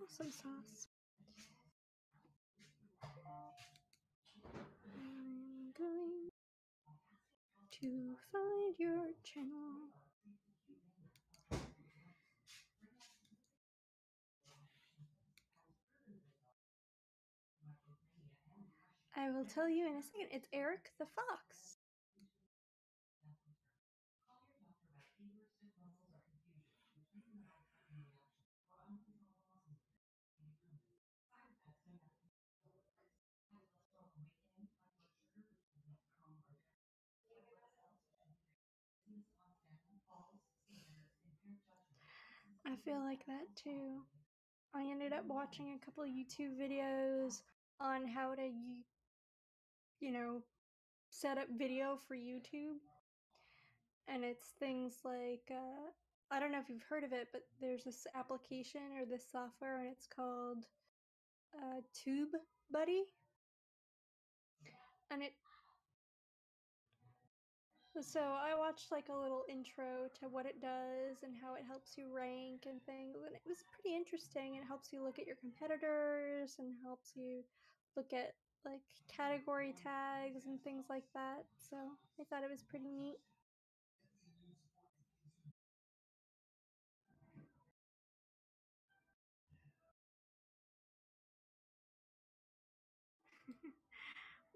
Awesome sauce. I'm going to find your channel. I will tell you in a second. It's Eric the Fox. I feel like that too. I ended up watching a couple of YouTube videos on how to, set up video for YouTube. And it's things like, I don't know if you've heard of it, but there's this application or this software, and it's called TubeBuddy. And so I watched like a little intro to what it does and how it helps you rank and things, and it was pretty interesting. It helps you look at your competitors and helps you look at like category tags and things like that. So I thought it was pretty neat.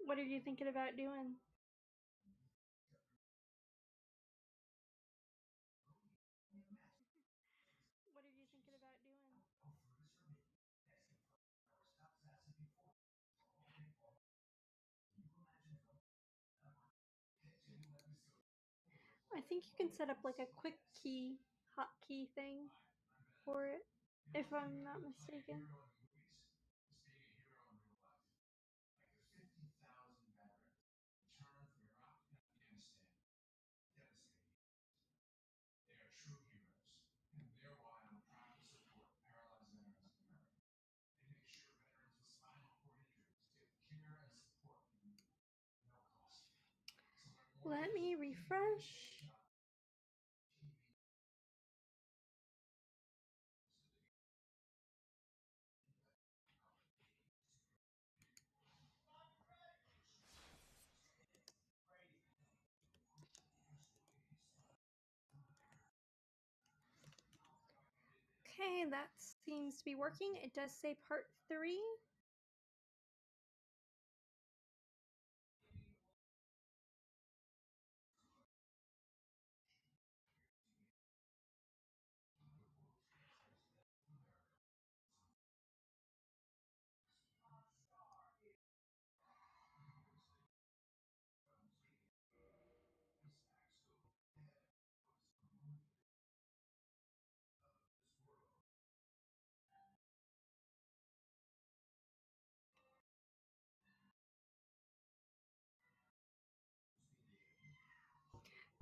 What are you thinking about doing? What are you thinking about doing? I think you can set up like a quick key, hotkey thing for it, if I'm not mistaken. Let me refresh. Okay, that seems to be working. It does say part 3.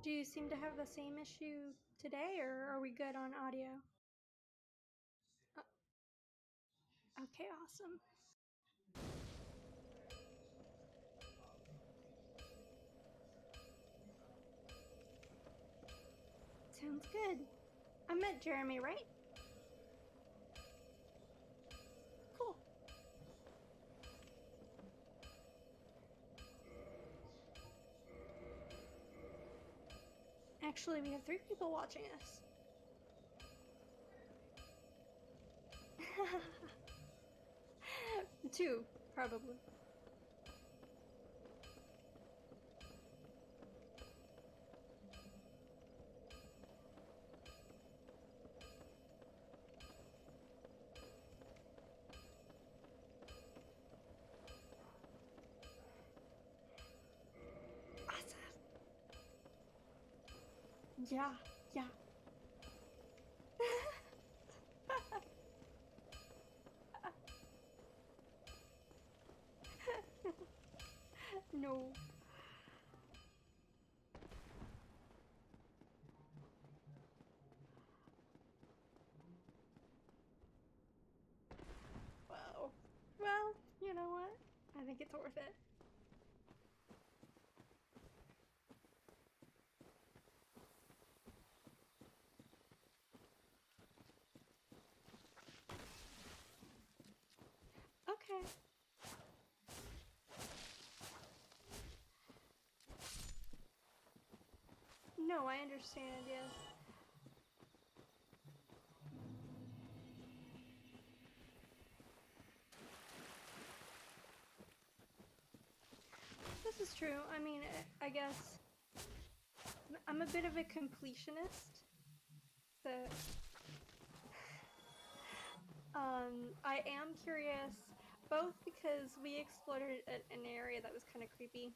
Do you seem to have the same issue today, or are we good on audio? Okay, awesome. Sounds good. I met Jeremy, right? Cool. Actually, we have 3 people watching us. 2, probably. Awesome. Yeah, yeah. No. Wow. Well, you know what? I think it's worth it. Okay. No, I understand, yes. This is true. I mean, I guess I'm a bit of a completionist, so I am curious, both because we explored an area that was kind of creepy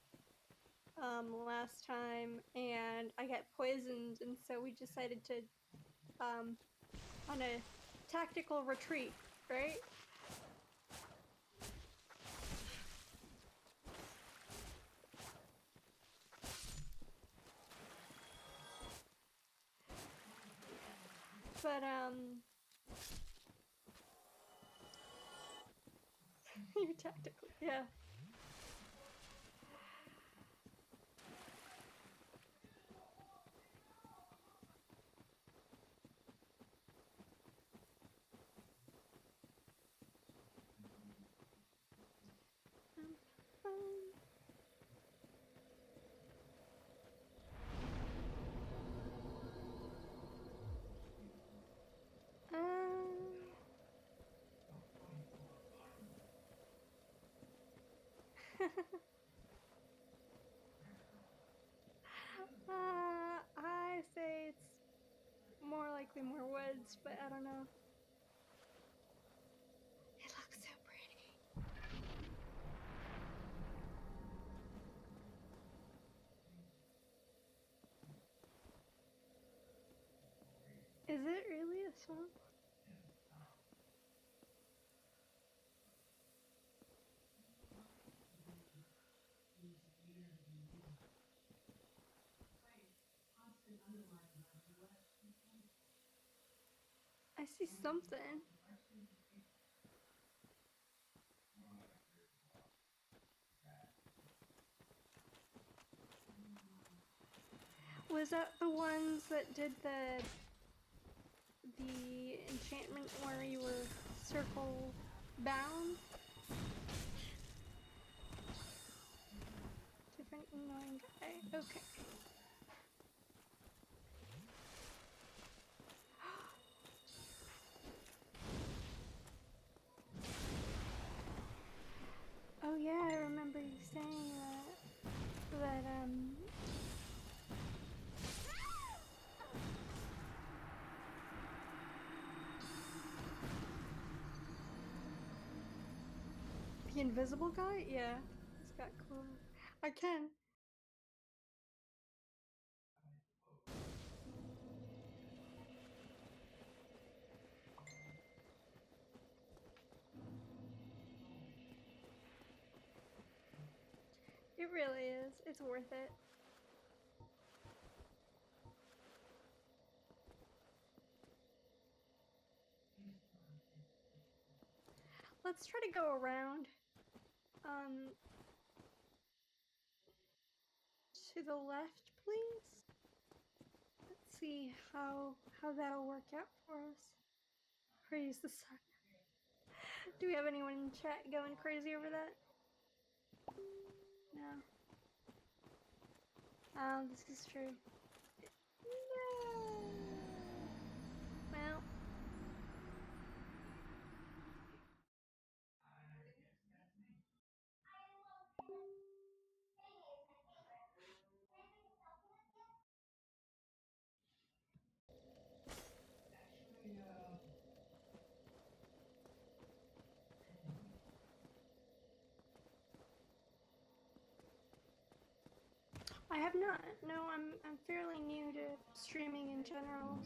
last time, and I got poisoned, and so we decided to on a tactical retreat, right? But you're tactical, yeah. I say it's more likely more woods, but I don't know. It looks so pretty. Is it really a swamp? I see something. Was that the ones that did the enchantment where you were circle bound? Different annoying guy. Okay. Oh yeah, I remember you saying that. The invisible guy? Yeah. He's got cool. I can. It really is. It's worth it. Let's try to go around. To the left, please. Let's see how that'll work out for us. Praise the sun. Do we have anyone in chat going crazy over that? No. Oh, this is true. No. Well. I have not. No, I'm fairly new to streaming in general.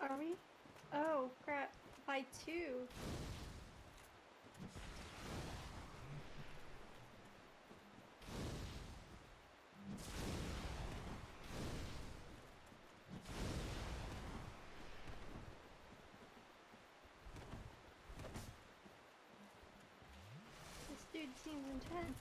Are we? Oh, crap. By 2. This dude seems intense.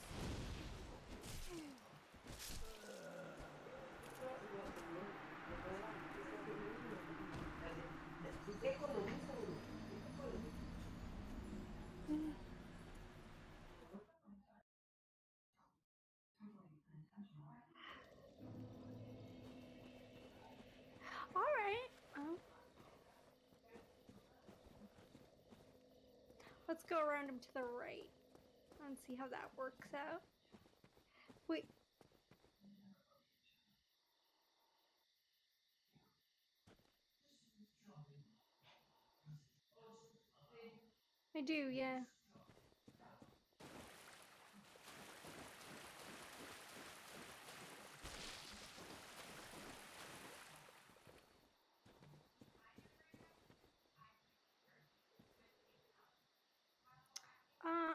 Alright. Let's go around him to the right and see how that works out. Wait. I do, yeah.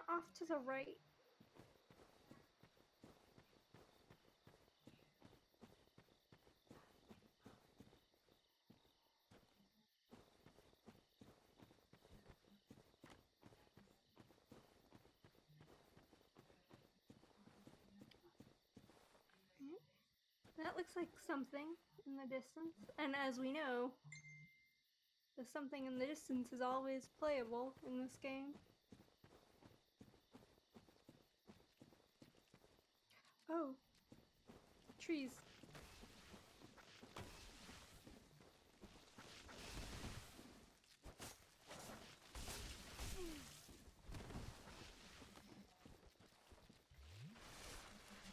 Off to the right. That looks like something in the distance. And as we know, the something in the distance is always playable in this game. Oh. Trees.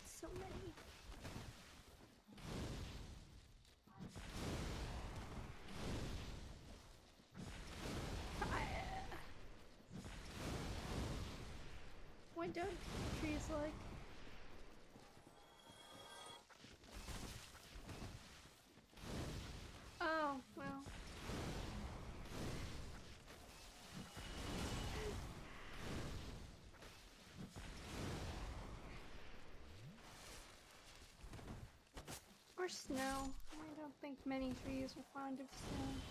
So many. What don't trees like? Oh, well. Or snow. I don't think many trees are fond of snow.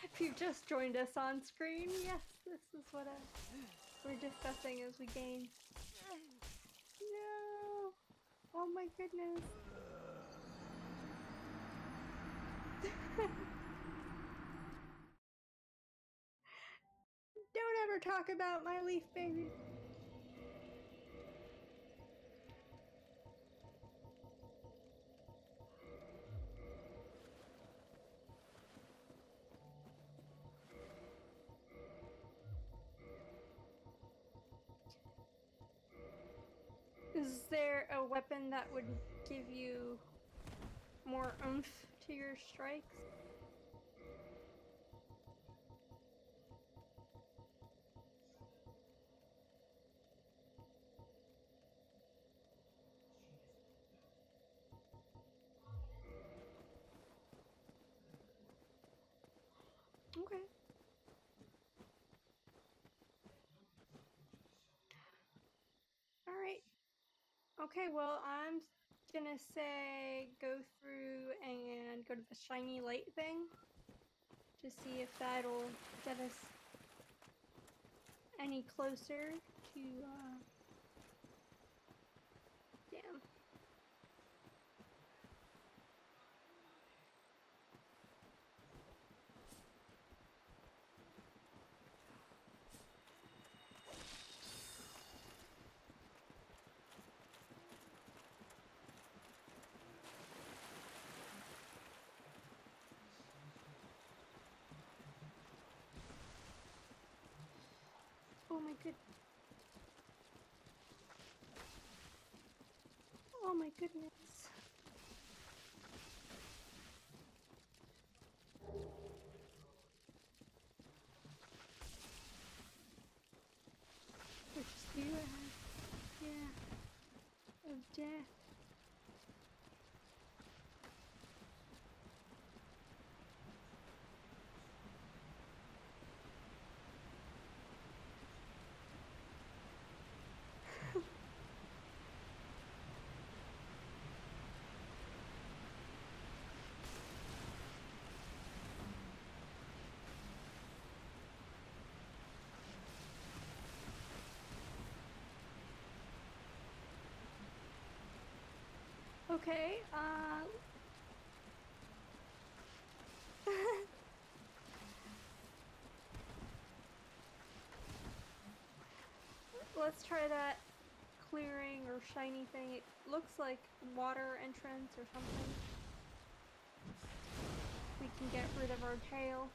If you've just joined us on screen, yes, this is what we're discussing as we game. No! Oh my goodness. Don't ever talk about my leaf baby. Is there a weapon that would give you more oomph to your strikes? Okay. Alright. Okay, well, I'm gonna say go through and go to the shiny light thing to see if that'll get us any closer to, damn. Oh my good. Oh my goodness. death. Okay, let's try that clearing or shiny thing. It looks like water entrance or something. We can get rid of our tail.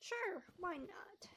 Sure, why not?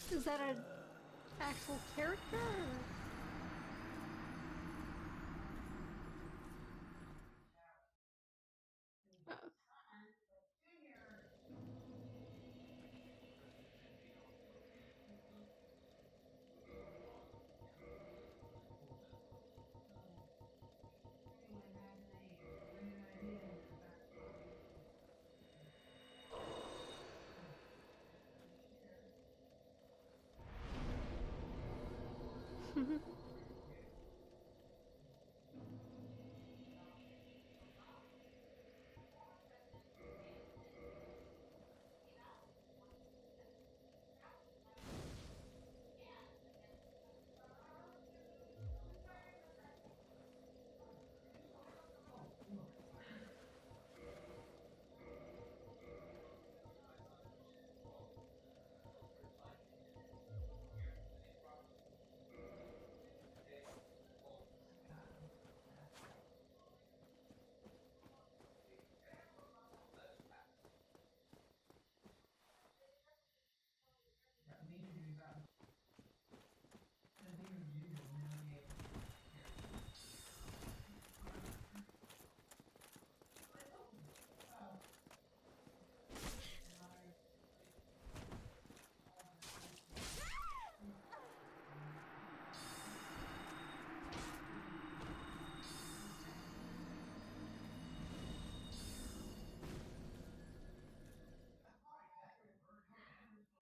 Is that an actual character? Or... Oh.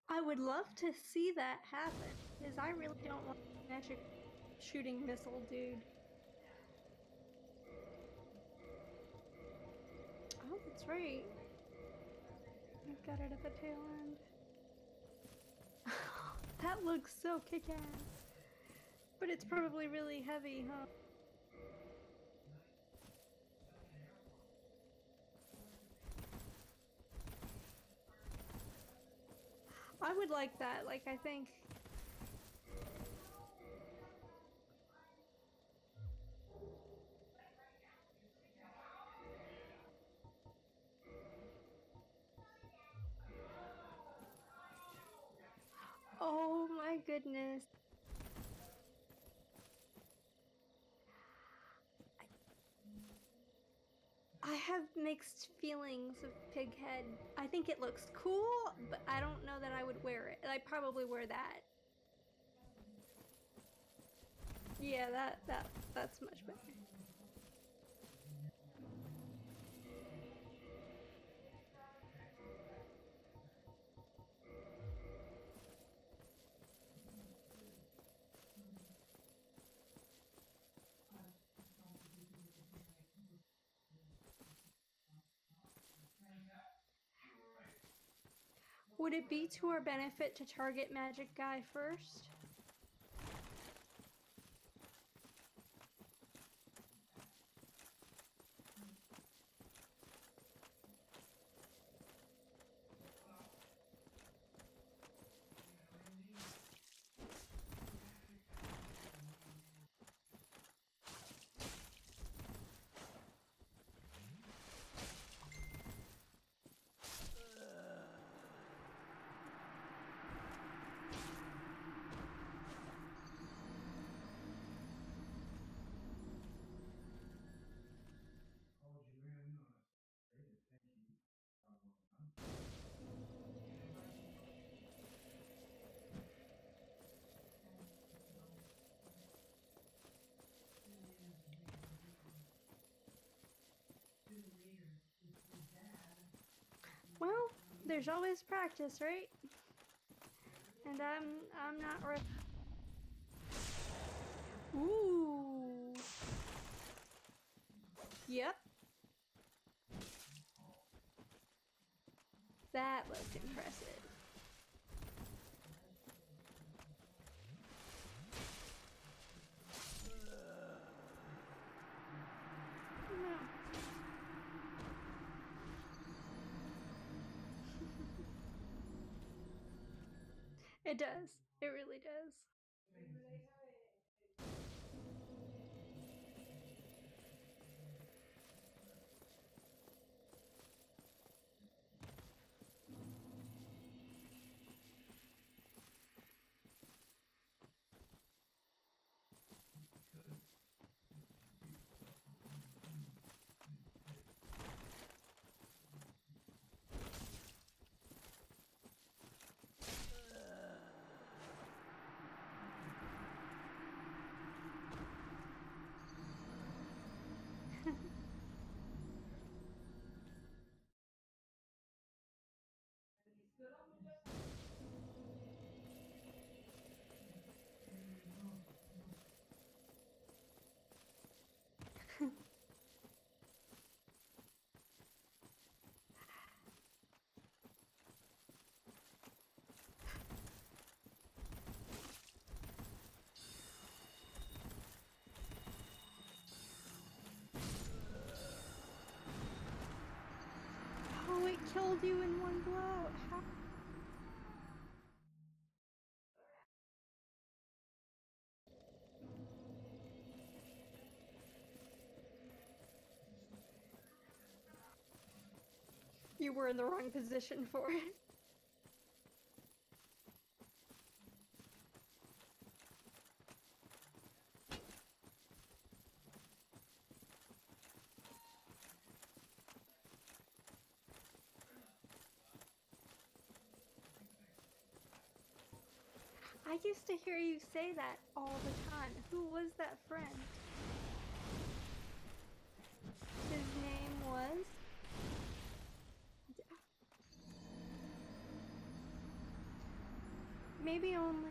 I would love to see that happen, because I really don't want a magic shooting missile dude. Oh, that's right. I've got it at the tail end. That looks so kick-ass. But it's probably really heavy, huh? I would like that. Like, I think... Oh my goodness. I have mixed feelings of Pighead. I think it looks cool, but I don't know that I would wear it. I'd probably wear that. Yeah, that's much better. Would it be to our benefit to target Magic Guy first? Well, there's always practice, right? And I'm not Ooh. Yep. That looked impressive. No. It does. It really does. Oh, it killed you in one blow. How? You were in the wrong position for it. I used to hear you say that all the time. Who was that friend? His name was? Maybe only.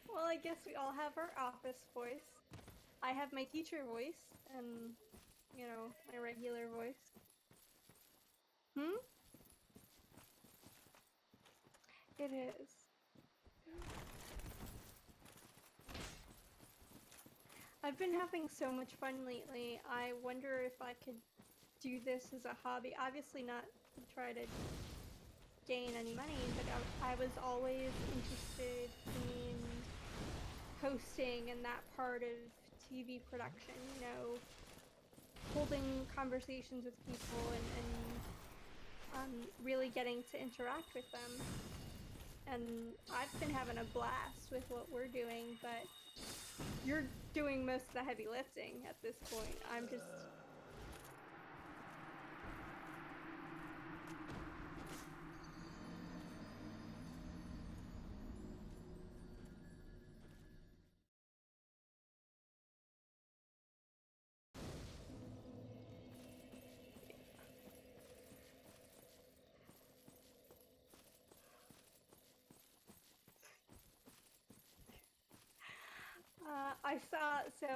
Well, I guess we all have our office voice. I have my teacher voice and, you know, my regular voice. Hmm? It is. I've been having so much fun lately. I wonder if I could do this as a hobby. Obviously not to try to gain any money, but I was always interested in hosting and that part of TV production, you know, holding conversations with people and really getting to interact with them. And I've been having a blast with what we're doing, but you're doing most of the heavy lifting at this point. I'm just... so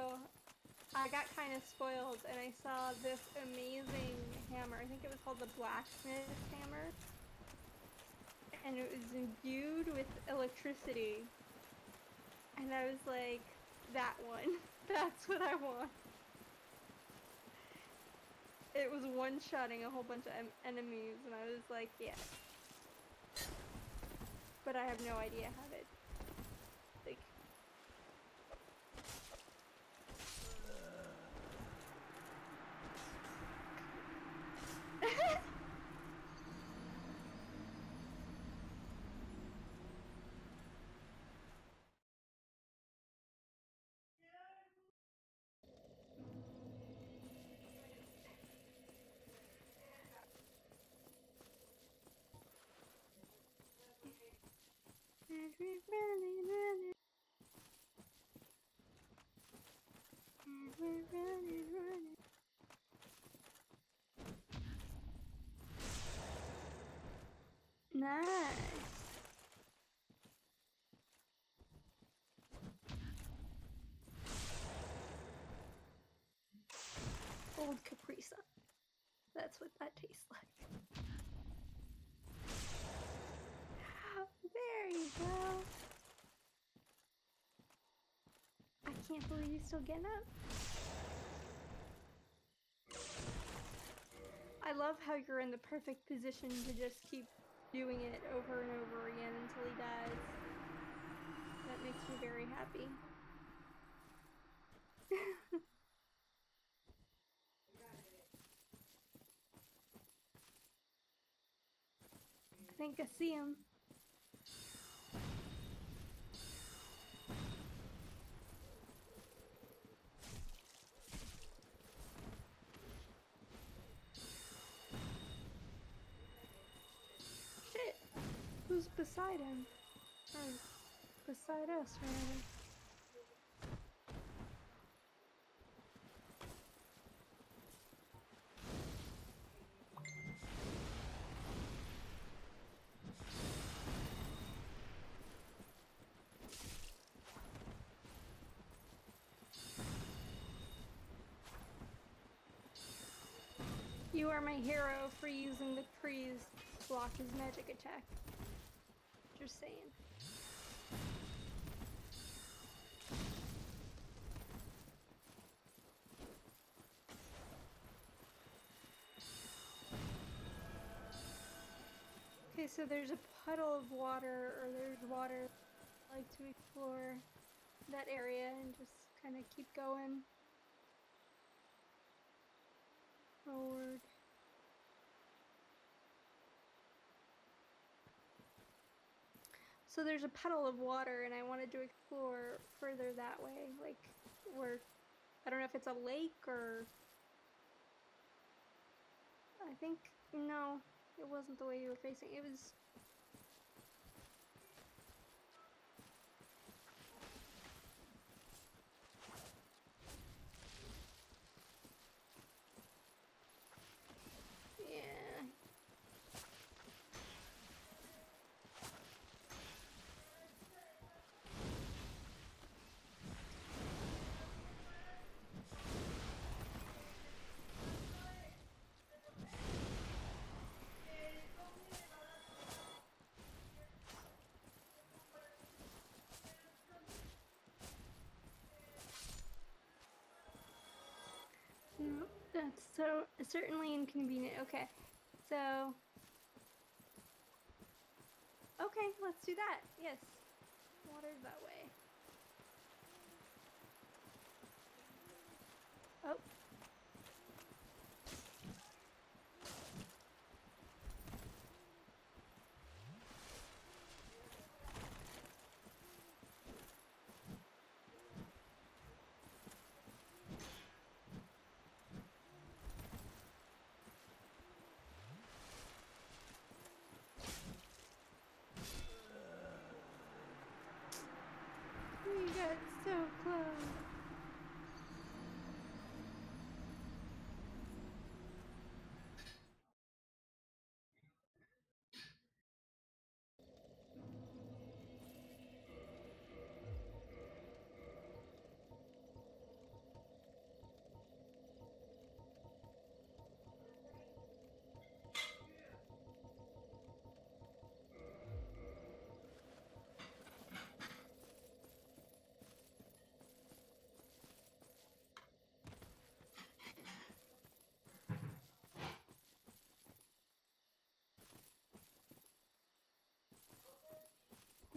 I got kind of spoiled and I saw this amazing hammer. I think it was called the blacksmith hammer. And it was imbued with electricity. And I was like, that one. That's what I want. It was one-shotting a whole bunch of enemies, and I was like, yeah. But I have no idea how to, like... And we're running, running. And we're running, running. Nice. Old Capri Sun. That's what that tastes like. There you go. I can't believe you're still getting up. I love how you're in the perfect position to just keep doing it over and over again until he dies. That makes me very happy. I think I see him. Shit! Who's beside him? Or beside us, rather. You are my hero for using the trees to block his magic attack. Just saying. Okay, so there's a puddle of water, or there's water. I like to explore that area and just kind of keep going forward. So there's a puddle of water and I wanted to explore further that way, like where, I don't know if it's a lake or, I think, no, it wasn't the way you were facing, it was, yeah. No, that's so certainly inconvenient. Okay, so okay, let's do that. Yes, water's that way. Oh. We got so close.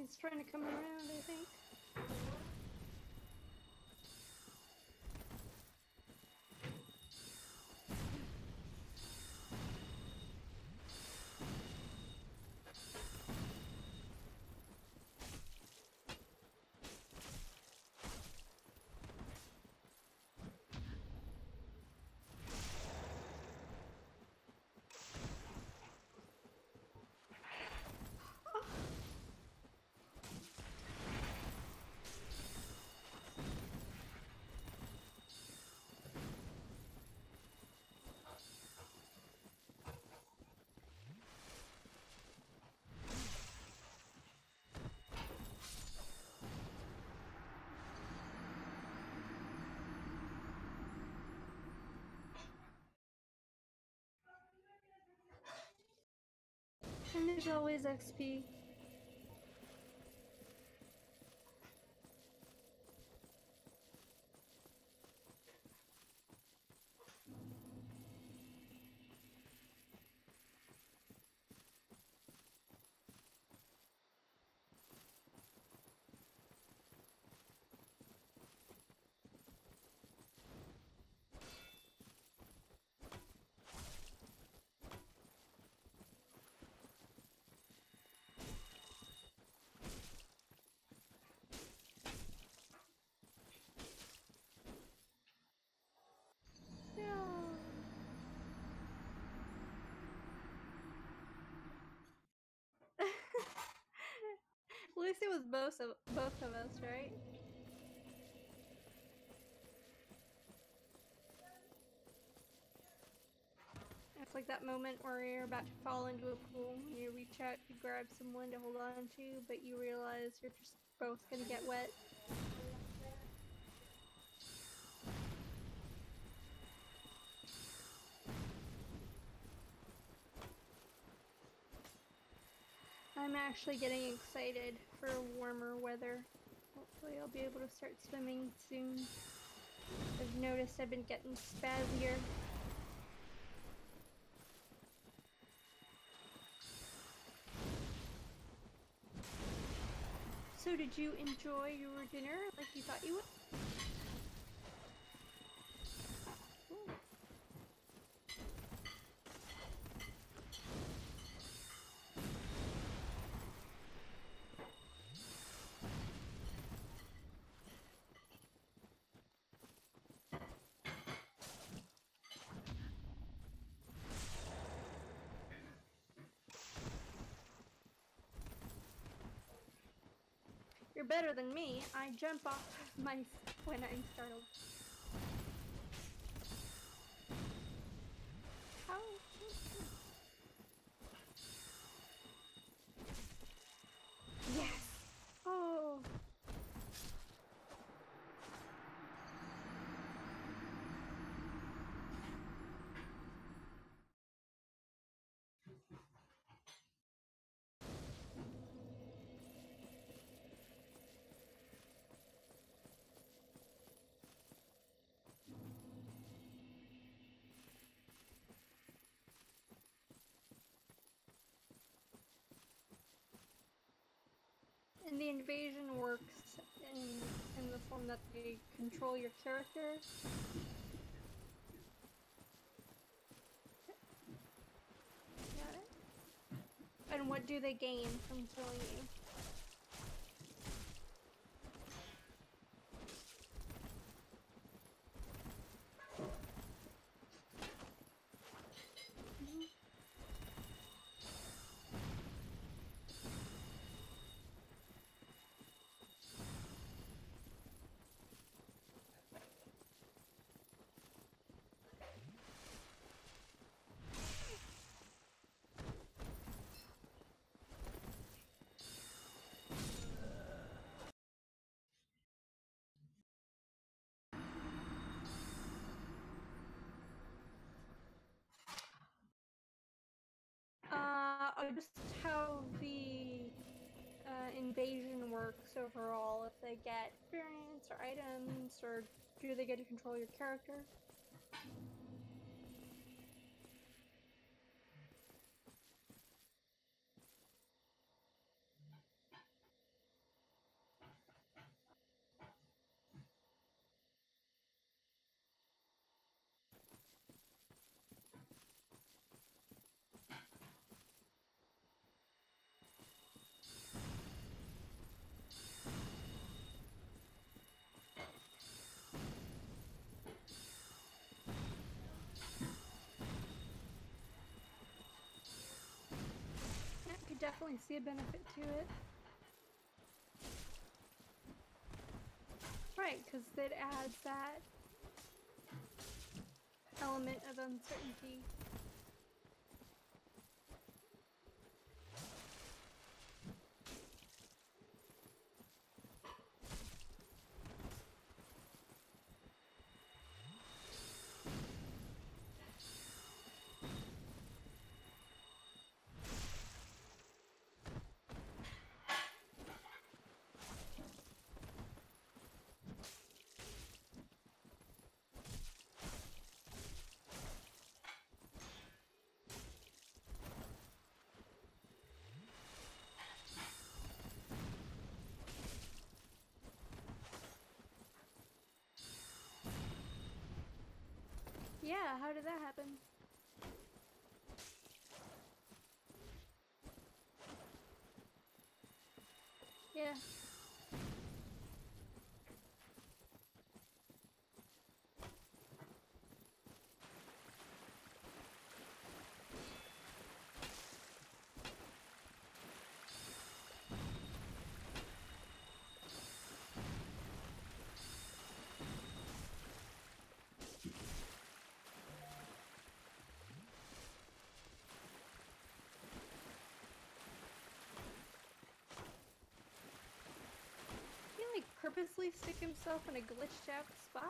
He's trying to come around, I think. And there's always XP. At least it was both of us, right? It's like that moment where you're about to fall into a pool and you reach out to grab someone to hold on to, but you realize you're just both gonna get wet. I'm actually getting excited for warmer weather. Hopefully I'll be able to start swimming soon. I've noticed I've been getting spazzier. So did you enjoy your dinner like you thought you would? You're better than me. I jump off my when I'm startled. How? Yes! Oh! And the invasion works in the form that they control your character. Got it? And what do they gain from killing you? Just how the invasion works overall. If they get experience or items, or do they get to control your character? definitely see a benefit to it. Right, because it adds that element of uncertainty. Yeah, how did that happen? Yeah. He like purposely stick himself in a glitched out spot?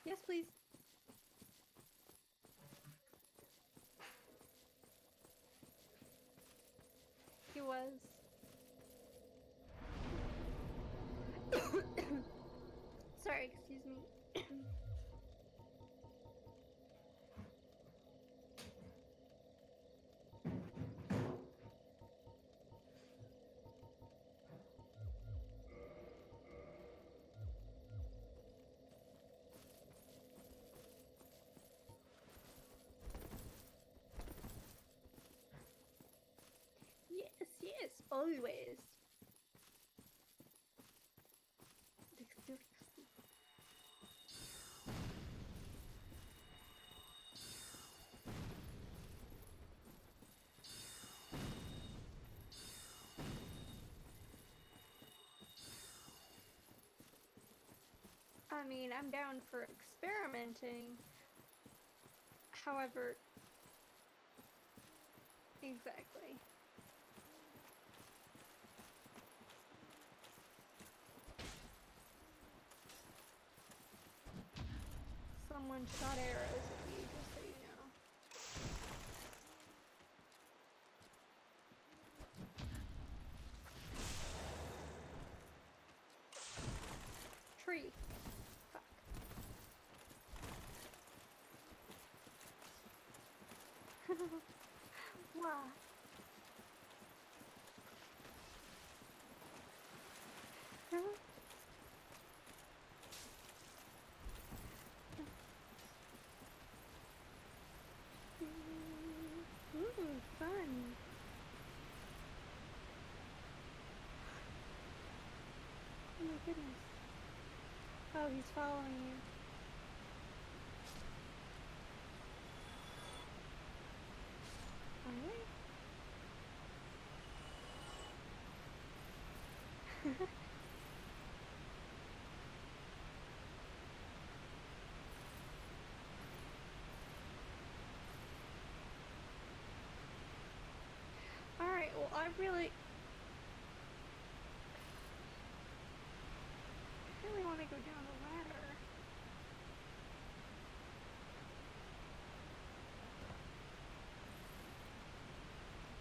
Yes, please. He was. Sorry, excuse me. Yes, yes, always. I mean, I'm down for experimenting. However, exactly. Someone shot arrows at you, just so you know. Tree. Fuck. Wow. Ooh, fun. Oh my goodness. Oh, he's following you. Are they? Alright, well, I really want to go down the ladder.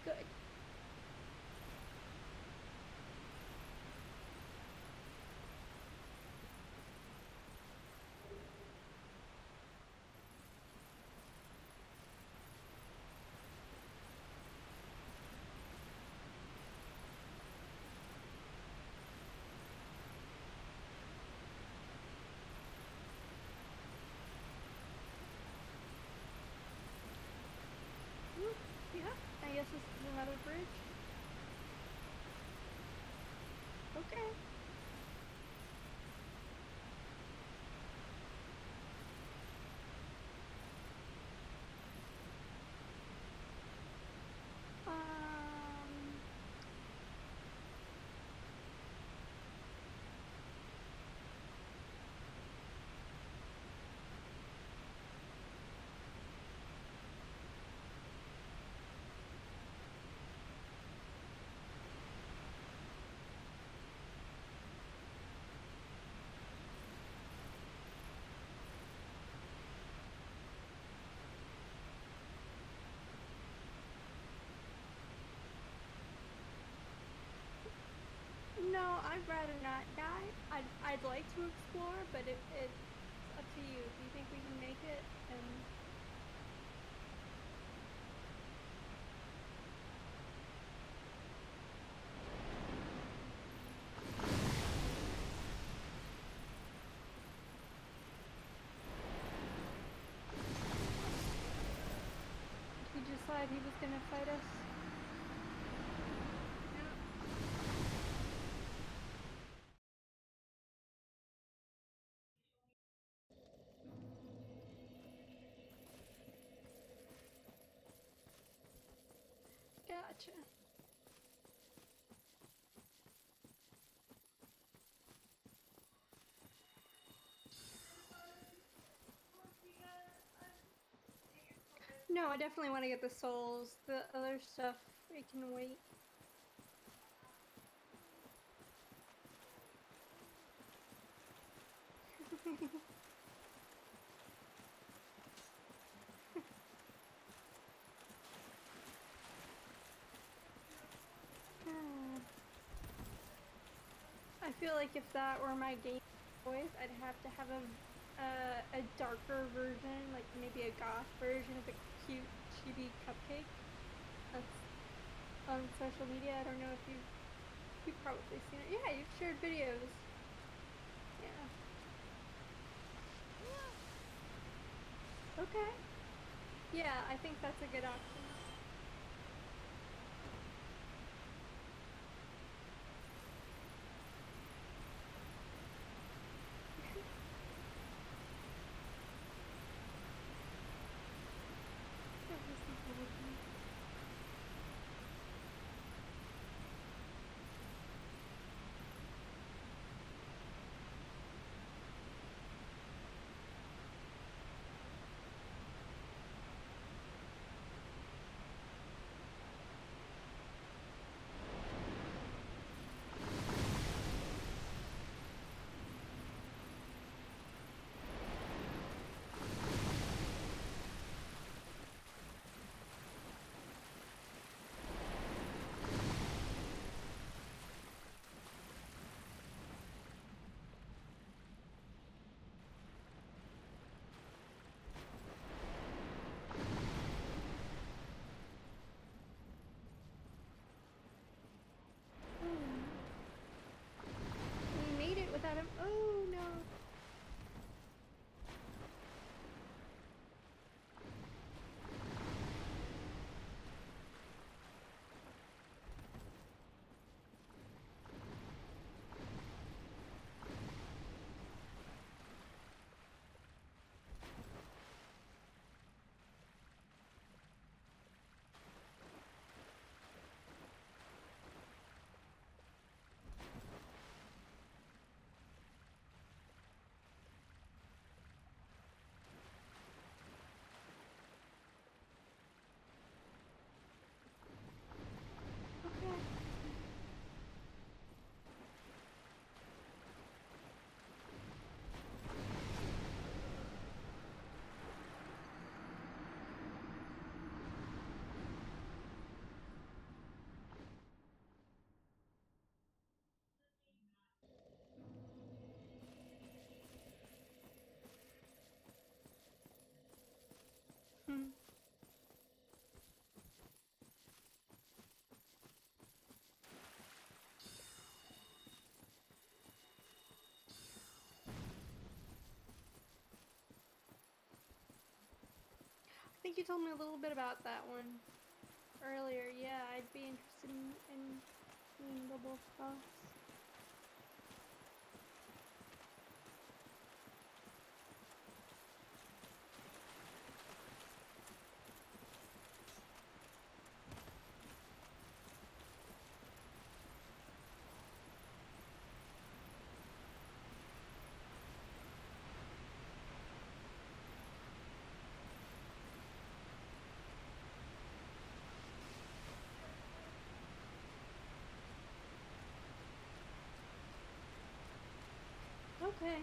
Good. guess this is another bridge. Okay. No, I'd rather not die. I'd like to explore, but it's up to you. If you think we can make it, and he decided he was gonna fight us. Gotcha. No, I definitely want to get the souls. The other stuff, it can wait. I feel like if that were my game voice, I'd have to have a darker version, like maybe a goth version of the cute chibi cupcake. That's on social media. I don't know if you've probably seen it. Yeah, you've shared videos. Yeah. Okay. Yeah, I think that's a good option. We made it without him. Oh no. Hmm. I think you told me a little bit about that one earlier. double cross. Okay.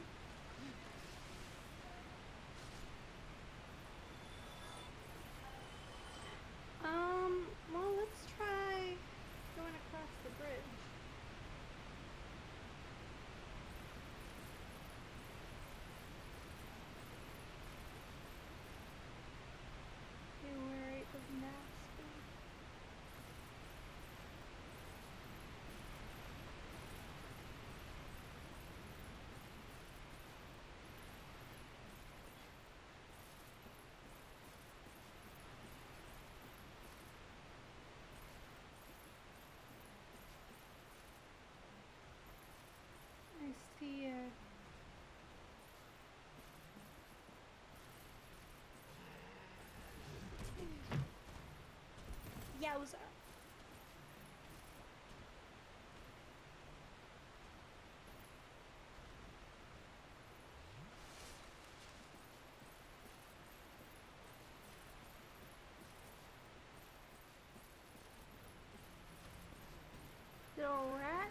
Well, let's try going across the bridge. Be wary of nasty. I see it. Yowza. Little rat.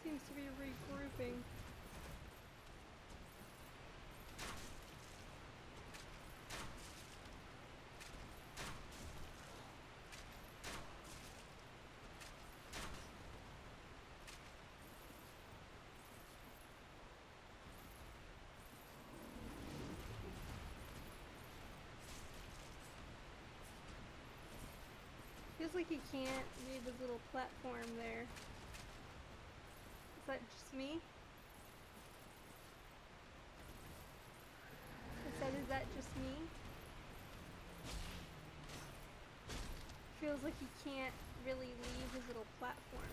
Seems to be regrouping. Feels like he can't leave his little platform there. Is that just me? I said, is that just me? Feels like he can't really leave his little platform.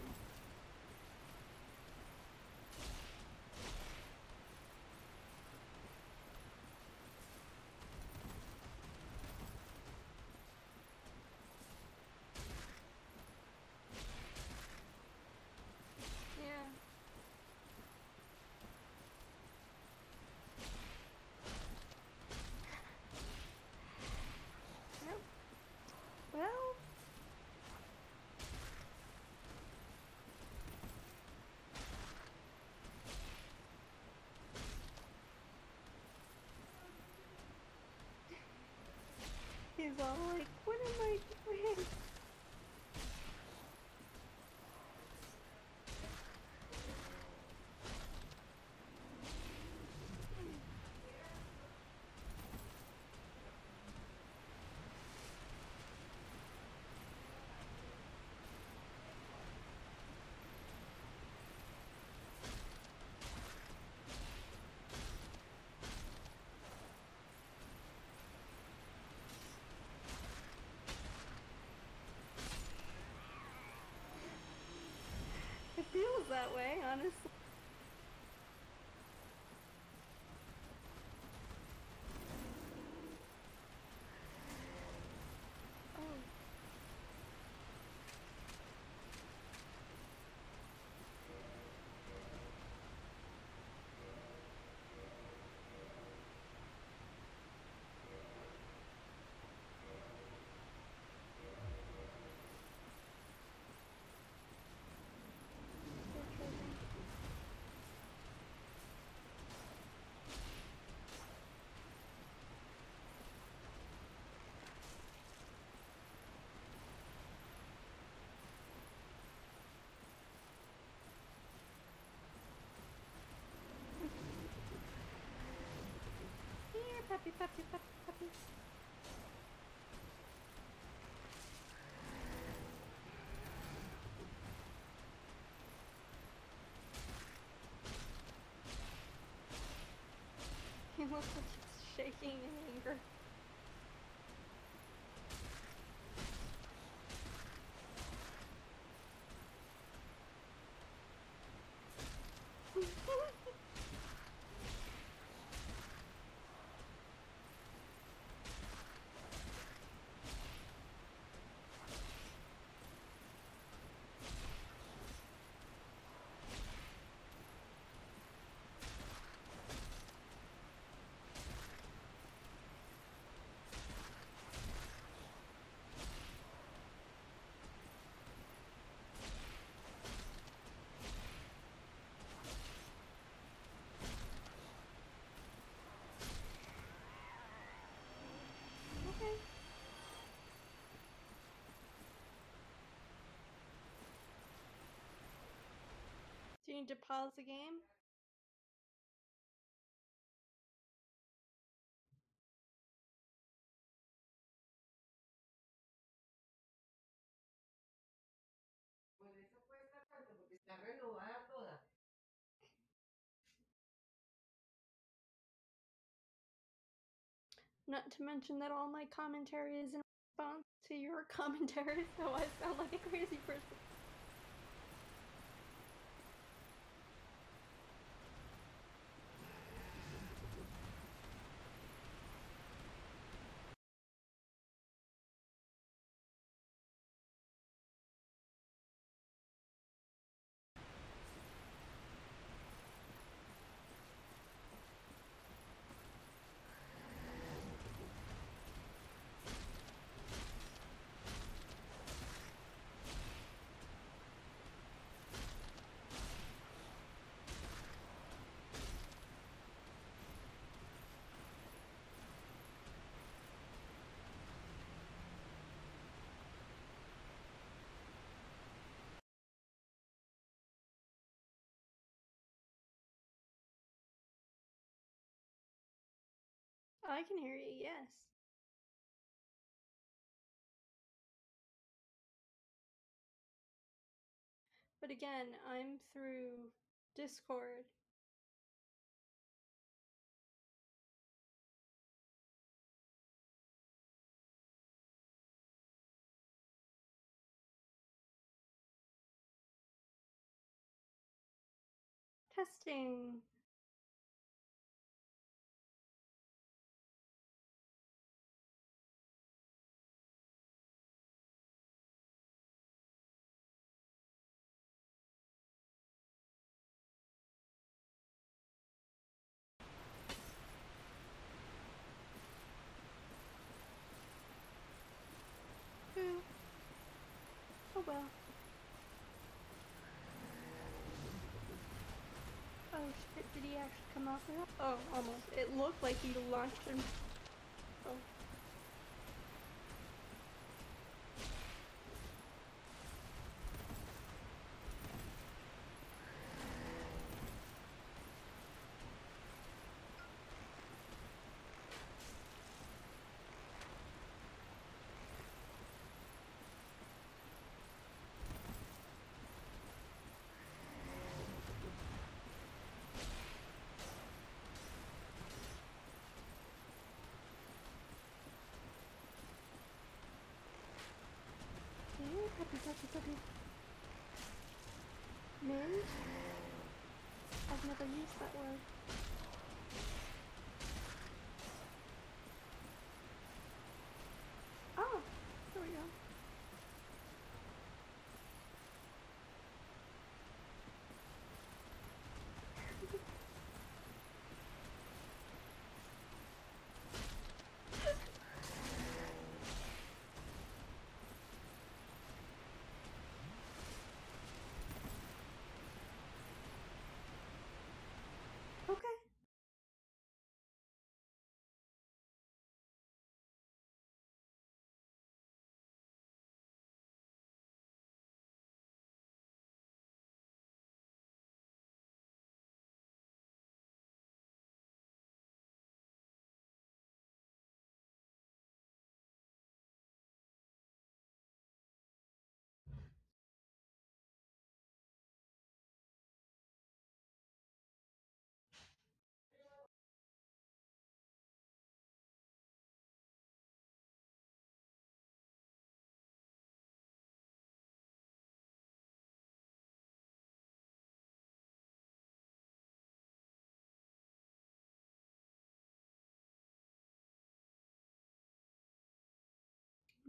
Yeah. Nope. Well. He's all like, what am I doing? It feels that way, honestly. Puppy, puppy, puppy, puppy. He looks like he's shaking in anger. Okay. Do you need to pause the game? Not to mention that all my commentary is in response to your commentary, so I sound like a crazy person. I can hear you, yes. But again, I'm through Discord. Testing. Ooh. Oh well. Oh shit, did he actually come off of that? Oh, almost. It looked like he launched him. Oh. Yeah, puppy, puppy, puppy. Minge? I've never used that word. Oh, there we go. Okay.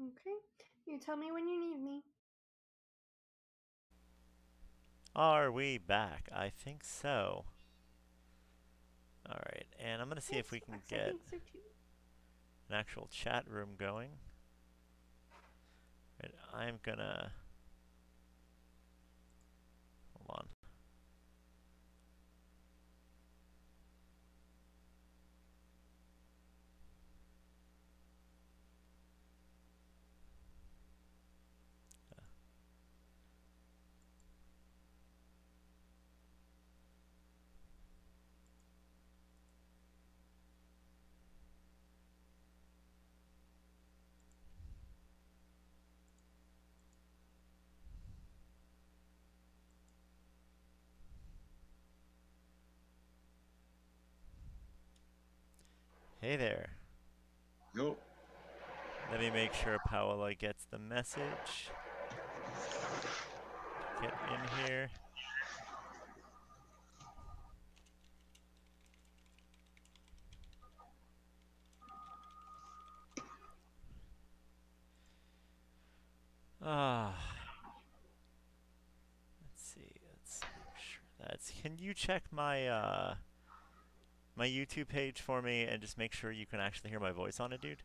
Okay. You tell me when you need me. Are we back? I think so. Alright, and I'm gonna see if Yes, we can Max, I get think so too. an actual chat room going. Right, I'm gonna... Hold on. Hey there. Nope. Let me make sure Paola gets the message. Get in here. Ah. Let's make sure that's... Can you check my YouTube page for me and just make sure you can actually hear my voice on it, dude?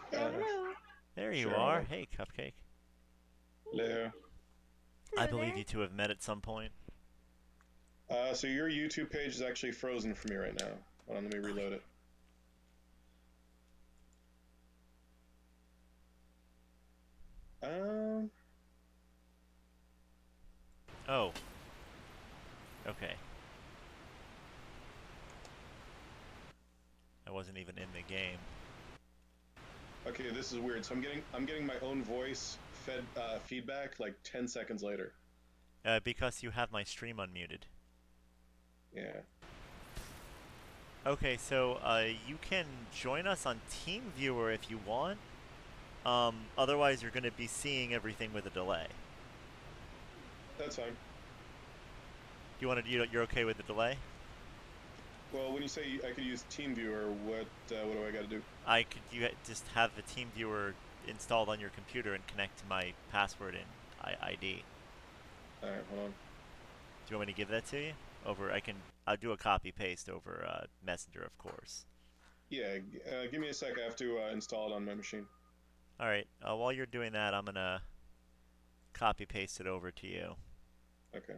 Hello, hello. There you Sure, hold are. on. Hey, Cupcake. Hello. I Hello believe there. you two have met at some point. So your YouTube page is actually frozen for me right now. Hold on, let me reload it. Um, Oh. Okay. I wasn't even in the game. okay, this is weird. So I'm getting my own voice fed feedback like 10 seconds later. Because you have my stream unmuted. Yeah. Okay, so you can join us on TeamViewer if you want. Otherwise, you're going to be seeing everything with a delay. That's fine. Do you want to? You're okay with the delay? Well, when you say I could use TeamViewer, what do I got to do? You just have the TeamViewer installed on your computer and connect to my password and ID. All right, hold on. Do you want me to give that to you? I'll do a copy paste over Messenger, of course. Yeah, give me a sec. I have to install it on my machine. All right. While you're doing that, I'm gonna copy paste it over to you. Okay.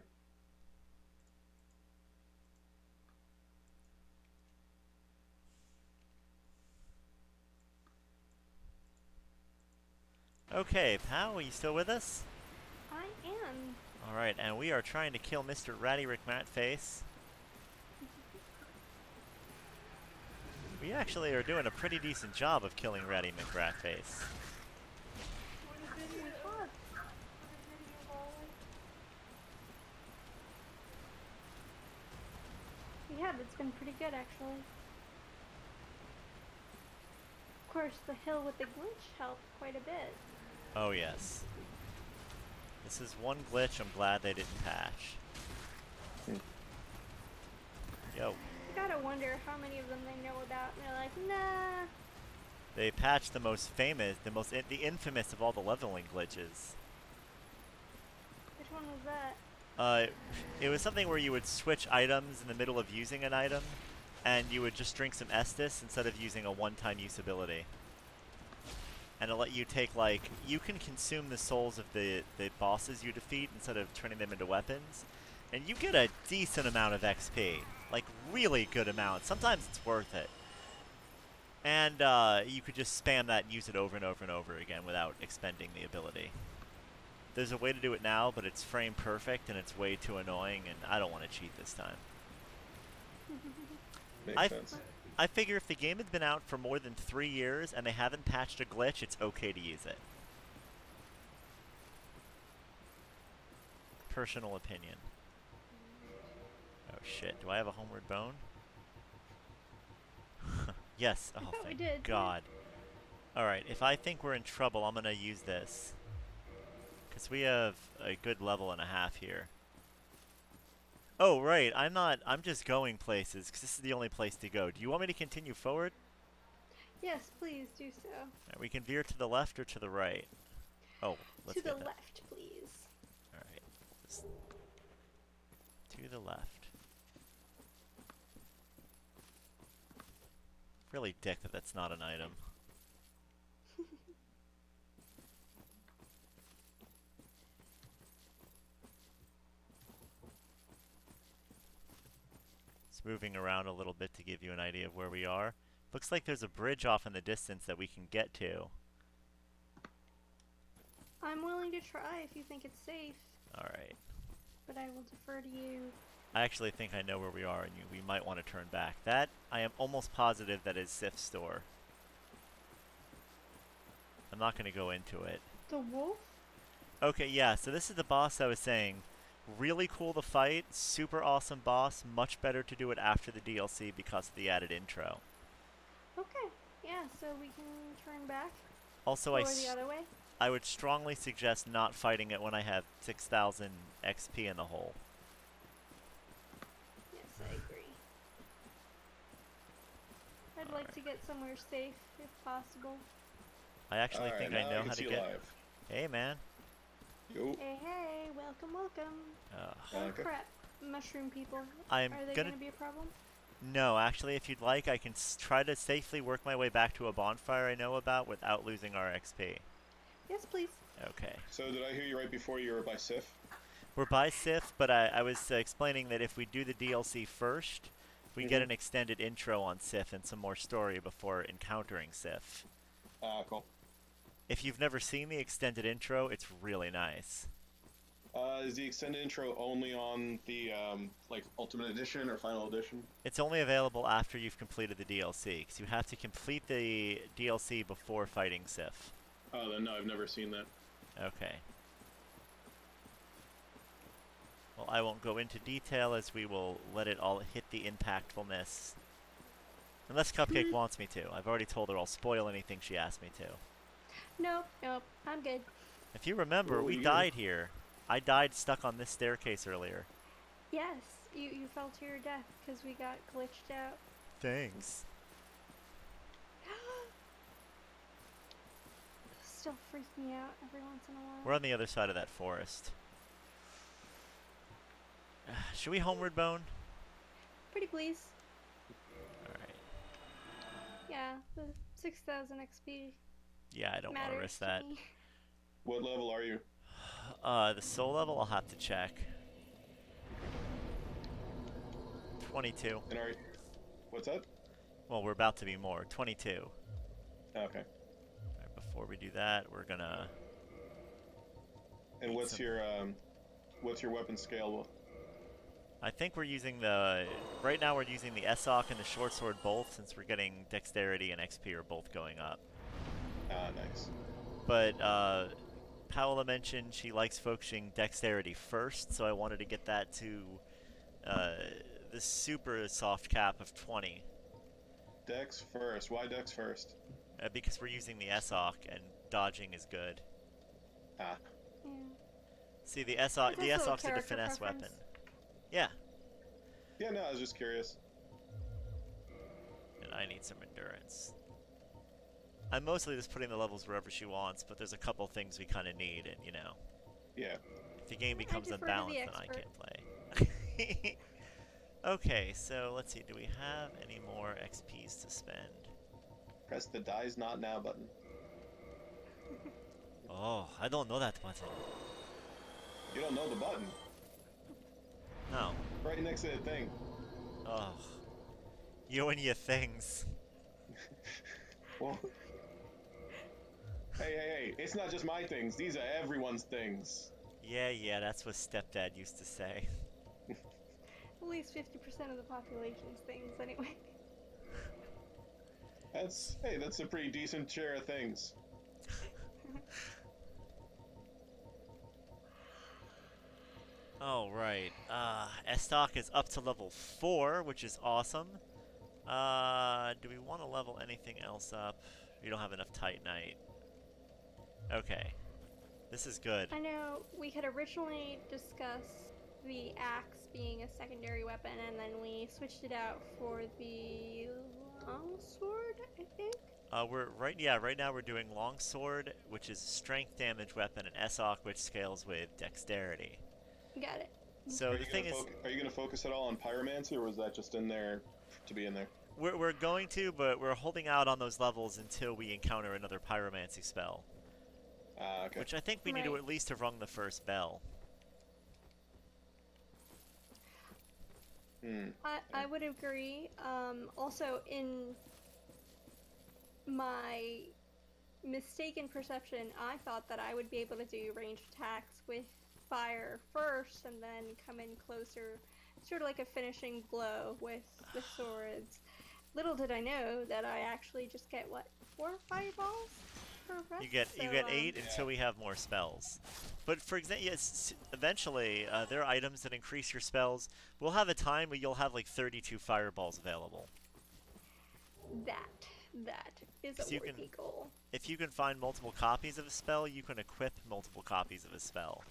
Okay, pal, are you still with us? I am. All right, and we are trying to kill Mr. Ratty Rick Matface. We actually are doing a pretty decent job of killing Ratty McRatface. We have. We have. It's been pretty good, actually. Of course, the hill with the glitch helped quite a bit. Oh, yes. This is one glitch I'm glad they didn't patch. Yo. I gotta wonder how many of them they know about, and they're like, nah. They patched the most famous, the infamous of all the leveling glitches. Which one was that? It was something where you would switch items in the middle of using an item, and you would just drink some Estus instead of using a one-time use ability. And it'll let you take, like, you can consume the souls of the bosses you defeat instead of turning them into weapons, and you get a decent amount of XP. Like, really good amount. Sometimes it's worth it. And you could just spam that and use it over and over and over again without expending the ability. There's a way to do it now, but it's frame perfect and it's way too annoying, and I don't want to cheat this time. Makes sense. I figure if the game had been out for more than 3 years and they haven't patched a glitch, it's okay to use it. Personal opinion. Oh shit, do I have a homeward bone? Yes, oh thank God. Alright, if I think we're in trouble, I'm gonna use this. Because we have a good level and a half here. Oh, right, I'm just going places, because this is the only place to go. Do you want me to continue forward? Yes, please do so. Right, we can veer to the left or to the right. Oh, let's To the get that. left, please. Alright. To the left. Really dick that that's not an item. It's moving around a little bit to give you an idea of where we are. Looks like there's a bridge off in the distance that we can get to. I'm willing to try if you think it's safe, Alright. but I will defer to you. I actually think I know where we are, and we might want to turn back. That, I am almost positive that is Sif's store. I'm not going to go into it. The wolf? Okay, yeah, so this is the boss I was saying. Really cool to fight, super awesome boss, much better to do it after the DLC because of the added intro. Okay, yeah, so we can turn back. Also, or the other way? I would strongly suggest not fighting it when I have 6,000 XP in the hole. Yes, I agree. I'd like to get somewhere safe, if possible. I actually think I know how to get... Live. Hey, man. Yo. Hey, hey, welcome, welcome. Oh, Okay. crap. Mushroom people. I'm Are they gonna be a problem? No, actually, if you'd like, I can try to safely work my way back to a bonfire I know about without losing our XP. Yes, please. Okay. So did I hear you right before you were by Sif? We're by Sif, but I was explaining that if we do the DLC first, we get an extended intro on Sif and some more story before encountering Sif. Cool. If you've never seen the extended intro, it's really nice. Is the extended intro only on the like Ultimate Edition or Final Edition? It's only available after you've completed the DLC, because you have to complete the DLC before fighting Sif. Oh, then no, I've never seen that. Okay. Well, I won't go into detail as we will let it all hit the impactfulness. Unless Cupcake wants me to. I've already told her I'll spoil anything she asks me to. Nope, nope, I'm good. If you remember, we died here. I died stuck on this staircase earlier. Yes, you fell to your death because we got glitched out. Thanks. Still freaks me out every once in a while. We're on the other side of that forest. Should we homeward bone? Pretty please. Alright. Yeah, the 6,000 XP. Yeah, I don't want to risk that. Me. What level are you? The soul level, I'll have to check. 22. And are you... What's that? Well, we're about to be more. 22. Okay. Right, before we do that, we're gonna... And what's your weapon scale? I think we're using the... Right now we're using the SOC and the short sword both, since we're getting dexterity and XP are both going up. Ah, nice. But, Paola mentioned she likes focusing dexterity first, so I wanted to get that to the super soft cap of 20. Dex first. Why Dex first? Because we're using the SOC and dodging is good. Ah. Yeah. See, the SOC's a character finesse preference. weapon. Yeah. Yeah, no, I was just curious. And I need some endurance. I'm mostly just putting the levels wherever she wants, but there's a couple things we kind of need, and you know. Yeah. If the game becomes defer to unbalanced, the then I expert. can't play. Okay, so let's see. Do we have any more XPs to spend? Press the dies not now button. Oh, I don't know that button. You don't know the button. No. Right next to the thing. Oh. You and your things. Well, hey, it's not just my things. These are everyone's things. Yeah, that's what stepdad used to say. At least 50% of the population's things, anyway. That's a pretty decent share of things. Alright, Estoc is up to level 4, which is awesome. Do we want to level anything else up? We don't have enough Titanite. Okay. This is good. I know we had originally discussed the axe being a secondary weapon, and then we switched it out for the longsword, I think? Right now we're doing longsword, which is a strength damage weapon, and SOC, which scales with dexterity. Got it. So the thing is, Are you gonna focus at all on pyromancy, or was that just in there to be in there? we're going to, but we're holding out on those levels until we encounter another pyromancy spell. Ah, okay. Which I think we need to at least have rung the first bell. I would agree. Also, in my mistaken perception, I thought that I would be able to do ranged attacks with fire first and then come in closer, sort of like a finishing blow with the swords. Little did I know that I actually just get, what, 4 fireballs per rest? You get 8 until we have more spells. But for example, yes, eventually there are items that increase your spells. We'll have a time where you'll have like 32 fireballs available. That is a worthy goal. If you can find multiple copies of a spell, you can equip multiple copies of a spell.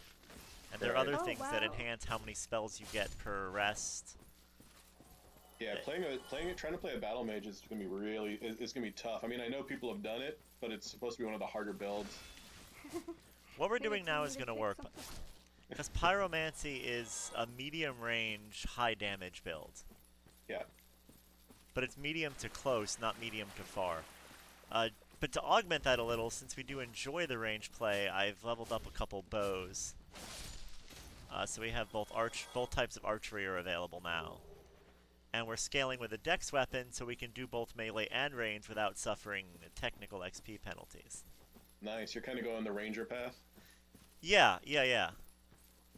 And there are other things that enhance how many spells you get per rest. Yeah, trying to play a battle mage is gonna be it's gonna be tough. I mean, I know people have done it, but it's supposed to be one of the harder builds. What we're doing now is gonna work, because pyromancy is a medium range, high damage build. Yeah. But it's medium to close, not medium to far. But to augment that a little, since we do enjoy the range play, I've leveled up a couple bows. So we have both types of archery are available now. And we're scaling with a dex weapon, so we can do both melee and range without suffering technical XP penalties. Nice. You're kind of going the ranger path? Yeah.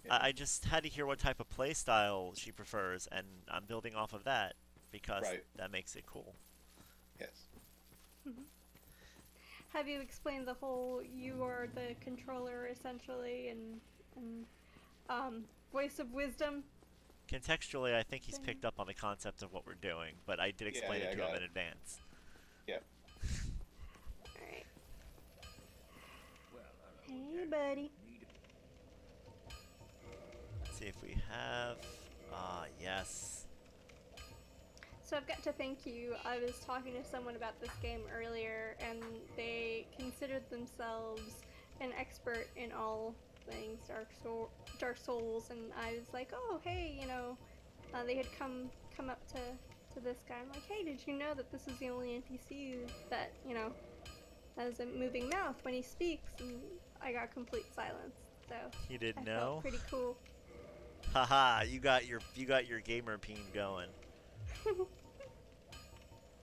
I just had to hear what type of playstyle she prefers, and I'm building off of that, because that makes it cool. Yes. Have you explained the whole, you are the controller, essentially, and voice of wisdom? Contextually, I think he's picked up on the concept of what we're doing, but I did explain it to him in advance. Yeah. Alright. Hey, buddy. Let's see if we have... yes. So I've got to thank you. I was talking to someone about this game earlier, and they considered themselves an expert in all things Dark Souls, and I was like, oh, hey, you know, they had come up to this guy. I'm like, hey, did you know that this is the only NPC that, you know, has a moving mouth when he speaks? And I got complete silence. So you didn't know? Felt pretty cool. Haha, you got your gamer peen going.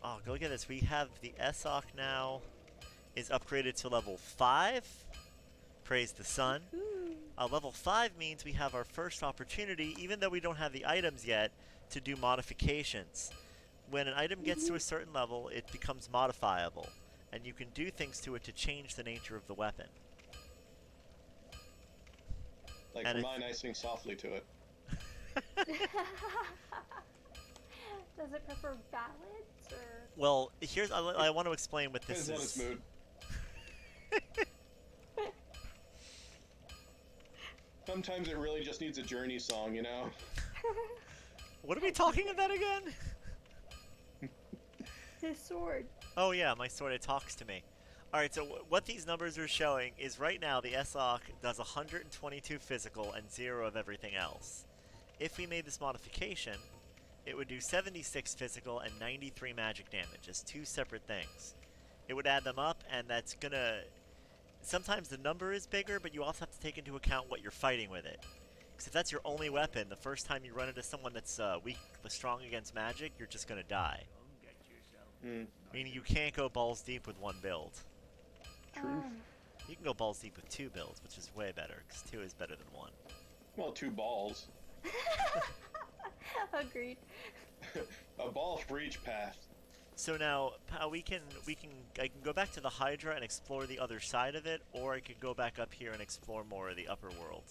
Oh, go look at this. We have the SOC now is upgraded to level 5. Praise the sun. Level 5 means we have our first opportunity, even though we don't have the items yet, to do modifications. When an item gets to a certain level, it becomes modifiable, and you can do things to it to change the nature of the weapon. Like for mine, I sing softly to it. Does it prefer ballads, or? Well, I want to explain what this is. Depends on its mood. Sometimes it really just needs a Journey song, you know? What are we talking about again? His sword. Oh yeah, my sword, it talks to me. Alright, so what these numbers are showing is right now the SOC does 122 physical and 0 of everything else. If we made this modification, it would do 76 physical and 93 magic damage as 2 separate things. It would add them up, and that's gonna... Sometimes the number is bigger, but you also have to take into account what you're fighting with it. Because if that's your only weapon, the first time you run into someone that's strong against magic, you're just gonna die. Meaning you can't go balls deep with one build. True. You can go balls deep with 2 builds, which is way better, because 2 is better than 1. Well, 2 balls. Agreed. A ball for each path. So now, I can go back to the Hydra and explore the other side of it, or I could go back up here and explore more of the upper world.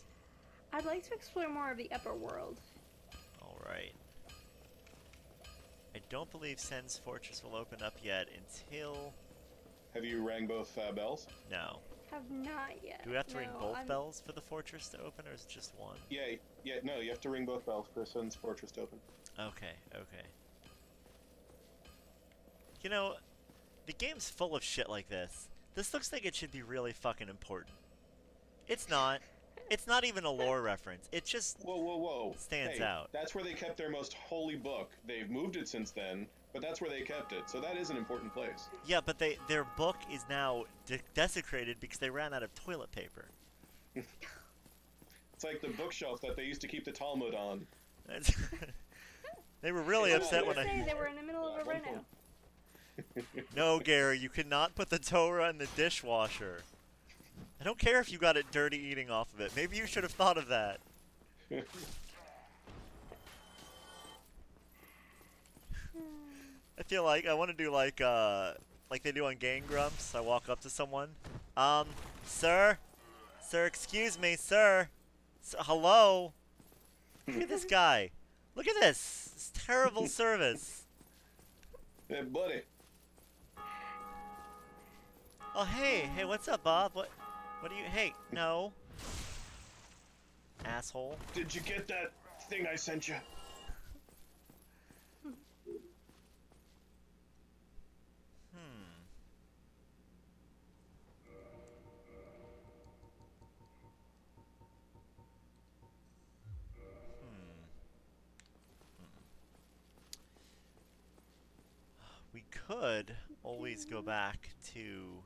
I'd like to explore more of the upper world. Alright. I don't believe Sen's Fortress will open up yet until... Have you rang both bells? No. Have not yet. Do we have to ring both bells for the fortress to open, or is it just one? Yeah, no, you have to ring both bells for Sen's Fortress to open. Okay. You know, The game's full of shit like this. This looks like it should be really fucking important. It's not. It's not even a lore reference. It just Whoa. stands Hey, out. that's where they kept their most holy book. They've moved it since then, but that's where they kept it. So that is an important place. Yeah, but their book is now desecrated because they ran out of toilet paper. It's like the bookshelf that they used to keep the Talmud on. They were really upset when I... They were in the middle of a reno. No, Gary, you cannot put the Torah in the dishwasher. I don't care if you got it dirty eating off of it. Maybe you should have thought of that. I feel like I want to do like they do on Game Grumps. I walk up to someone. Sir? Sir, excuse me, sir. Hello? Look at this guy. Look at this. It's terrible service. Hey, buddy. Oh, hey, what's up, Bob? What do you... Hey, no. Asshole. Did you get that thing I sent you? We could always go back to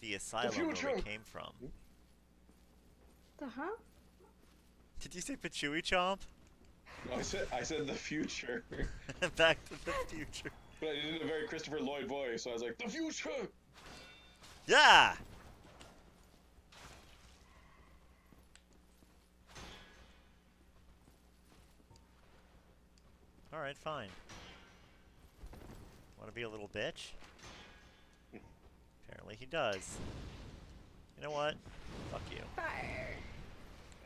the asylum where we came from. Huh? Did you say Patchouli Chomp? No, I said the future. Back to the future. But I did it in a very Christopher Lloyd voice, so I was like, the future! Yeah! Alright, fine. Want to be a little bitch? Apparently he does. You know what? Fuck you. Fire.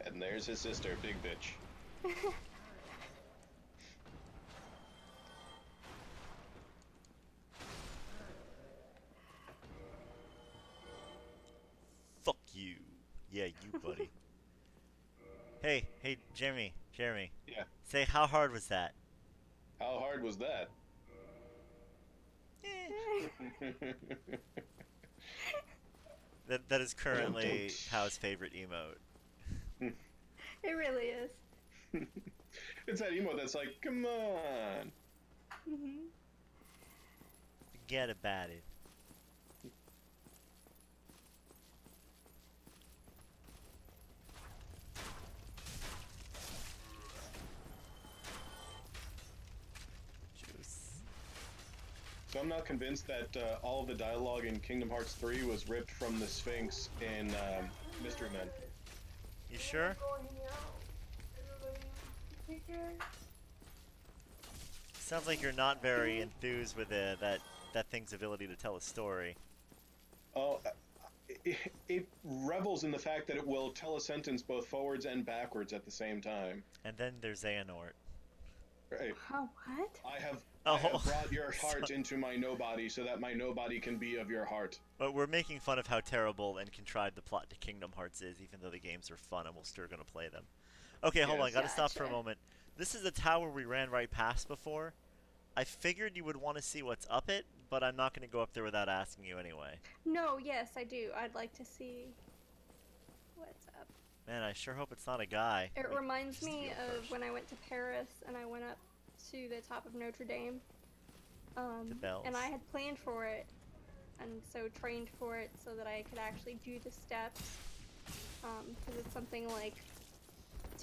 And there's his sister, big bitch. Fuck you. Yeah, you, buddy. Hey, Jeremy. Yeah. Say, how hard was that? How hard was that? That is currently Pow's favorite emote. It really is. It's that emote that's like, come on. Forget about it. So I'm not convinced that all of the dialogue in Kingdom Hearts 3 was ripped from the Sphinx in Mystery Men. You sure? Sounds like you're not very enthused with that thing's ability to tell a story. Oh, it revels in the fact that it will tell a sentence both forwards and backwards at the same time. And then there's Xehanort. Right. Oh, what? I have brought your heart into my nobody so that my nobody can be of your heart. But we're making fun of how terrible and contrived the plot to Kingdom Hearts is, even though the games are fun and we're still going to play them. Okay, hold on. Gotta stop for a moment. This is a tower we ran right past before. I figured you would want to see what's up it, but I'm not going to go up there without asking you anyway. No, yes, I do. I'd like to see what's up. Man, I sure hope it's not a guy. It reminds me of when I went to Paris and I went up to the top of Notre Dame. The bells. And I had planned for it, and so trained for it so that I could actually do the steps. Because it's something like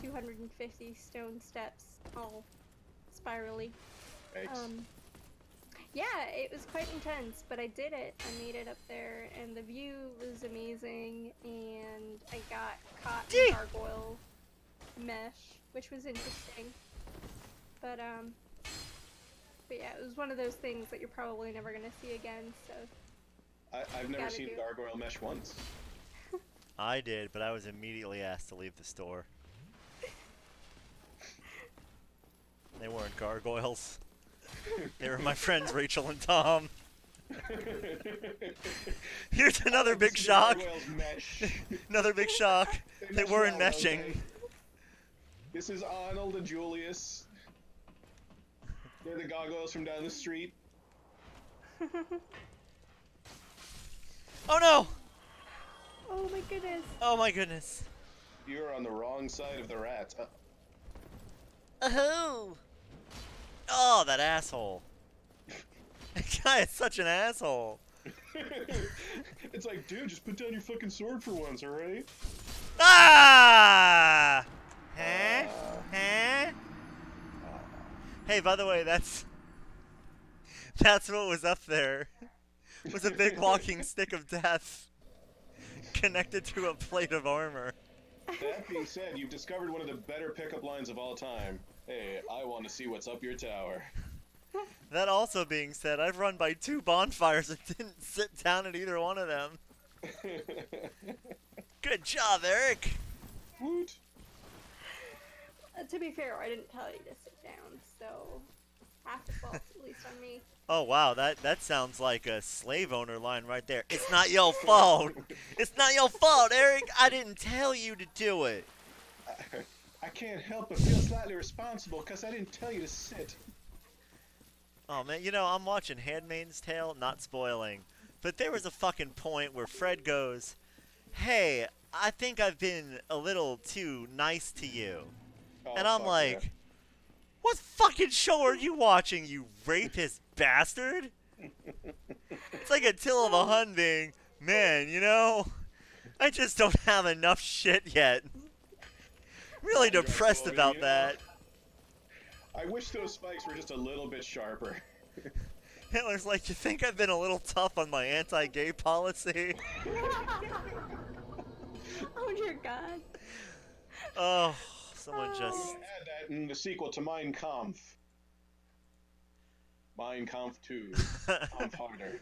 250 stone steps, all spirally. Yeah, it was quite intense, but I did it. I made it up there, and the view was amazing, and I got caught in gargoyle mesh, which was interesting. But yeah, it was one of those things that you're probably never going to see again, so... I've never seen gargoyle mesh once. I did, but I was immediately asked to leave the store. They weren't gargoyles. They were my friends Rachel and Tom. Here's another big shock. Another big shock. They weren't meshing. Okay. This is Arnold and Julius. They're the gargoyles from down the street. Oh no! Oh my goodness. Oh my goodness. You're on the wrong side of the rat. Oh! Oh, that asshole. That guy is such an asshole. It's like, dude, just put down your fucking sword for once, alright? Ah! Huh? Huh? Hey, by the way, that's what was up there. Was a big walking stick of death connected to a plate of armor. That being said, you've discovered one of the better pickup lines of all time. Hey, I want to see what's up your tower. That also being said, I've run by 2 bonfires and didn't sit down at either one of them. Good job, Eric. Woot. To be fair, I didn't tell you to sit down, so half the fault's at least on me. Oh wow, that sounds like a slave owner line right there. It's not your fault. It's not your fault, Eric. I didn't tell you to do it. I can't help but feel slightly responsible because I didn't tell you to sit. Oh man, you know, I'm watching Handmaid's Tale, not spoiling, but there was a fucking point where Fred goes, "Hey, I think I've been a little too nice to you." Oh, And I'm like, yeah. what fucking show are you watching, you rapist bastard? It's like Attila the Hun being, man, you know, I just don't have enough shit yet. Really depressed about that. I wish those spikes were just a little bit sharper. Hitler's like, you think I've been a little tough on my anti-gay policy? Oh dear God. Oh, someone just... Add that in the sequel to Mein Kampf. Mein Kampf 2. Kampf harder.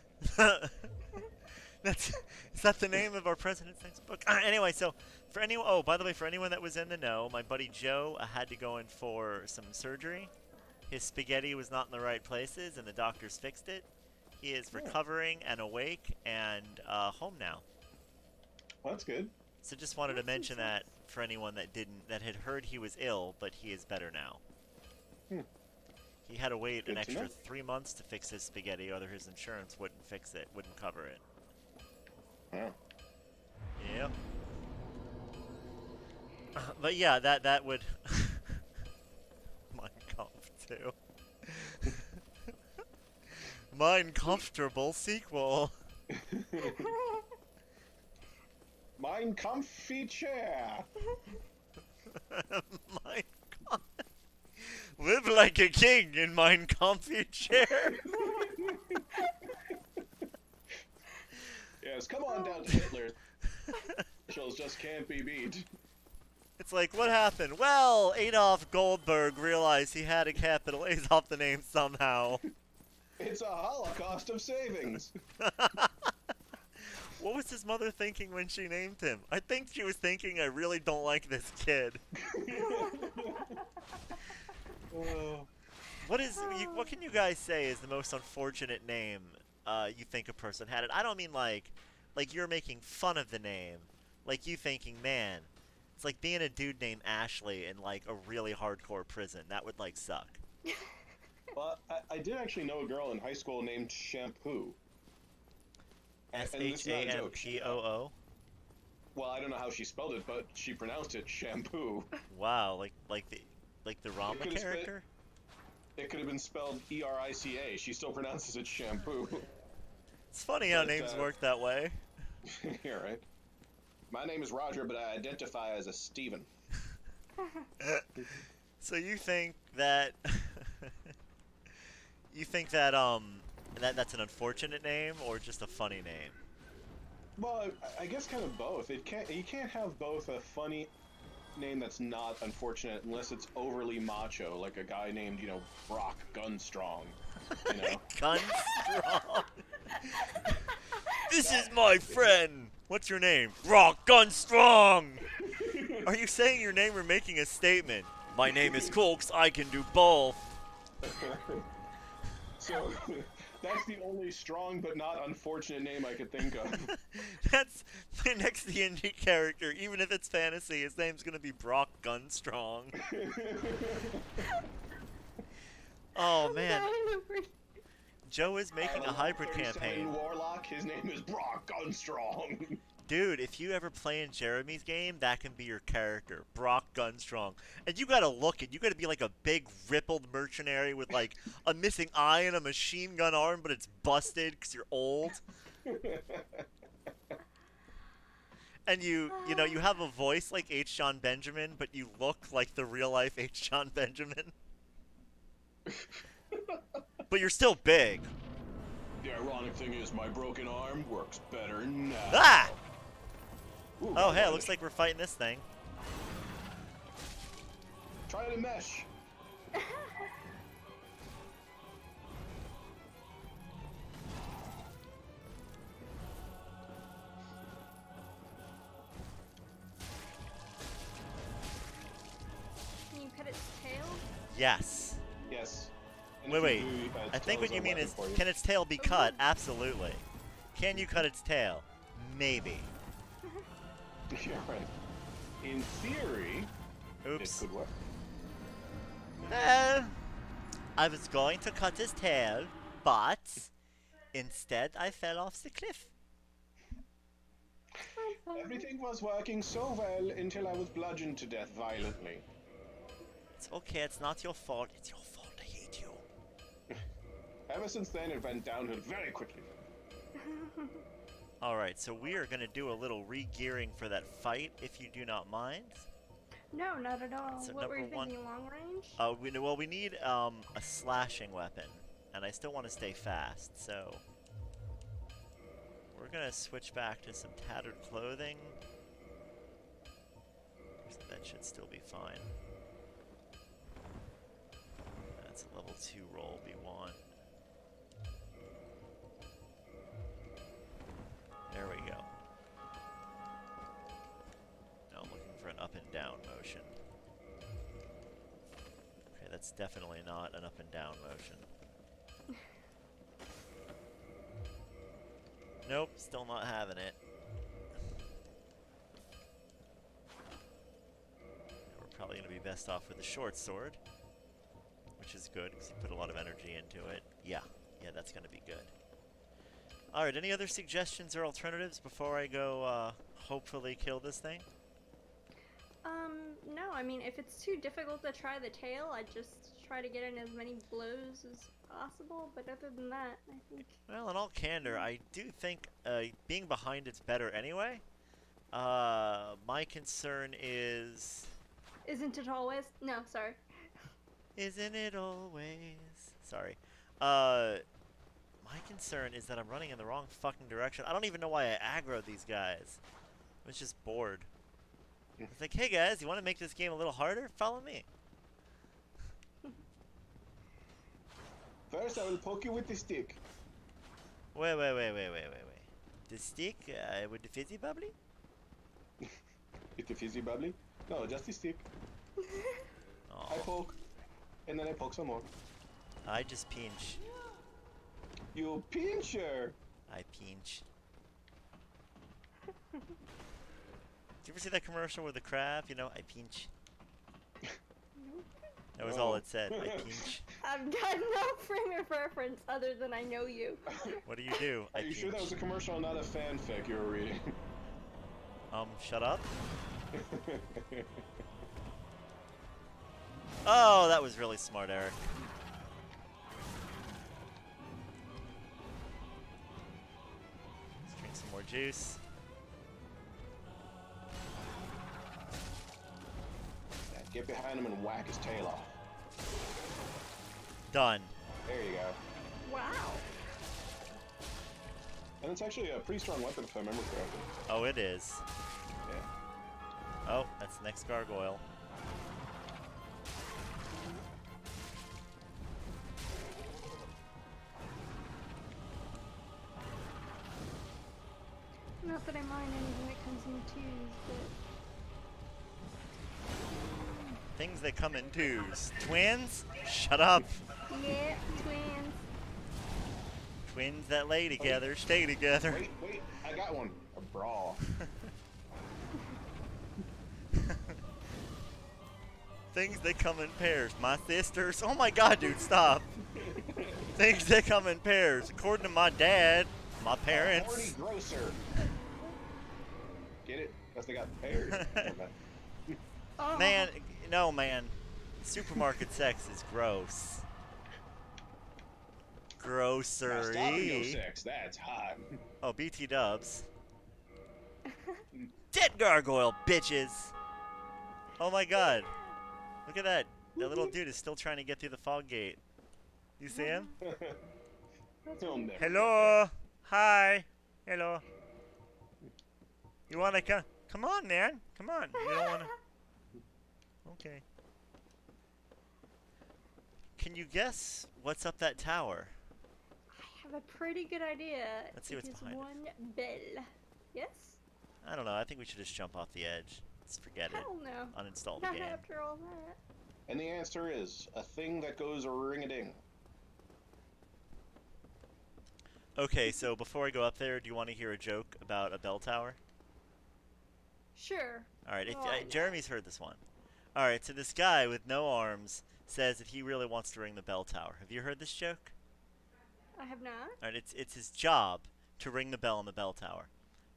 Is that the name of our president's next book? Anyway, so for anyone, oh, by the way, for anyone that was in the know, my buddy Joe had to go in for some surgery. His spaghetti was not in the right places, and the doctors fixed it. He is recovering and awake and home now. Well, that's good. So just wanted to mention that for anyone that had heard he was ill, but he is better now. He had to wait an extra 3 months to fix his spaghetti, or his insurance wouldn't fix it, wouldn't cover it. Wow. Yep. But yeah, that would... Mein Kampf 2. Mein Comfortable sequel. Mein Comfy chair. Mein Kampf. Live like a king in Mein Comfy chair. Yes, come on down to Hitler. Shows just can't be beat. It's like, what happened? Well, Adolf Goldberg realized he had to capitalize off the name somehow. It's a holocaust of savings. What was his mother thinking when she named him? I think she was thinking, I really don't like this kid. What can you guys say is the most unfortunate name you think a person had? And I don't mean like you're making fun of the name. Like you thinking, man, it's like being a dude named Ashley in like a really hardcore prison. That would like suck. Well, I did actually know a girl in high school named Shampoo. SHAMPOO? Well, I don't know how she spelled it, but she pronounced it shampoo. Wow, like the Rama character? It could have been spelled ERICA. She still pronounces it shampoo. It's funny how names work that way. Yeah, right. My name is Roger, but I identify as a Steven. So you think that that's an unfortunate name or just a funny name? Well, I guess kind of both. You can't have both a funny name that's not unfortunate unless it's overly macho, like a guy named, Brock Gunstrong. Gunstrong. This is my friend. What's your name? Brock Gunstrong. Are you saying your name or making a statement? My name is Colks. I can do both. So that's the only strong but not unfortunate name I could think of. That's my next D&D character. Even if it's fantasy, his name's gonna be Brock Gunstrong. Oh man, Joe is making a hybrid 37 campaign. Warlock, his name is Brock Gunstrong. Dude, if you ever play in Jeremy's game, that can be your character, Brock Gunstrong. And you gotta look it. You gotta be like a big, rippled mercenary with like a missing eye and a machine gun arm, but it's busted because you're old. And you know, you have a voice like H. John Benjamin, but you look like the real life H. John Benjamin. But you're still big. The ironic thing is, my broken arm works better now. Ah! Ooh, Oh, hey, it looks like we're fighting this thing. Try to mesh. Can you cut its tail? Yes. Yes. And Wait, if you wait. do, I think what tails you are mean weapon is, for you. can its tail be cut? Absolutely. Can you cut its tail? Maybe. Yeah, right. In theory, it Oops. could work. I was going to cut his tail, but instead I fell off the cliff. Everything was working so well until I was bludgeoned to death violently. It's okay, it's not your fault. It's your fault. I hate you. Ever since then, it went downhill very quickly. Alright, so we are going to do a little re-gearing for that fight, if you do not mind. No, not at all. So What were you number one- thinking, long range? We need a slashing weapon, and I still want to stay fast, so we're gonna switch back to some tattered clothing. So that should still be fine. That's a level 2 roll we want. There we go. Now I'm looking for an up and down motion. Okay, that's definitely not an up and down motion. Nope, still not having it. We're probably going to be best off with the short sword, which is good because you put a lot of energy into it. Yeah, that's going to be good. Alright, any other suggestions or alternatives before I go hopefully kill this thing? No, I mean, if it's too difficult to try the tail, I just try to get in as many blows as possible, but other than that, I think... Well, in all candor, I do think being behind it's better anyway. My concern is... Isn't it always? No, sorry. Isn't it always? Sorry. My concern is that I'm running in the wrong fucking direction. I don't even know why I aggroed these guys. I was just bored. It's like, hey guys, you want to make this game a little harder? Follow me. First, I will poke you with the stick. Wait. The stick with the fizzy bubbly? With the fizzy bubbly? No, just the stick. I Oh, poke, and then I poke some more. I just pinch. You pincher! I pinch. Did you ever see that commercial with the crab? You know, I pinch. That was all it said. I pinch. I've got no frame of reference other than I know you. What do you do? I Are you pinch. sure that was a commercial, not a fanfic you were reading? Shut up. Oh, that was really smart, Eric. Let's drink some more juice. Get behind him and whack his tail off. Done. There you go. Wow. And it's actually a pretty strong weapon if I remember correctly. Oh, it is. Yeah. Oh, that's the next gargoyle. Not that I mind anything that comes in twos, but... Things that come in twos. Twins? Shut up. Yeah, twins. Twins that lay together, stay together. Wait, I got one. A brawl. Things that come in pairs. My sisters. Oh my god, dude, stop. Things that come in pairs. According to my dad, my Horny parents. grocer. Get it? Because they got pears. Oh. Man, no, man. Supermarket sex is gross. Grocery. sex, that's hot. Oh, BT dubs. Dead gargoyle, bitches. Oh my god. Look at that. That little dude is still trying to get through the fog gate. You see him? He'll never Hello. Hi. Hello. You wanna come? Come on, man. Come on. You don't wanna. Okay. Can you guess what's up that tower? I have a pretty good idea. Let's see what's It is behind it. one bell. Yes? I don't know. I think we should just jump off the edge. Let's forget it. Hell no. Uninstall the Not game. after all that. And the answer is a thing that goes ring-a-ding. Okay, so before I go up there, do you want to hear a joke about a bell tower? Sure. All right, Why not? Jeremy's heard this one. All right, so this guy with no arms says that he really wants to ring the bell tower. Have you heard this joke? I have not. All right, it's his job to ring the bell in the bell tower.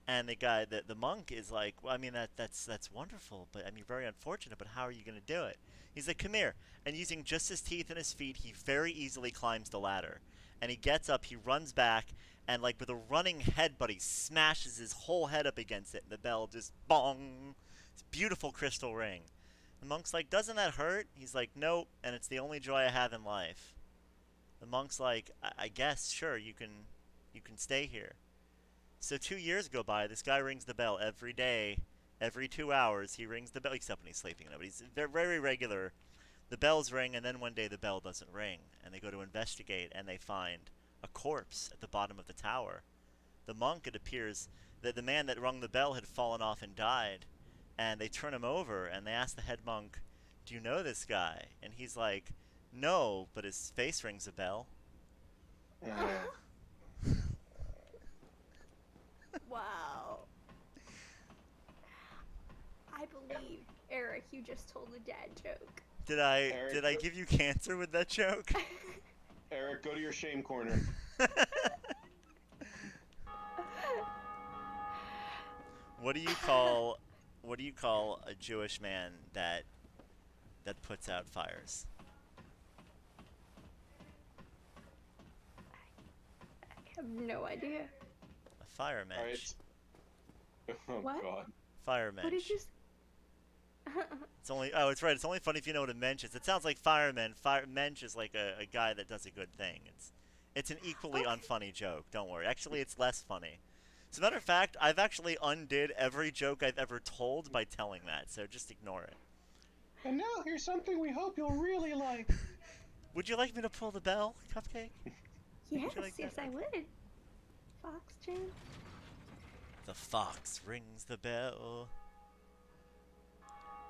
And the guy, the monk, is like, well, I mean, that's wonderful, but I mean, very unfortunate. But how are you going to do it? He's like, come here. And using just his teeth and his feet, he very easily climbs the ladder. And he gets up, he runs back, and like with a running headbutt, he smashes his whole head up against it. And the bell just bong. It's a beautiful crystal ring. The monk's like, doesn't that hurt? He's like, nope. And it's the only joy I have in life. The monk's like, I guess, sure, you can stay here. So 2 years go by, this guy rings the bell every day, every 2 hours he rings the bell, except when he's sleeping, but he's very regular. The bells ring, and then one day the bell doesn't ring, and they go to investigate, and they find a corpse at the bottom of the tower. The monk, it appears, that the man that rung the bell had fallen off and died, and they turn him over, and they ask the head monk, do you know this guy? And he's like, no, but his face rings a bell. Wow. I believe, Eric, you just told a dad joke. Did I give you cancer with that joke? Eric, go to your shame corner. What do you call a Jewish man that puts out fires? I have no idea. A firemensch. All right. Oh What? God. Firemensch. What did you say? It's only it's right. It's only funny if you know what a mensch is. It sounds like fireman. Mensch is like a guy that does a good thing. It's an equally unfunny joke. Don't worry. Actually, it's less funny. As a matter of fact, I've actually undid every joke I've ever told by telling that. So just ignore it. And now here's something we hope you'll really like. Would you like me to pull the bell, Cupcake? Yes, you like yes, that? I would. Fox Jam. The fox rings the bell.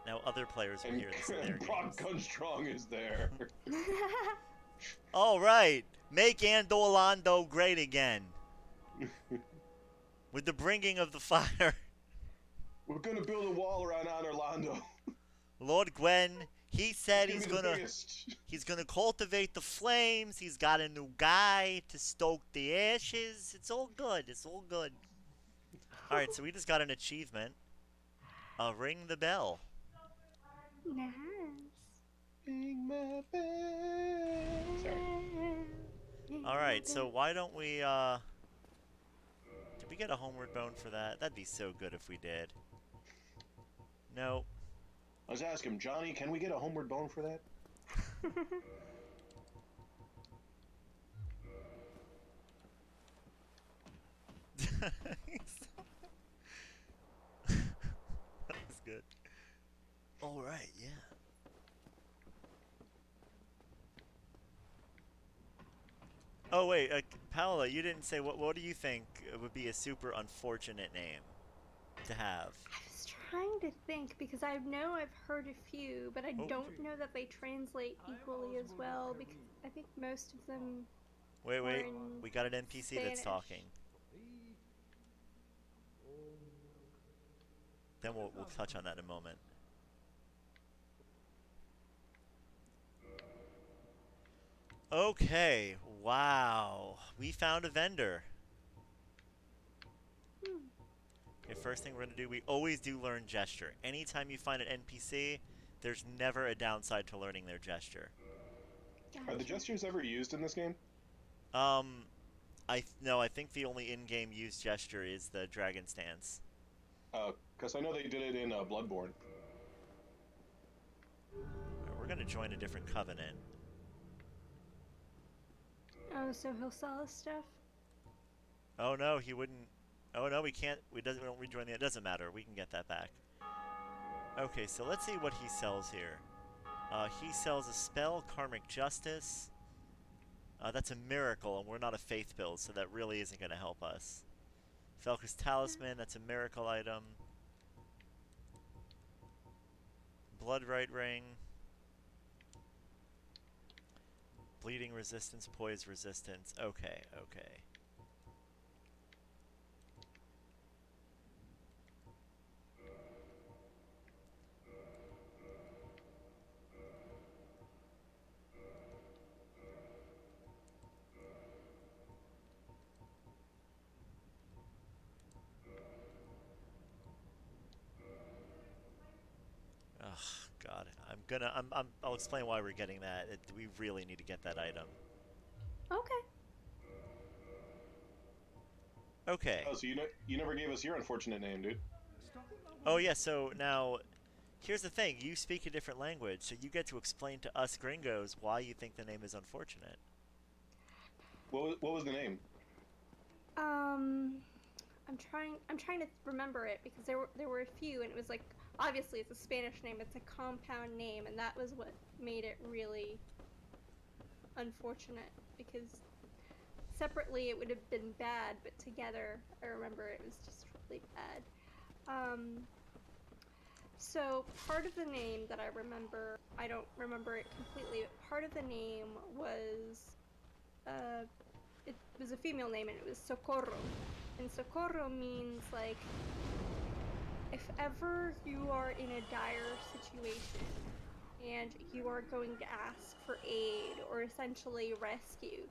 Now other players will And, hear this in their and Brock games. Gunstrong is there. All right, make Andolando great again. With the bringing of the fire. We're gonna build a wall around Orlando. Lord Gwen, he said Give he's me the gonna biggest. cultivate the flames. He's got a new guy to stoke the ashes. It's all good. It's all good. All right, so we just got an achievement. Ring the bell. Nice. Ring my bell. Sorry. All right, so why don't we did we get a homeward bone for that? That'd be so good if we did. No. Let's ask him, Johnny, can we get a homeward bone for that? That was good. All right, yeah. Oh wait, Paola, you didn't say what do you think would be a super unfortunate name to have? I was trying to think because I know I've heard a few, but I Oh. don't know that they translate equally as well because I think most of them. Wait, Or we got an NPC that's Spanish. talking. Then we'll touch on that in a moment. Okay, Wow. We found a vendor. Hmm. Okay, first thing we're going to do, we always do learn gesture. Anytime you find an NPC, there's never a downside to learning their gesture. Are the Gotcha. gestures ever used in this game? Um, no, I think the only in-game used gesture is the dragon stance. Because I know they did it in Bloodborne. Alright, we're going to join a different covenant. Oh, so he'll sell us stuff? Oh no, he wouldn't. Oh no, we can't. We don't rejoin the. It doesn't matter. We can get that back. Okay, so let's see what he sells here. He sells a spell, Karmic Justice. That's a miracle, and we're not a faith build, so that really isn't going to help us. Felkus Talisman, that's a miracle item. Bloodright Ring. Bleeding Resistance, Poise Resistance. Okay, okay. Ugh, God. I'll explain why we're getting that. We really need to get that item. Okay. Okay. Oh, so you never gave us your unfortunate name, dude. Oh yeah, so now, here's the thing. You speak a different language, so you get to explain to us gringos why you think the name is unfortunate. What was the name? I'm trying to remember it because there were a few, and it was like, obviously it's a Spanish name, it's a compound name, and that was what made it really unfortunate, because separately it would have been bad, but together I remember it was just really bad. So part of the name that I remember, I don't remember it completely, but part of the name was, it was a female name, and it was Socorro. And Socorro means, like, if ever you are in a dire situation and you are going to ask for aid or essentially rescue,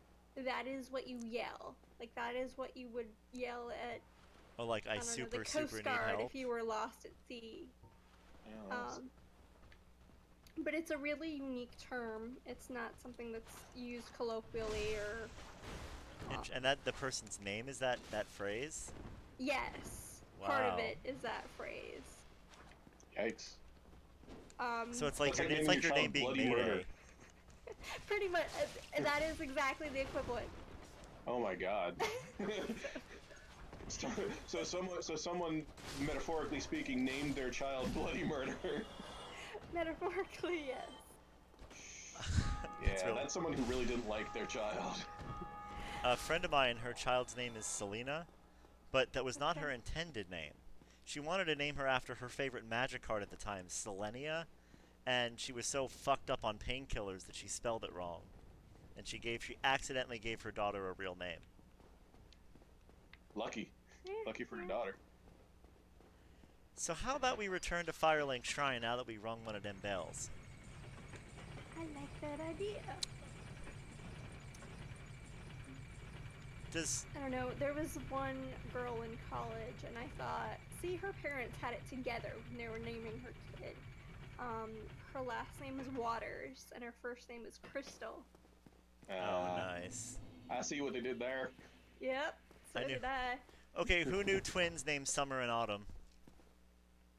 that is what you yell. Like, that is what you would yell at, Oh, like I don't know, super the Coast need Guard help. if you were lost at sea. Yeah, But it's a really unique term. It's not something that's used colloquially or... And that the person's name is that phrase? Yes. Wow. Part of it is that phrase. yikes. So it's like That's your, like it's naming like your your name child being Bloody Mayday. Murder. Pretty much, that is exactly the equivalent. Oh my god. so someone, metaphorically speaking, named their child Bloody Murder. Metaphorically, yes. Yeah, that's someone who really didn't like their child. A friend of mine, her child's name is Selena, but that was not her Okay. intended name. She wanted to name her after her favorite magic card at the time, Selenia, and she was so fucked up on painkillers that she spelled it wrong. And she accidentally gave her daughter a real name. Lucky for your daughter. So how about we return to Firelink Shrine now that we rung one of them bells? I like that idea. I don't know, there was one girl in college, and I thought, see, her parents had it together when they were naming her kid. Her last name was Waters, and her first name was Crystal. Oh, nice. I see what they did there. Yep, so I knew. did I. Okay, who knew twins named Summer and Autumn?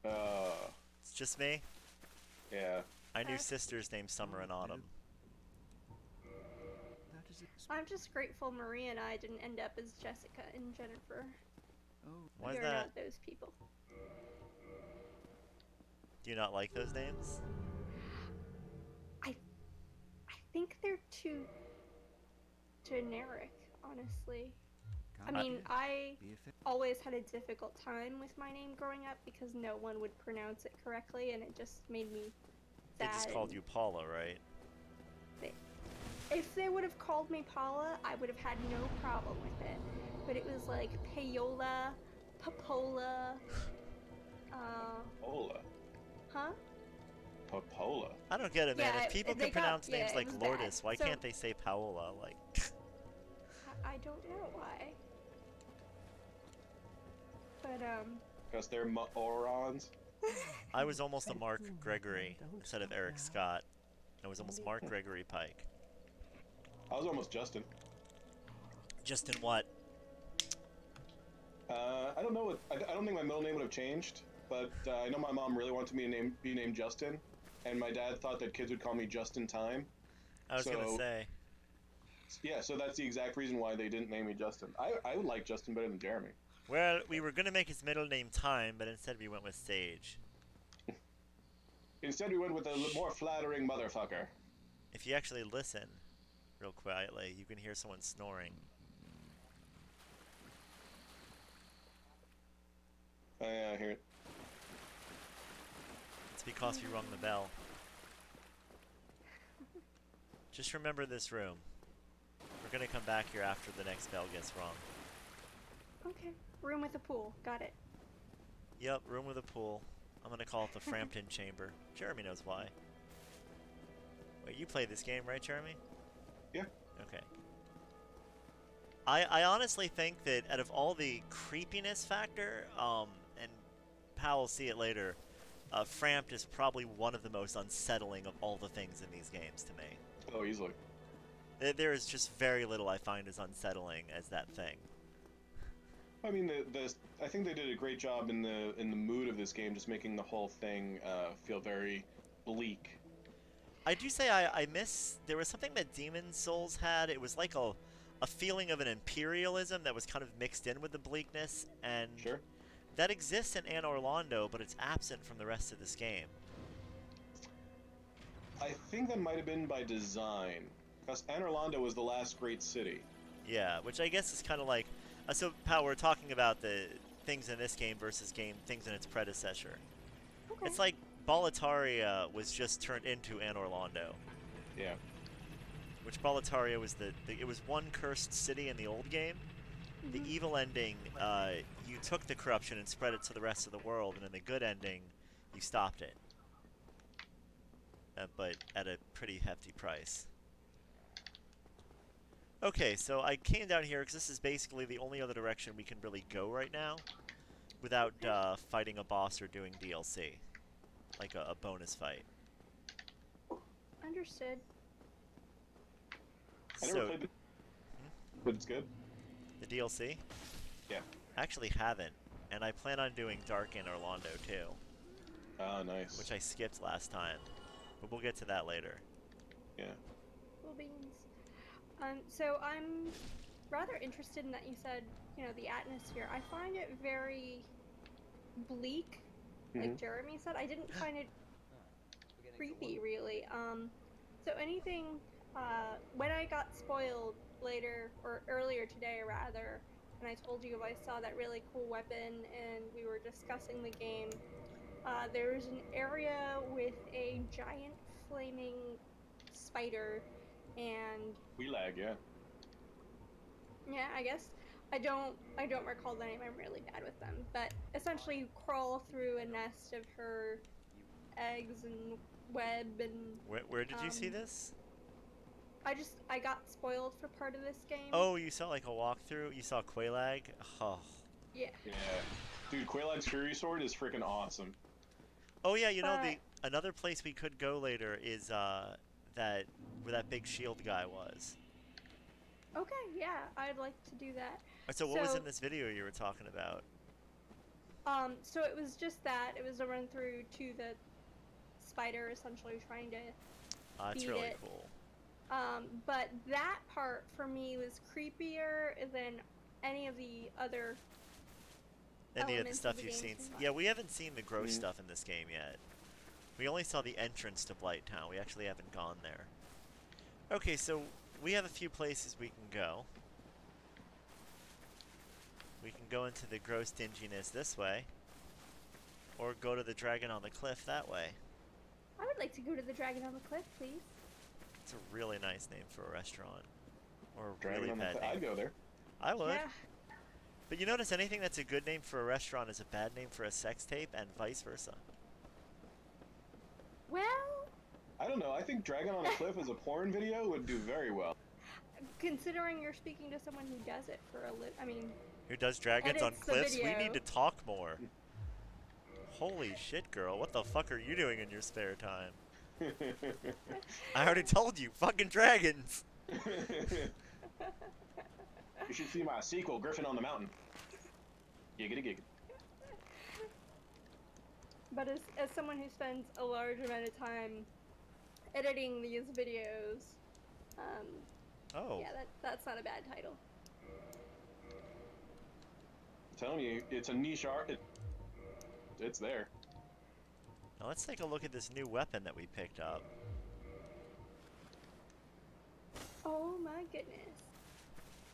It's just me? Yeah. I knew sisters named Summer and Autumn. I'm just grateful Marie and I didn't end up as Jessica and Jennifer. Why is We're that? not those people. Do you not like those names? I think they're too generic, honestly. I mean, I always had a difficult time with my name growing up because no one would pronounce it correctly, and it just made me They sad. just called you Paula, right? If they would have called me Paula, I would have had no problem with it. But it was like Paola, Papola, Paola. huh? Papola. I don't get it, man. Yeah, If people they can pronounce got- names yeah, like it was Lourdes, bad. why So- can't they say Paola? Like, I don't know why. But, Because they're morons. I was almost a Mark Gregory instead of Eric Scott. I was almost Mark Gregory Pike. I was almost Justin. Justin what? I don't know what. I don't think my middle name would have changed, but I know my mom really wanted me to be named Justin, and my dad thought that kids would call me Just in Time. I was gonna say. Yeah, so that's the exact reason why they didn't name me Justin. I would like Justin better than Jeremy. Well, we were gonna make his middle name Time, but instead we went with Sage. Instead, we went with a more flattering motherfucker. If you actually listen real quietly, you can hear someone snoring. Yeah, I hear it. It's because we rung the bell. Just remember this room. We're gonna come back here after the next bell gets rung. okay. Room with a pool. Got it. Yep, room with a pool. I'm gonna call it the Frampton Chamber. Jeremy knows why. Wait, you play this game, right, Jeremy? Yeah. Okay. I honestly think that out of all the creepiness factor, and Powell will see it later, Frampt is probably one of the most unsettling of all the things in these games to me. Oh, easily. There is just very little I find as unsettling as that thing. I mean, I think they did a great job in the mood of this game, just making the whole thing feel very bleak. I do say I miss... There was something that Demon Souls had. It was like a feeling of an imperialism that was kind of mixed in with the bleakness, and Sure. that exists in Anne Orlando, but it's absent from the rest of this game. I think that might have been by design, because Anne Orlando was the last great city. Yeah, which I guess is kind of like... so, Pal, we're talking about the things in this game versus things in its predecessor. Okay. It's like Boletaria was just turned into Anne Orlando. Yeah. Which Boletaria was it was one cursed city in the old game. The evil ending, you took the corruption and spread it to the rest of the world, and in the good ending, you stopped it. But at a pretty hefty price. Okay, so I came down here because this is basically the only other direction we can really go right now without fighting a boss or doing DLC. Like a bonus fight. Understood. I never So, played it, but it's good. the DLC? Yeah. I actually haven't, and I plan on doing Dark in Orlando too. Ah, nice. Which I skipped last time, but we'll get to that later. Yeah. Cool beans. So I'm rather interested in that you said, you know, the atmosphere. I find it very bleak, like Jeremy said. I didn't find it creepy, really. So anything, when I got spoiled later, or earlier today rather, and I told you I saw that really cool weapon and we were discussing the game, there's an area with a giant flaming spider, and We lag, yeah. yeah, I guess I don't recall the name. I'm really bad with them, but essentially you crawl through a nest of her eggs and web, and Where did you see this? I got spoiled for part of this game. Oh, you saw like a walkthrough? You saw Quailag? Oh. Yeah. Yeah. Dude, Quailag's Fury Sword is freaking awesome. Oh yeah, you know, another place we could go later is where that big shield guy was. Okay, yeah, I'd like to do that. So what was in this video you were talking about? So it was just that. It was a run through to the spider, essentially trying to That's beat really it. cool. But that part for me was creepier than any of the other Any of the elements stuff the you've game seen? combined. Yeah, we haven't seen the gross stuff in this game yet. We only saw the entrance to Blighttown. We actually haven't gone there. Okay, so we have a few places we can go. We can go into the gross dinginess this way, or go to the Dragon on the Cliff that way. I would like to go to the Dragon on the Cliff, please. It's a really nice name for a restaurant. Or a Dragon really on the bad Cliff. name. I'd go there. I would. Yeah. But you notice anything that's a good name for a restaurant is a bad name for a sex tape, and vice versa. Well, I don't know. I think Dragon on a Cliff as a porn video would do very well. Considering you're speaking to someone who does it for a I mean, Who does dragons on edits the cliffs? We need video. to talk more. Holy shit, girl. What the fuck are you doing in your spare time? I already told you, fucking dragons! You should see my sequel, Griffin on the Mountain. Giggity gig. But as someone who spends a large amount of time editing these videos, Oh. yeah, that's not a bad title. I'm telling you, it's a niche art. It's there. Now let's take a look at this new weapon that we picked up. Oh my goodness.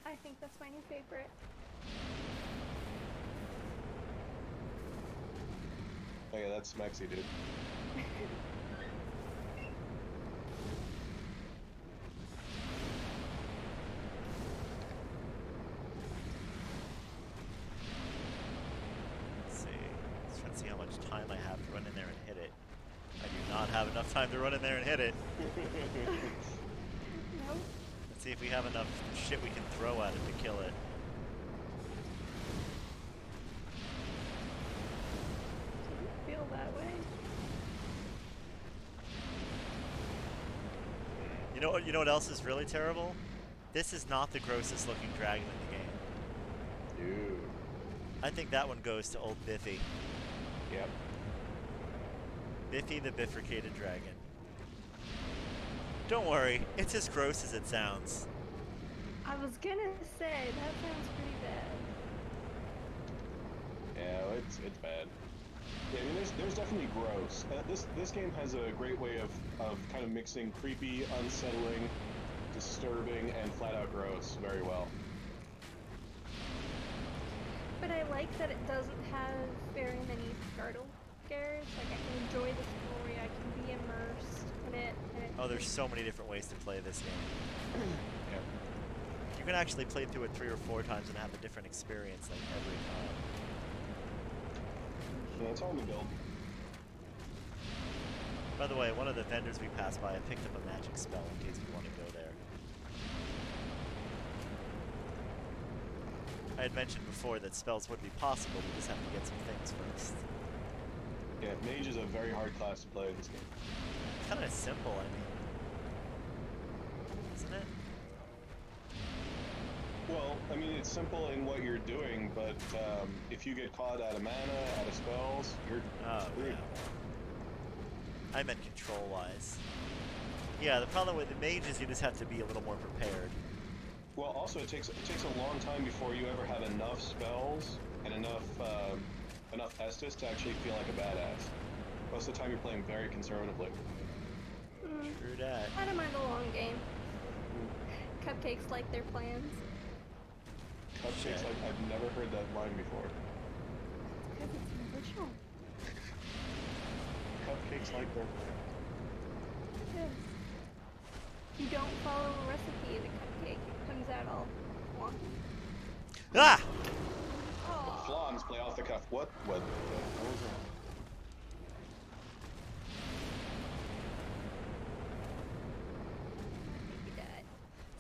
I think that's my new favorite. Oh yeah, that's Mexi, dude. Let's see. Let's try to see how much time I have to run in there and hit it. I do not have enough time to run in there and hit it. Nope. Let's see if we have enough shit we can throw at it to kill it. Didn't feel that way. You know what else is really terrible? This is not the grossest looking dragon in the game. Dude. I think that one goes to old Biffy. Yep. Biffy the bifurcated dragon. Don't worry, it's as gross as it sounds. I was gonna say, that sounds pretty bad. Yeah, it's bad. Yeah, I mean, there's definitely gross. This game has a great way of kind of mixing creepy, unsettling, disturbing, and flat out gross very well. But I like that it doesn't have very many startle scares. Like, I can enjoy the story, I can be immersed in it. Oh, there's so many different ways to play this game. Yeah. You can actually play through it 3 or 4 times and have a different experience like every time. Yeah, it's all in the build. By the way, one of the vendors we passed by, I picked up a magic spell in case we want to go there. I had mentioned before that spells would be possible, we just have to get some things first. Yeah, mage is a very hard class to play in this game. Kind of simple, I mean. Isn't it? Well, I mean, it's simple in what you're doing, but if you get caught out of mana, out of spells, you're screwed. Yeah. I meant control-wise. Yeah, the problem with the mage is you just have to be a little more prepared. Well, also it takes a long time before you ever have enough spells and enough Estus to actually feel like a badass. Most of the time you're playing very conservatively. True that. I don't mind the long game. Cupcakes like their plans. Cupcakes, like, I've never heard that line before. Because it's an original. Cupcakes like their plans. Yes. You don't follow a recipe, the cupcake comes out all wonky. Ah! Oh. Flans play off the cuff. What the hell was that?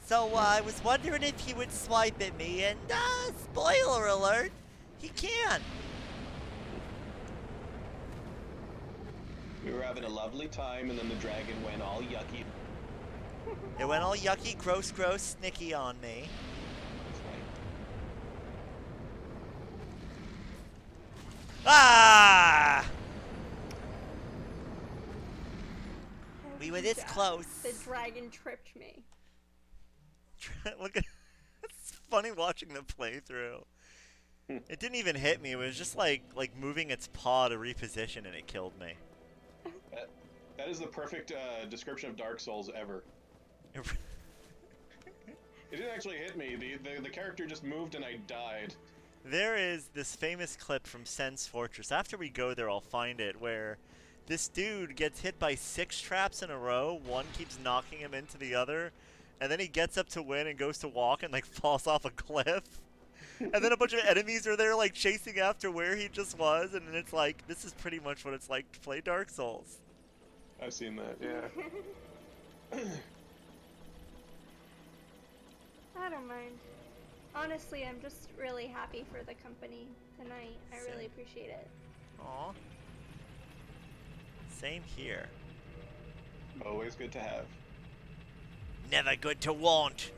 So, I was wondering if he would swipe at me, and, spoiler alert, he can! We were having a lovely time, and then the dragon went all yucky. It went all yucky, gross, snicky on me. That's right. Ah! We were this close. The dragon tripped me. Look at it's funny watching the playthrough. It didn't even hit me. It was just like moving its paw to reposition, and it killed me. That is the perfect description of Dark Souls ever. It didn't actually hit me. The character just moved and I died. There is this famous clip from Sen's Fortress. After we go there, I'll find it, where this dude gets hit by 6 traps in a row. One keeps knocking him into the other. And then he gets up to win and goes to walk and, like, falls off a cliff. And then a bunch of enemies are there, like, chasing after where he just was. And it's like, this is pretty much what it's like to play Dark Souls. I've seen that, yeah. don't mind. Honestly, I'm just really happy for the company tonight. I really Same. appreciate it. Aw. Same here. Always good to have. Never good to want.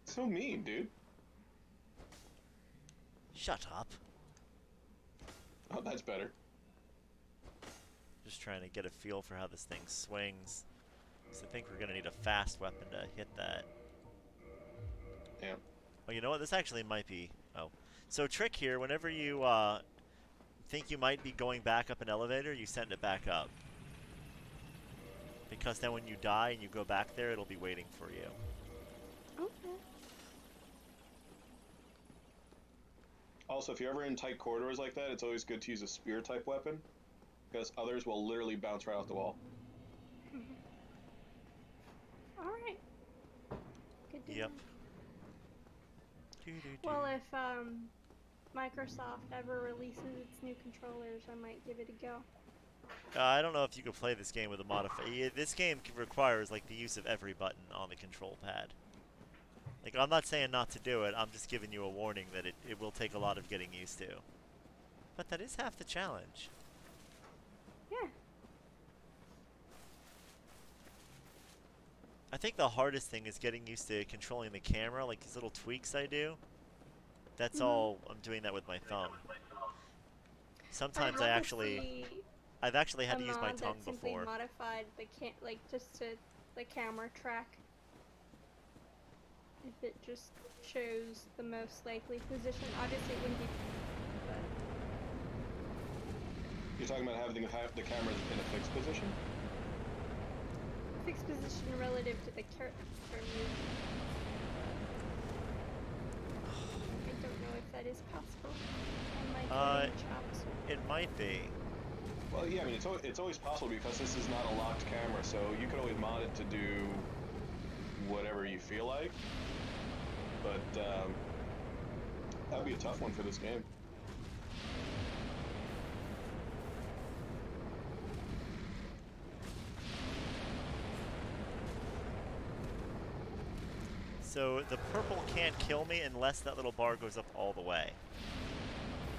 So mean, dude. Shut up. Oh, that's better. Just trying to get a feel for how this thing swings. So I think we're gonna need a fast weapon to hit that. Yeah. Oh, you know what? This actually might be... Oh. So trick here, whenever you think you might be going back up an elevator, you send it back up. Because then when you die and you go back there, it'll be waiting for you. Okay. Also, if you're ever in tight corridors like that, it's always good to use a spear-type weapon, because others will literally bounce right off the wall. Alright. Good to Yep. know. Doo-doo-doo. Well, if Microsoft ever releases its new controllers, I might give it a go. I don't know if you could play this game with a modifier. This game requires like the use of every button on the control pad. Like, I'm not saying not to do it, I'm just giving you a warning that it will take a lot of getting used to. But that is half the challenge. Yeah. I think the hardest thing is getting used to controlling the camera, like these little tweaks I do. That's all, I'm doing that with my thumb. Sometimes I've actually had to use my tongue that simply before. modified the just to the camera track. If it just shows the most likely position, obviously it wouldn't be. But You're talking about having the cameras in a fixed position? fixed position relative to the character movement. I don't know if that is possible. It might be. Well, yeah, I mean, it's always possible because this is not a locked camera, so you could always mod it to do whatever you feel like. But that would be a tough one for this game. So the purple can't kill me unless that little bar goes up all the way.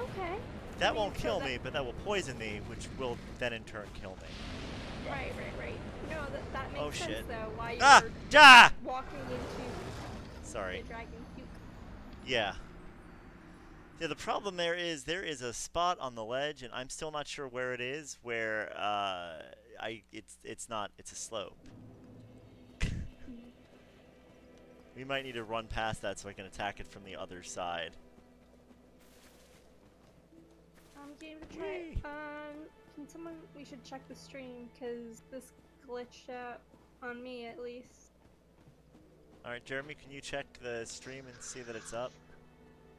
Okay. That won't kill me, but that will poison me, which will then in turn kill me. Right. No, that makes sense shit. though. Why Ah! you're Ah! walking into Sorry. the dragon puke. Yeah. Yeah, the problem there is a spot on the ledge, and I'm still not sure where it is, where it's a slope. We might need to run past that so I can attack it from the other side. I'm game to try. Yay. We should check the stream, because this glitched out on me at least. Alright, Jeremy, can you check the stream and see that it's up?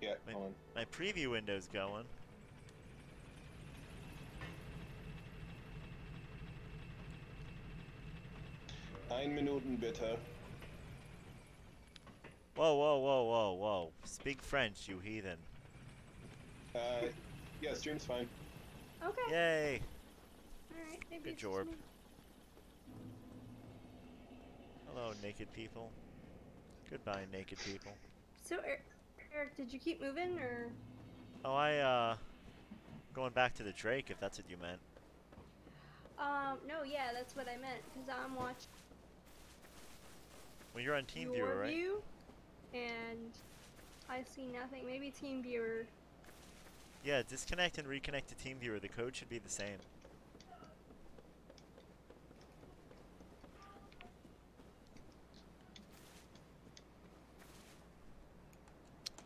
Yeah, hold on. My preview window's going. Ein Minuten bitte. Whoa. Speak French, you heathen. Yeah, stream's fine. Okay. Yay! Alright, maybe Good it's just job. me. Hello, naked people. Goodbye, naked people. So, Eric, did you keep moving, or? Oh, going back to the Drake, if that's what you meant. No, yeah, that's what I meant, because I'm watching Well, you're on Team your Viewer, right? view, and I see nothing. Maybe Team Viewer. Yeah, disconnect and reconnect to Team Viewer. The code should be the same.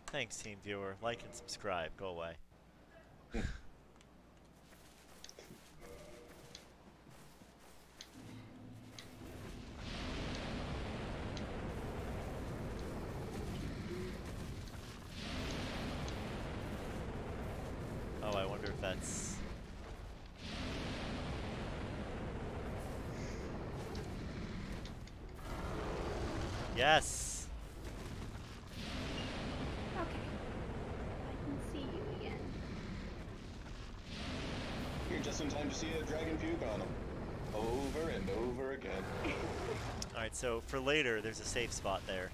Thanks, Team Viewer. Like and subscribe. Go away. Oh, I wonder if that's... Yes! Okay. I can see you again. You're just in time to see a dragon puke on him. Over and over again. Alright, so for later, there's a safe spot there.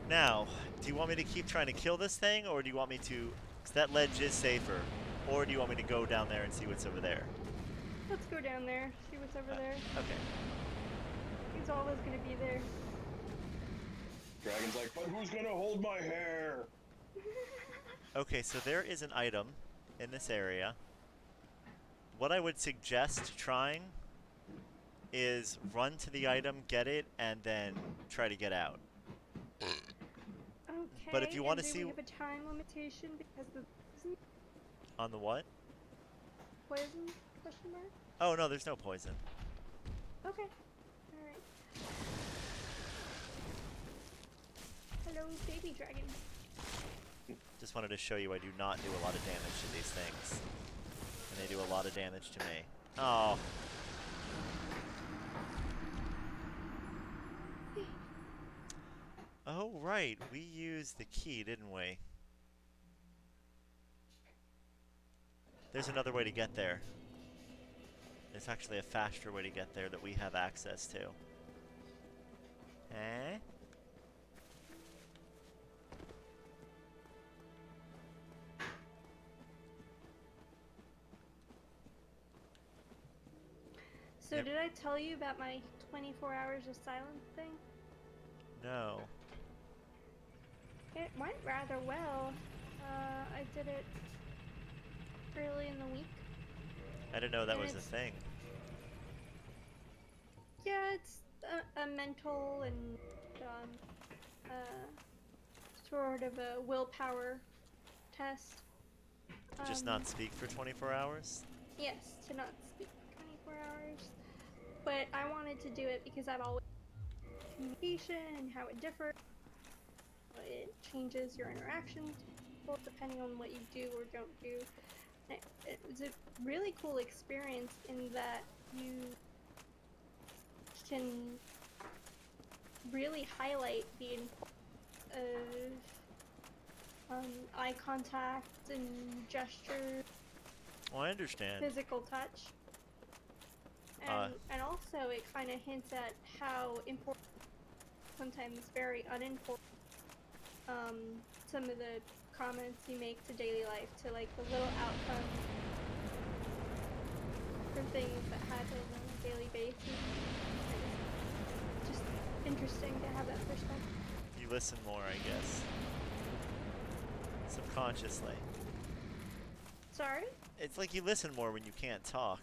Now, do you want me to keep trying to kill this thing, or do you want me to... Because that ledge is safer. Or do you want me to go down there and see what's over there? Let's go down there, see what's over there. Okay. He's always gonna be there. Dragon's like, but who's gonna hold my hair? Okay, so there is an item in this area. What I would suggest trying is run to the item, get it, and then try to get out. Okay. But if you want to see... we have a time limitation because of poison? On the what? Poison? Question mark? Oh, no, there's no poison. Okay. Alright. Hello, baby dragon. Just wanted to show you I do not do a lot of damage to these things. And they do a lot of damage to me. Oh. Oh, right. We used the key, didn't we? There's another way to get there. There's actually a faster way to get there that we have access to. Eh? So did I tell you about my 24 hours of silence thing? No. It went rather well. I did it early in the week. I didn't know that And was a thing. Yeah, it's a mental and sort of a willpower test. To just not speak for 24 hours? Yes, to not speak for 24 hours. But I wanted to do it because I've always communication and how it differs. It changes your interactions depending on what you do or don't do. It was a really cool experience in that you can really highlight the importance of eye contact and gesture, Well, I understand. physical touch. And also it kind of hints at how important, sometimes very unimportant, some of the comments you make to daily life, to like the little outcomes for things that happen on a daily basis. It's just interesting to have that perspective. You listen more, I guess. Subconsciously. Sorry? It's like you listen more when you can't talk.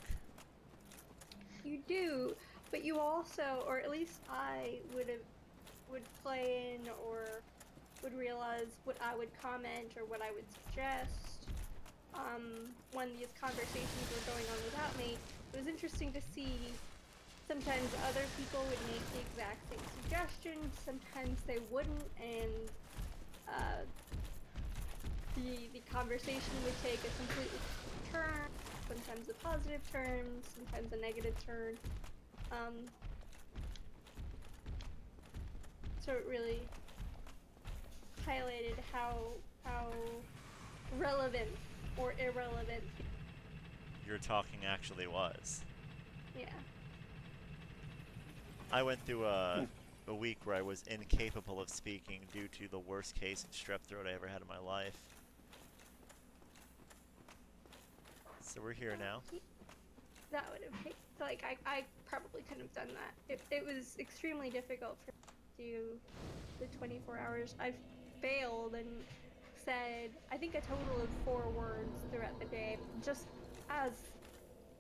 You do, but you also, or at least I would play in or would realize what I would comment or what I would suggest when these conversations were going on without me. It was interesting to see sometimes other people would make the exact same suggestion, sometimes they wouldn't, and the conversation would take a completely different turn, sometimes a positive turn, sometimes a negative turn. So it really highlighted how relevant or irrelevant Your talking actually was. yeah. I went through a week where I was incapable of speaking due to the worst case of strep throat I ever had in my life. So we're here now. That would have taken, like, I probably couldn't have done that. It was extremely difficult for me to do the 24 hours. I failed and said, I think a total of 4 words throughout the day, just as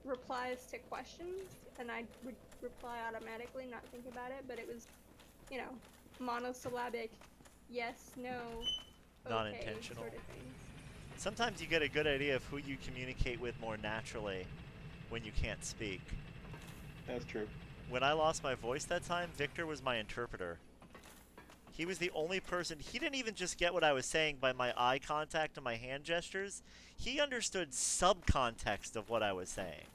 replies to questions, and I would reply automatically, not think about it, but it was, you know, monosyllabic, yes, no, okay, Non-intentional. sort of things. Sometimes you get a good idea of who you communicate with more naturally when you can't speak. That's true. When I lost my voice that time, Victor was my interpreter. He was the only person, he didn't even just get what I was saying by my eye contact and my hand gestures. He understood subcontext of what I was saying.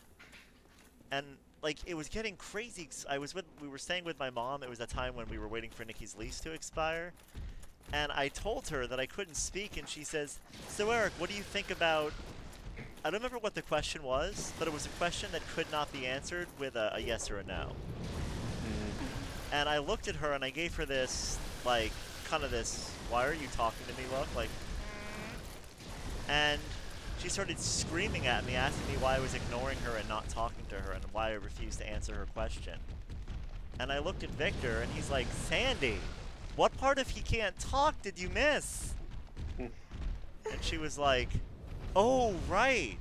And, like, it was getting crazy. We were staying with my mom. It was a time when we were waiting for Nikki's lease to expire. And I told her that I couldn't speak, and she says, so Eric, what do you think about I don't remember what the question was, but it was a question that could not be answered with a yes or a no. And I looked at her and I gave her this, like, kind of this, why are you talking to me look? Like, and she started screaming at me, asking me why I was ignoring her and not talking to her and why I refused to answer her question. And I looked at Victor and he's like, Sandy, what part of he can't talk did you miss? And she was like, oh, right.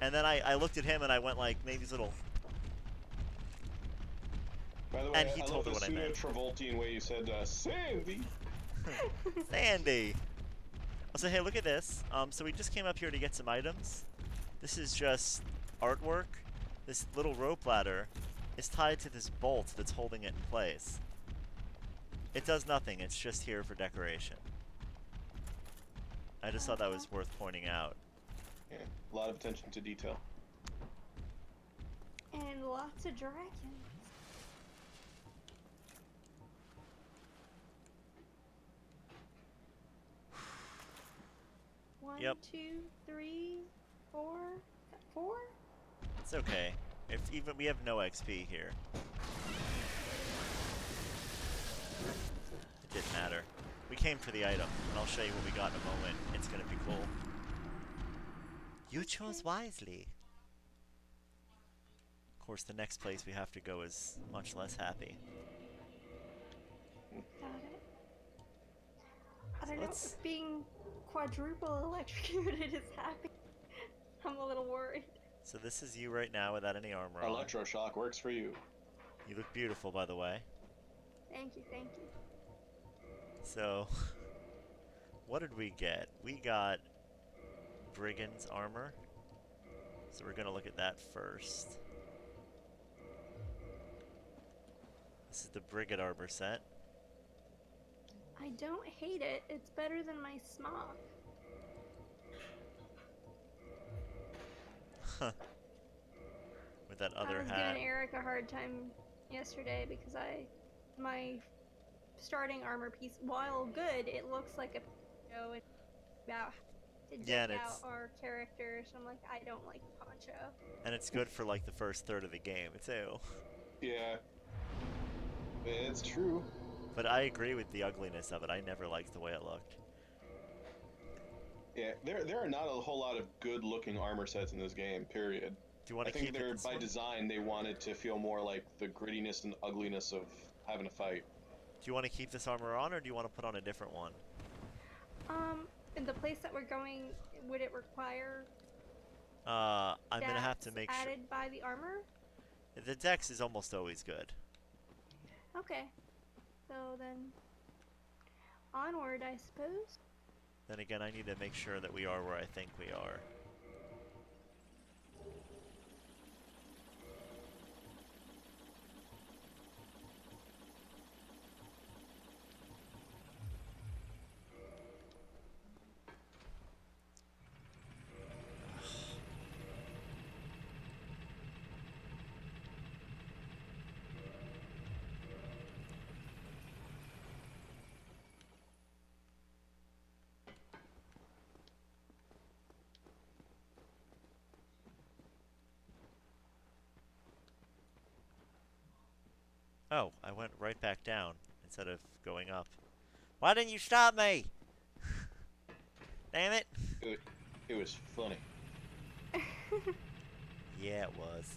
And then I looked at him and I went like, maybe his little... By the way, And he I told love her the what I meant. pseudo-Travoltian way you said, Sandy! Sandy! So hey, look at this. So we just came up here to get some items. This is just artwork. This little rope ladder is tied to this bolt that's holding it in place. It does nothing, it's just here for decoration. I just thought that was worth pointing out. Yeah, a lot of attention to detail. And lots of dragons. One, Yep. 2, 3, 4. Got 4? It's okay. If even we have no XP here. It didn't matter. We came for the item, and I'll show you what we got in a moment. It's gonna be cool. You chose wisely. Of course, the next place we have to go is much less happy. Got it. I don't know Let's- if being quadruple electrocuted is happy. I'm a little worried. So this is you right now without any armor on. Electroshock works for you. You look beautiful, by the way. Thank you, thank you. So, what did we get? We got Brigand's armor. So we're gonna look at that first. This is the Brigand armor set. I don't hate it. It's better than my smock. With that I other was hat. giving Eric a hard time yesterday because my starting armor piece, while good, it looks like a poncho. It's about to Yeah, deck and out it's- our characters. I'm like, I don't like poncho. And it's good for like the first third of the game, too. Yeah. It's true. But I agree with the ugliness of it. I never liked the way it looked. Yeah, there are not a whole lot of good-looking armor sets in this game, period. Do you want I to think keep they're, it this by one? design, they wanted to feel more like the grittiness and ugliness of having a fight. Do you want to keep this armor on, or do you want to put on a different one? In the place that we're going, would it require I'm gonna have to stats make sure. added by the armor? The dex is almost always good. Okay. So then, onward, I suppose. Then again, I need to make sure that we are where I think we are. Oh, I went right back down instead of going up. Why didn't you stop me? Damn it. It was funny. Yeah, it was.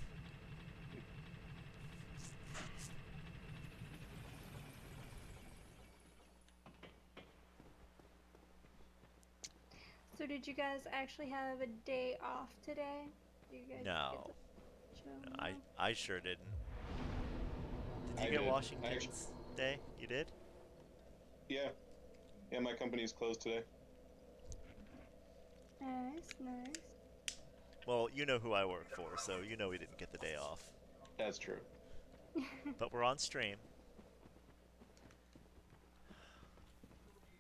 So did you guys actually have a day off today? Did you guys No. get the show? No, I sure didn't. Did I you get did. Washington's Day? You did? Yeah. Yeah, my company's closed today. Nice, nice. Well, you know who I work for, so you know we didn't get the day off. That's true. But we're on stream.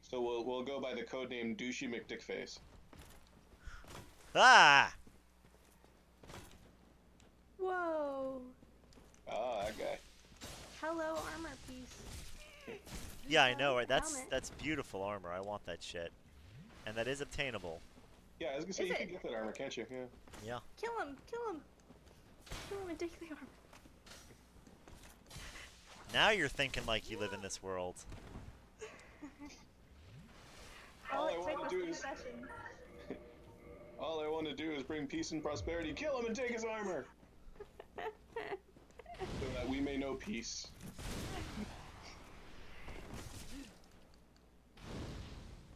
So we'll go by the codename Douchey McDickface. Ah! Whoa! Ah, that guy. Hello, armor piece. Yeah, I know, right? Helmet. That's beautiful armor. I want that shit. And that is obtainable. Yeah, I was gonna say Is you it? can get that armor, can't you? Yeah. Yeah. Kill him! Kill him! Kill him and take the armor. Now you're thinking like you live in this world. All I Alex, want to do is all I want to do is bring peace and prosperity. Kill him and take his armor, so that we may know peace.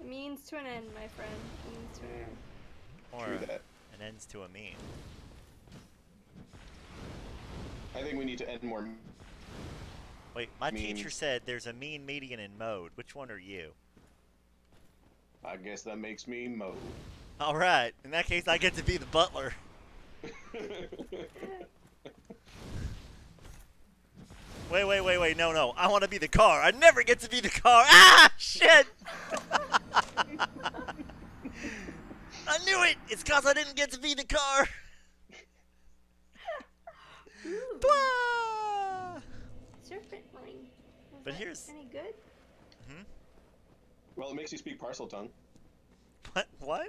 A means to an end, my friend. A means to an end. Or True that. an ends to a mean. I think we need to end more. Wait, my Mean. teacher said there's a mean, median, and mode. Which one are you? I guess that makes me Mo. Alright, in that case I get to be the butler. Wait, no. I want to be the car. I never get to be the car. Ah, shit! I knew it! It's cause I didn't get to be the car! Ooh, Blah! serpent ring. Was But that here's- any good? Hmm? Well, it makes you speak parcel tongue. What?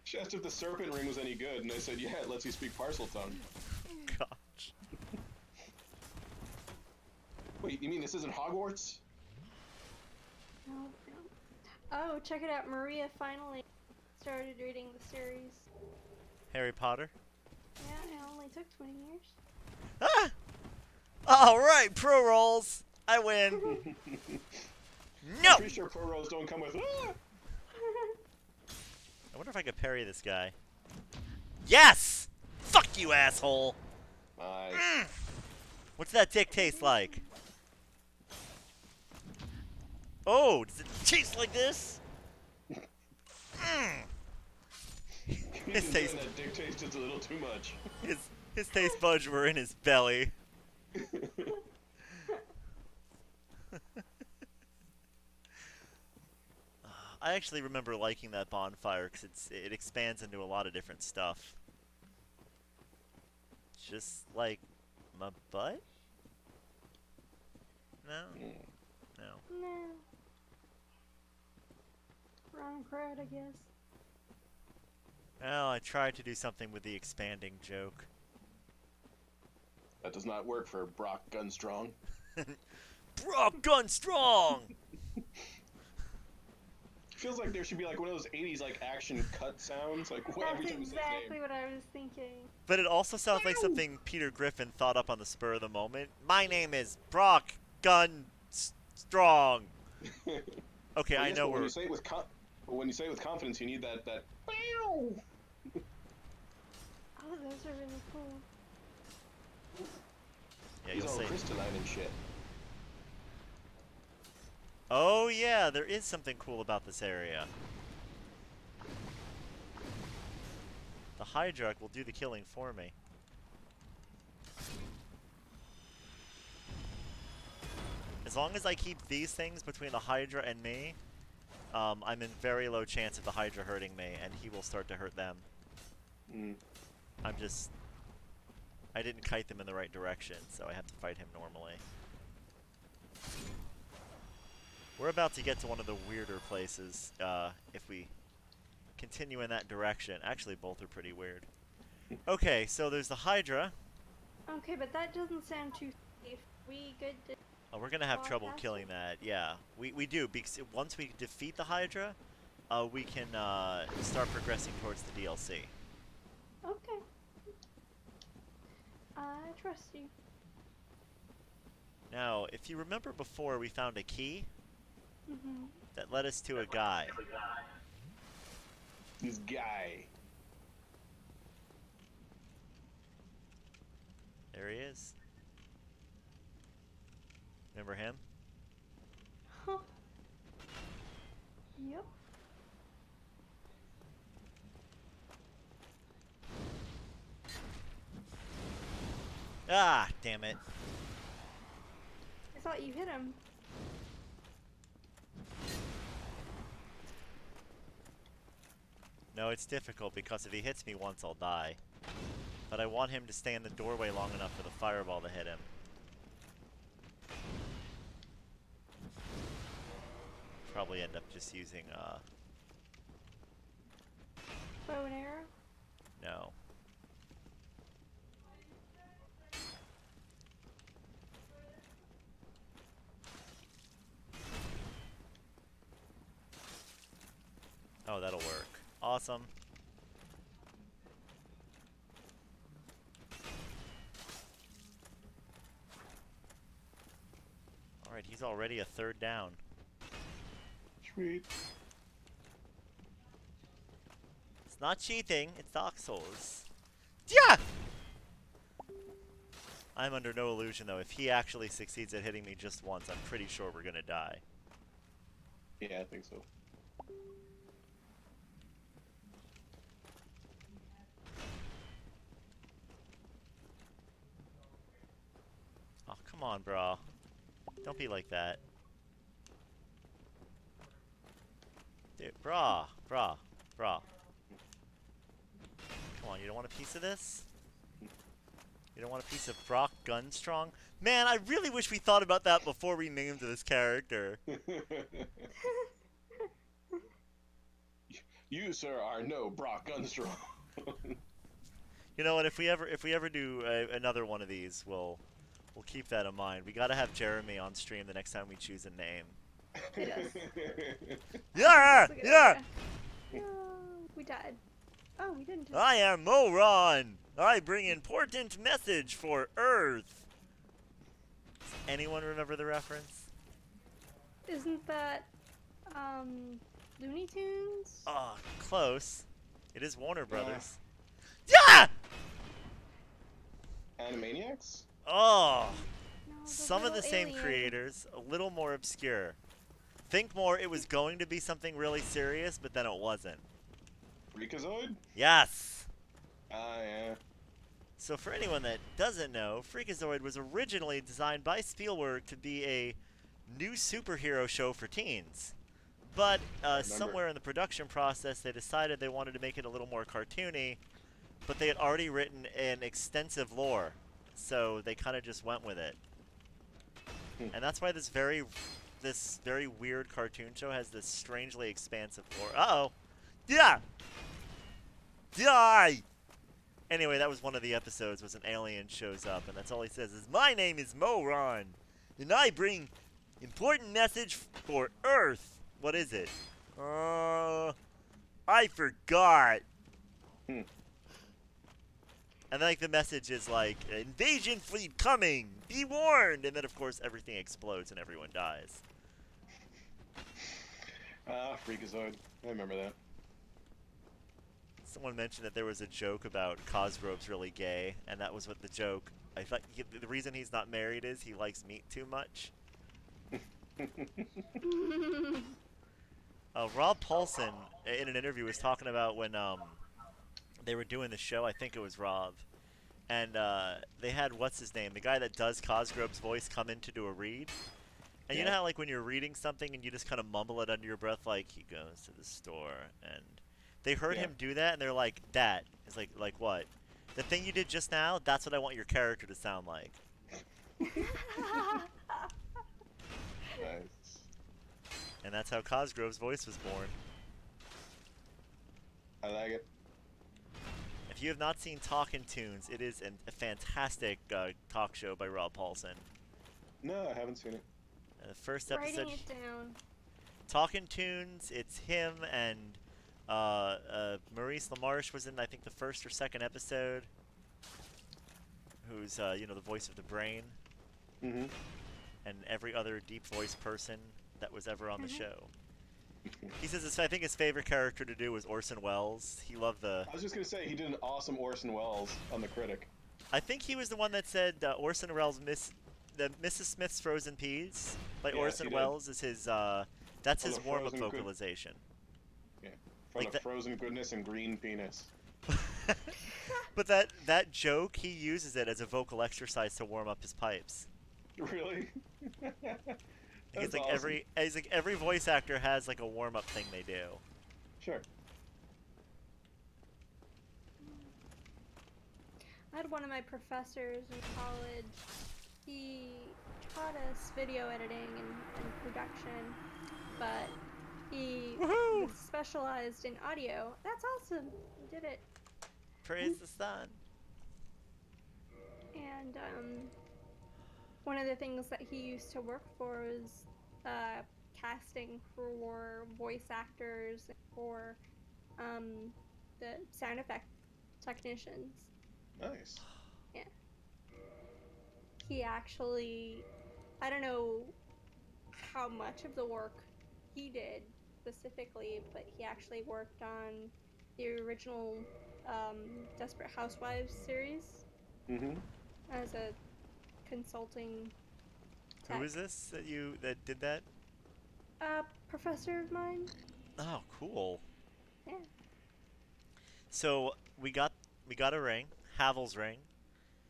She asked if the serpent ring was any good, and I said, yeah, it lets you speak parcel tongue. Gosh. Wait, you mean this isn't Hogwarts? No, no. Oh, check it out. Maria finally started reading the series. Harry Potter? Yeah, it only took 20 years. Ah! Alright, pro rolls! I win! No! I'm pretty sure pro rolls don't come with. Ah! I wonder if I could parry this guy. Yes! Fuck you, asshole! Nice. What's that dick taste like? Oh, does it taste like this? His taste, That dick taste just a little too much. his taste buds were in his belly. I actually remember liking that bonfire because it expands into a lot of different stuff. Just like my butt? No? No. No. Wrong crowd, I guess. Well, I tried to do something with the expanding joke. That does not work for Brock Gunstrong. Brock Gunstrong! Feels like there should be like one of those 80s like action cut sounds, like every That's time you say his exactly name. what I was thinking. But it also sounds like something Peter Griffin thought up on the spur of the moment. My name is Brock Gunstrong. Okay, Well, I yes, know but when we're... you say it with when you say it with confidence, you need that Oh, those are really cool. Yeah, These you'll are all say... crystalline and shit. Oh yeah, there is something cool about this area. The Hydra will do the killing for me. As long as I keep these things between the Hydra and me, I'm in very low chance of the Hydra hurting me, and he will start to hurt them. Mm. I didn't kite them in the right direction, so I have to fight him normally. We're about to get to one of the weirder places, if we continue in that direction. Actually, both are pretty weird. Okay, so there's the Hydra. Okay, but that doesn't sound too safe. We good to... Oh, we're gonna have Walk trouble past killing it? that. Yeah, we do, because once we defeat the Hydra, we can start progressing towards the DLC. Okay. I trust you. Now, if you remember before, we found a key Mm-hmm. that led us to a guy. This guy. There he is. Remember him? Huh. Yep. Ah, damn it. I thought you hit him. No, it's difficult because if he hits me once, I'll die. But I want him to stay in the doorway long enough for the fireball to hit him. Probably end up just using, Bow and arrow? no. Oh, that'll work. Awesome. Alright, he's already a third down. Sweet. It's not cheating, it's Dark Souls. Yeah! I'm under no illusion, though. If he actually succeeds at hitting me just once, I'm pretty sure we're gonna die. Yeah, I think so. Oh, come on, bro. Don't be like that. Dude, brah. Come on, you don't want a piece of this? You don't want a piece of Brock Gunstrong? Man, I really wish we thought about that before we named this character. You, sir, are no Brock Gunstrong. You know what? If we ever do another one of these, we'll keep that in mind. We gotta have Jeremy on stream the next time we choose a name. Yes. Yeah, yeah. No, we died. Oh, we didn't. I am Moron. I bring important message for Earth. Does anyone remember the reference? Isn't that Looney Tunes? Ah, close. It is Warner Brothers. Yeah! Animaniacs? Oh, No, some of the same alien. creators, a little more obscure. Think more, it was going to be something really serious, but then it wasn't. Freakazoid? Yes! Ah, yeah. So for anyone that doesn't know, Freakazoid was originally designed by Spielberg to be a new superhero show for teens. But somewhere in the production process, they decided they wanted to make it a little more cartoony, but they had already written an extensive lore, so they kind of just went with it. And that's why this very weird cartoon show has this strangely expansive lore. Uh-oh! Yeah! Die! Anyway, that was one of the episodes, was an alien shows up, and that's all he says is, "My name is Moron, and I bring important message for Earth." What is it? I forgot. And like the message is like, "Invasion fleet coming! Be warned!" And then of course everything explodes and everyone dies. Ah, Freakazoid. I remember that. Someone mentioned that there was a joke about Cosgrove's really gay, and that was what the joke. I thought the reason he's not married is he likes meat too much. Rob Paulson, in an interview, was talking about when they were doing the show. I think it was Rob, and they had what's his name, the guy that does Cosgrove's voice, come in to do a read. And you know how like when you're reading something and you just kind of mumble it under your breath, like he goes to the store, and they heard him do that, and they're like, "That is like what? The thing you did just now? That's what I want your character to sound like." Nice. And that's how Cosgrove's voice was born. I like it. If you have not seen Talkin' Tunes, it is a fantastic talk show by Rob Paulson. No, I haven't seen it. The first episode, Writing it down. Talkin' Tunes, it's him and Maurice LaMarche was in, I think, the first or second episode. Who's, you know, the voice of the brain. Mm-hmm. And every other deep voice person that was ever on the show. He says I think his favorite character to do was Orson Welles. He loved the... I was just going to say, he did an awesome Orson Welles on The Critic. I think he was the one that said Orson Welles the Mrs. Smith's Frozen Peas by Orson Welles is his, that's his warm-up vocalization. Yeah, from the frozen goodness and green penis. But that joke, he uses it as a vocal exercise to warm up his pipes. Really? It's like awesome. every voice actor has like a warm-up thing they do. Sure. I had one of my professors in college. He taught us video editing and production, but he Woohoo! was specialized in audio. That's awesome. You did it. Praise the sun. And one of the things that he used to work for was casting for voice actors and for the sound effect technicians. Nice. Yeah. He actually, I don't know how much of the work he did specifically, but he actually worked on the original Desperate Housewives series Mm-hmm. as a consulting tech. Who is this that did that? Professor of mine. Oh, cool. Yeah. So we got a ring, Havel's ring.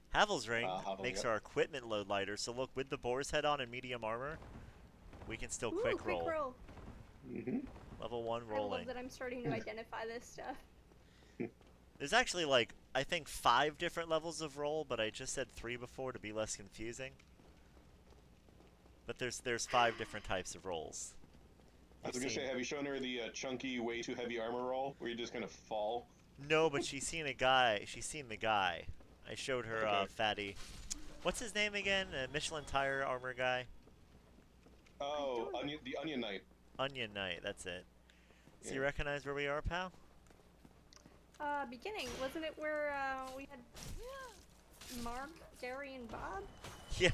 Havel's ring Havel, makes yep. our equipment load lighter. So look, with the boar's head on and medium armor, we can still Ooh, quick quick roll. roll. Mm-hmm. Level 1 I love rolling. that I'm starting to identify this stuff. There's actually like I think 5 different levels of roll, but I just said 3 before to be less confusing. But there's 5 different types of rolls. I was gonna say, have you shown her the chunky, way too heavy armor roll, where you just kind of fall? No, but she's seen a guy. She's seen the guy. I showed her Okay. fatty. What's his name again? Michelin tire armor guy. Oh, the Onion Knight. Onion Knight. That's it. So Yeah. you recognize where we are, pal? Beginning. Wasn't it where we had Mark, Gary, and Bob? Yeah.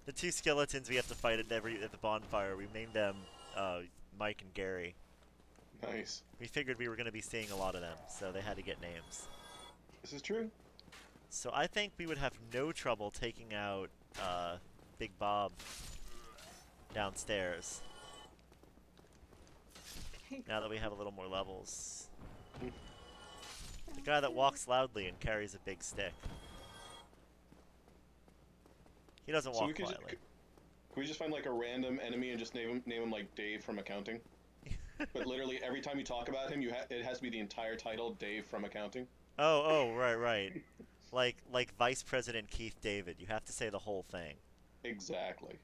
The 2 skeletons we have to fight at the bonfire. We named them Mike and Gary. Nice. We figured we were going to be seeing a lot of them, so they had to get names. This is true. So I think we would have no trouble taking out Big Bob downstairs. Now that we have a little more levels. The guy that walks loudly and carries a big stick. He doesn't So walk we could quietly. can we just find like a random enemy and just name him like Dave from accounting? But literally every time you talk about him, it has to be the entire title, Dave from accounting. Oh, right. Like Vice President Keith David. You have to say the whole thing. Exactly.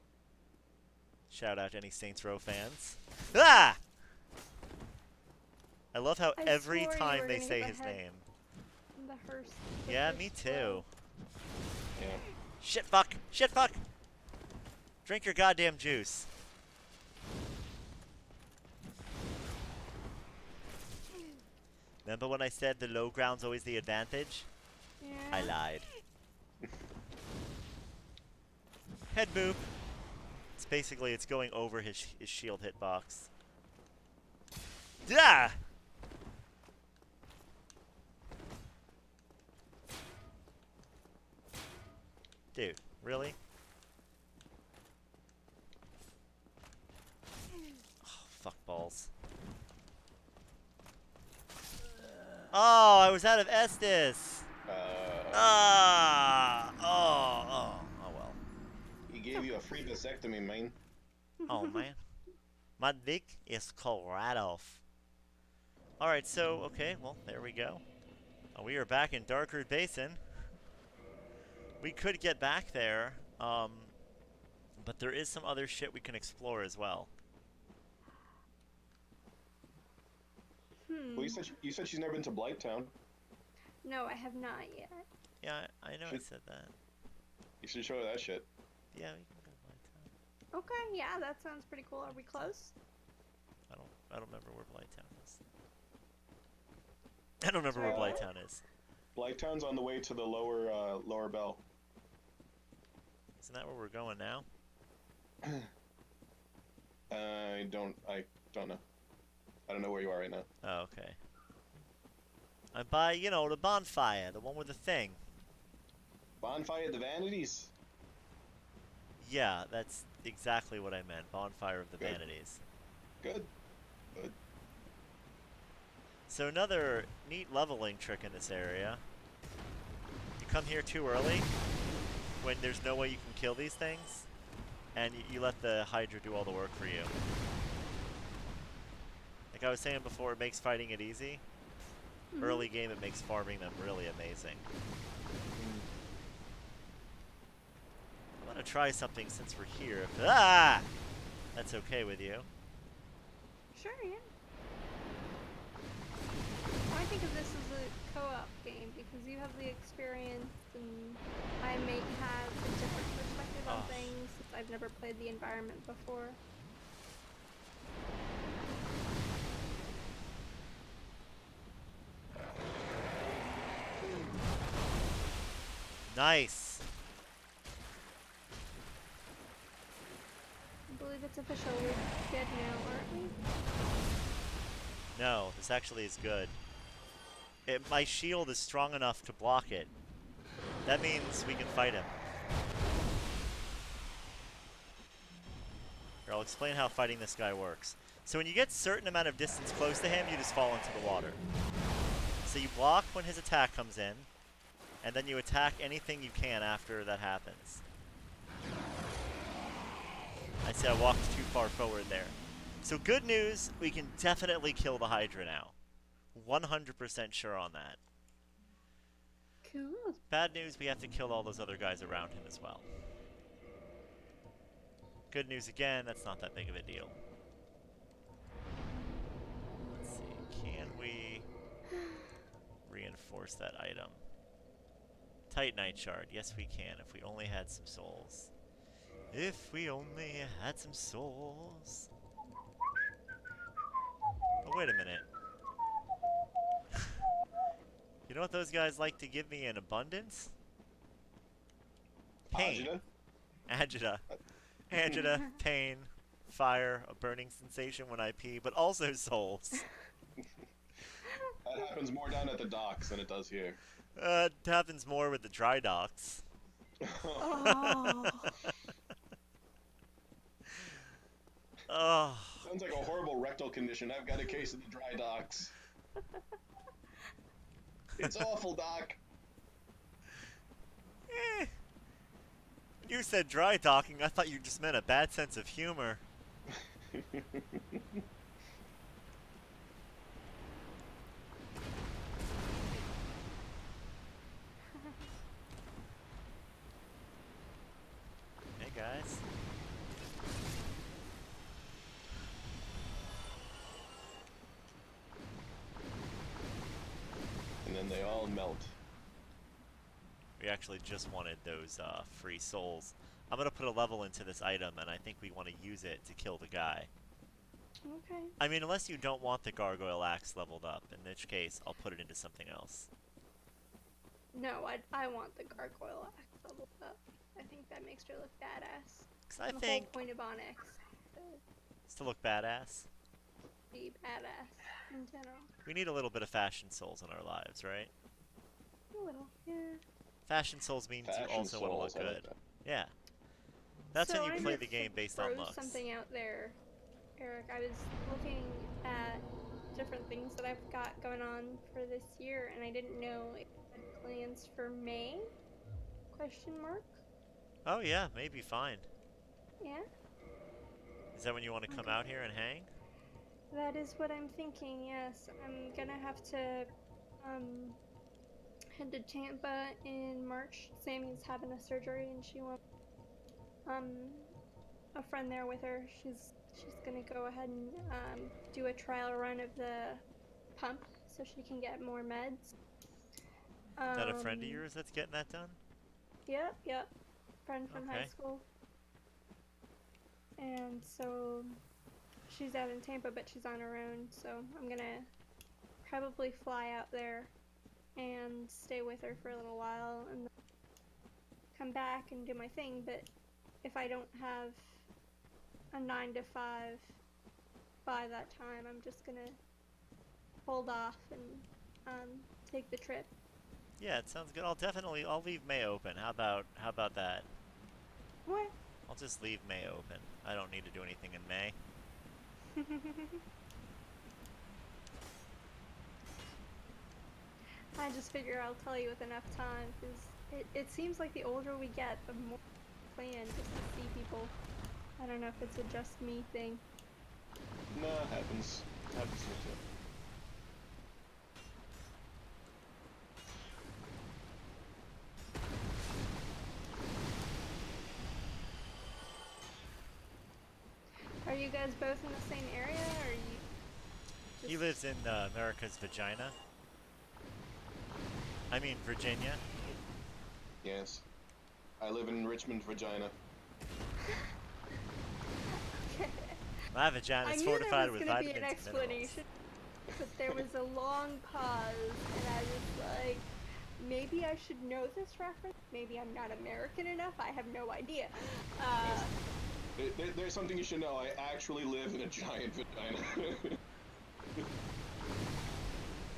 Shout out to any Saints Row fans. Ah! I love how I every swore you time were they gonna say hit his the head. name. The Yeah, first me blow. too. Yeah. Shit fuck! Shit fuck! Drink your goddamn juice. Remember when I said the low ground's always the advantage? Yeah. I lied. Head boop. It's basically, it's going over his shield hitbox. Yeah! Dude, really? Oh, fuck balls. Oh, I was out of Estus! Oh well. He gave you a free vasectomy, man. Oh man. My dick is cut right off. Alright, so, okay, well, there we go. We are back in Darkroot Basin. We could get back there, but there is some other shit we can explore as well. Well, you said she's never been to Blighttown. No, I have not yet. Yeah, I know I said that. You should show her that shit. Yeah, we can go to Blighttown. Okay, yeah, that sounds pretty cool. Are we close? I don't remember where Blighttown is. I don't remember where Blighttown is. Blighttown's on the way to the lower bell. Isn't that where we're going now? I don't know. I don't know where you are right now. Oh, okay. I'm by, you know, the bonfire, the one with the thing. Bonfire of the Vanities. Yeah, that's exactly what I meant. Bonfire of the Good. Vanities. Good. So another neat leveling trick in this area. You come here too early, when there's no way you can kill these things, and you let the Hydra do all the work for you. Like I was saying before, it makes fighting it easy. Early game, it makes farming them really amazing. I want to try something since we're here. Ah! That's okay with you. Sure, yeah. I think of this as a co-op game because you have the experience and I may have a different perspective on things since I've never played the environment before. Nice. I believe it's official. We're dead now, aren't we? No, this actually is good. My shield is strong enough to block it. That means we can fight him. Here, I'll explain how fighting this guy works. So when you get a certain amount of distance close to him, you just fall into the water. So you block when his attack comes in, and then you attack anything you can after that happens. I see I walked too far forward there. So good news, we can definitely kill the Hydra now. 100% sure on that. Cool. Bad news, we have to kill all those other guys around him as well. Good news again, that's not that big of a deal. Let's see, can we reinforce that item? Titanite shard, yes we can, if we only had some souls. If we only had some souls. Oh, wait a minute. You know what those guys like to give me in abundance? Pain. Agita. Agita, pain, fire, a burning sensation when I pee, but also souls. That happens more down at the docks than it does here. It happens more with the dry docks. Oh. Oh. Sounds like a horrible rectal condition. I've got a case of the dry docks. It's awful, Doc. Eh. When you said dry docking, I thought you just meant a bad sense of humor. Hey guys. And then they all melt. We actually just wanted those free souls. I'm going to put a level into this item, and I think we want to use it to kill the guy. Okay. I mean, unless you don't want the gargoyle axe leveled up, in which case, I'll put it into something else. No, I want the gargoyle axe leveled up. I think that makes her look badass. 'Cause I the think whole point of Onyx it's to look badass. be badass in general. We need a little bit of fashion souls in our lives, right? A little, yeah. Fashion souls means you also want to look Souls, I like good. that. Yeah. That's So when you I play just the game based on throw looks. something out there, Eric. I was looking at different things that I've got going on for this year, and I didn't know if you had plans for May? Question mark. Oh yeah, maybe fine. Yeah, Is that when you want to come out here and hang? that is what I'm thinking. Yes, I'm gonna have to head to Tampa in March. Sammy's having a surgery, and she wants a friend there with her. She's gonna go ahead and do a trial run of the pump so she can get more meds. Is that a friend of yours that's getting that done? Yep. Friend from high school. And so she's out in Tampa, but she's on her own. So I'm gonna probably fly out there and stay with her for a little while and then come back and do my thing. But if I don't have a 9 to 5 by that time, I'm just gonna hold off and take the trip. Yeah, it sounds good. I'll leave May open. How about that? What? I'll just leave May open. I don't need to do anything in May. I just figure I'll tell you with enough time, because it seems like the older we get, the more we plan just to see people. I don't know if it's a just me thing. No, it happens. Happens to me too. Are you guys both in the same area, or are you He lives in America's vagina. I mean, Virginia. Yes. I live in Richmond, Virginia. My vagina I is knew there fortified was with going to be an vitamins and minerals. explanation, but there was a long pause, and I was like, maybe I should know this reference. Maybe I'm not American enough. I have no idea. There's something you should know. I actually live in a giant vagina.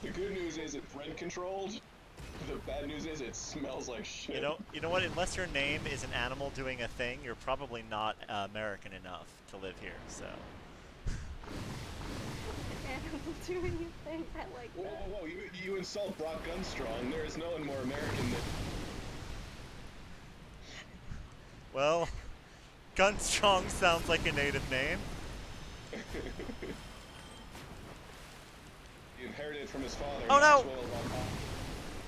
The good news is it's rent controlled. The bad news is it smells like shit. You know what? Unless your name is an animal doing a thing, you're probably not American enough to live here. So. Animal doing a thing. I like Whoa, that. whoa, whoa! You insult Brock Gunstrong. There is no one more American than. Well, Gunstrong sounds like a native name. He inherited from his father. Oh no! Maxwell,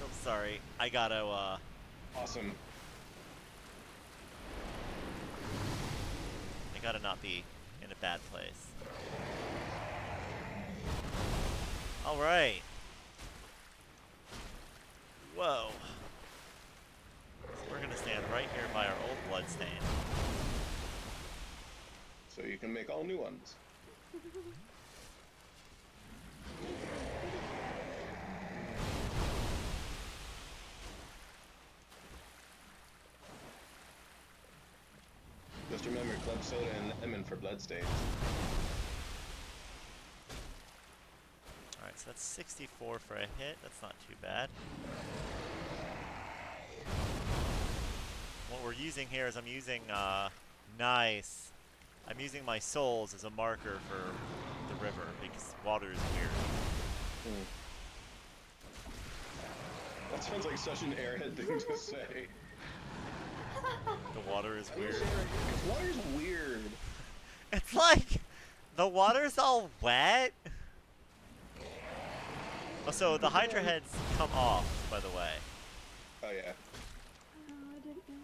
I'm sorry. I gotta. Awesome. I gotta not be in a bad place. All right. Whoa. So we're gonna stand right here by our old bloodstain. So you can make all new ones. Just remember, club soda and lemon for bloodstains. Alright, so that's 64 for a hit. That's not too bad. What we're using here is I'm using, nice. I'm using my souls as a marker for the river because water is weird. That sounds like such an airhead thing to say. The water is weird. Water's weird. It's like the water's all wet. Oh, so the Hydra heads come off, by the way, Oh yeah. Oh, I didn't know.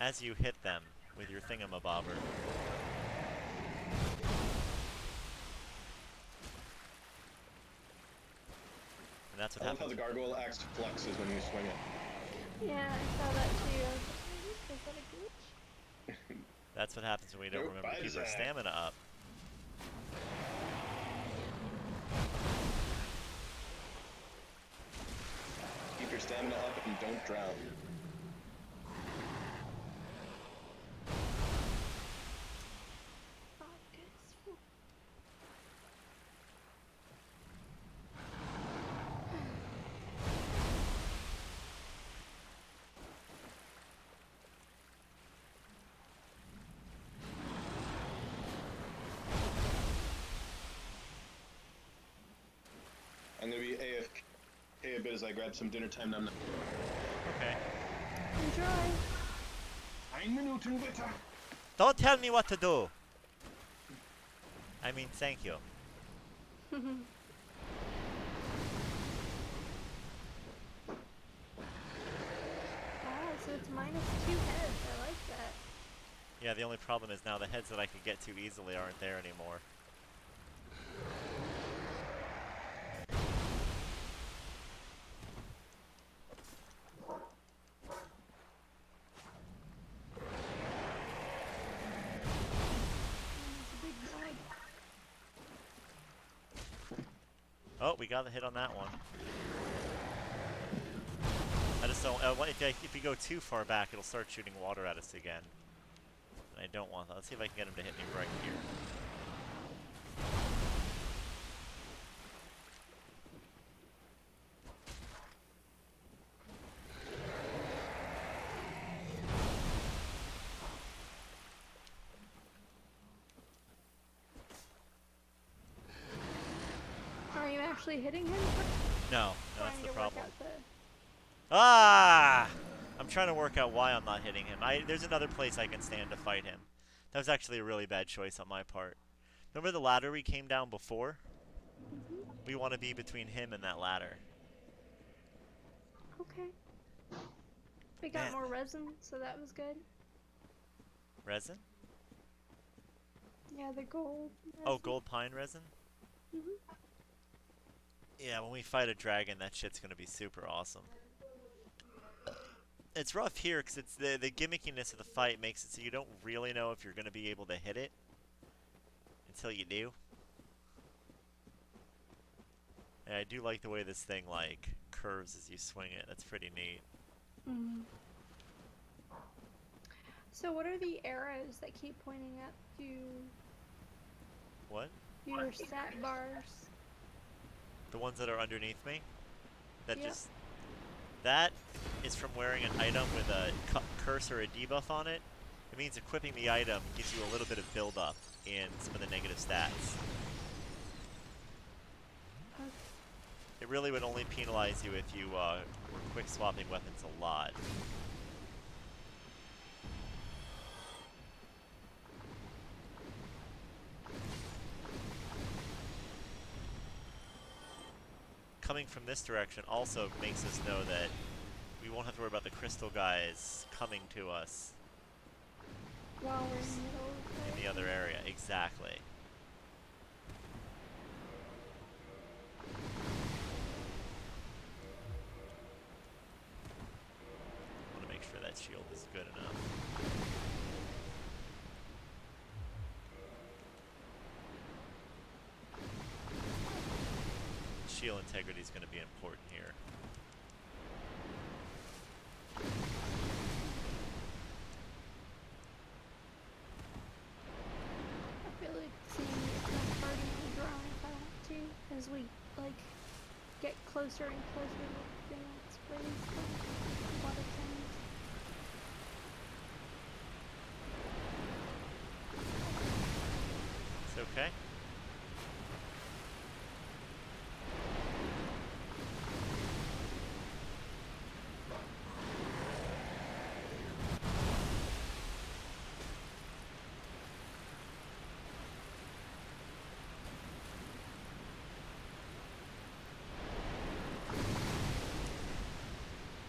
as you hit them with your thingamabobber. And that's what I love how happens. the gargoyle axe flexes when you swing it. Yeah, I saw that too. I was like, is that a glitch? That's what happens when we don't Nope, remember to keep our Isaac. stamina up. Keep your stamina up and don't drown. Focus. I'm gonna be AFK a bit as I grab some dinner time. Okay. Enjoy. 1 Minuten bitte. Don't tell me what to do. I mean, thank you. Wow, so it's -2 heads. I like that. Yeah, the only problem is now the heads that I could get to easily aren't there anymore. It's a big bag. Oh, we got the hit on that one. I just don't. If you go too far back, it'll start shooting water at us again. And I don't want that. Let's see if I can get him to hit me right here. Are you actually hitting him? No, that's Trying the to problem. work out the... Ah! I'm trying to work out why I'm not hitting him. There's another place I can stand to fight him. That was actually a really bad choice on my part. Remember the ladder we came down before? We want to be between him and that ladder. Okay. We got Man. more resin, so that was good. Resin? Yeah, the gold. Oh, resin. gold pine resin? Yeah, when we fight a dragon, that shit's gonna be super awesome. It's rough here because it's the gimmickiness of the fight makes it so you don't really know if you're gonna be able to hit it until you do. And I do like the way this thing like curves as you swing it. That's pretty neat. Mm. So what are the arrows that keep pointing up to What? your stat bars? The ones that are underneath me? That Yep. just... That is from wearing an item with a curse or a debuff on it. It means equipping the item gives you a little bit of build-up in some of the negative stats. Okay. It really would only penalize you if you were quick swapping weapons a lot. Coming from this direction also makes us know that we won't have to worry about the crystal guys coming to us While we're in the middle of in the other area. Exactly. I want to make sure that shield is good enough. Shield integrity is going to be important here. I feel like seeing it like party on the drone if I want to, as we like get closer and closer to the next place. A lot of times. It's okay.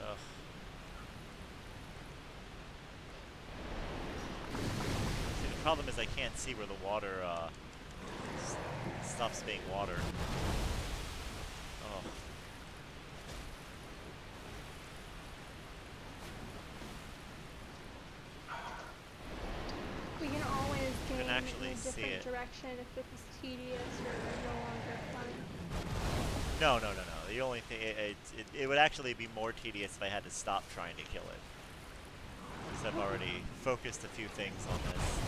Ugh. See, the problem is I can't see where the water stops being water. Oh. We can always You gain can actually in a see different it. direction if it was tedious or no longer fun. No, no, no, no. The only thing, it would actually be more tedious if I had to stop trying to kill it. Because I've already focused a few things on this.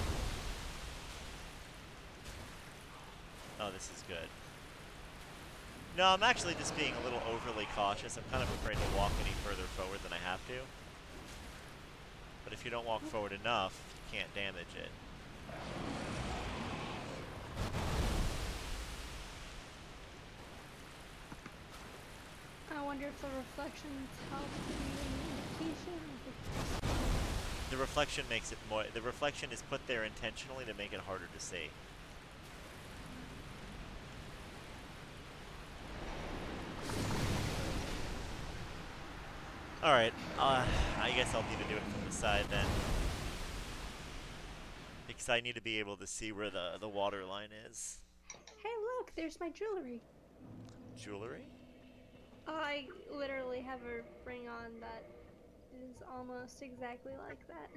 Oh, this is good. No, I'm actually just being a little overly cautious. I'm kind of afraid to walk any further forward than I have to. But if you don't walk forward enough, you can't damage it. I wonder if the reflections help give you an indication of the The reflection makes it more... The reflection is put there intentionally to make it harder to see. Alright, I guess I'll need to do it from the side then. Because I need to be able to see where the water line is. Hey, look, there's my jewelry. Jewelry? I literally have a ring on that is almost exactly like that.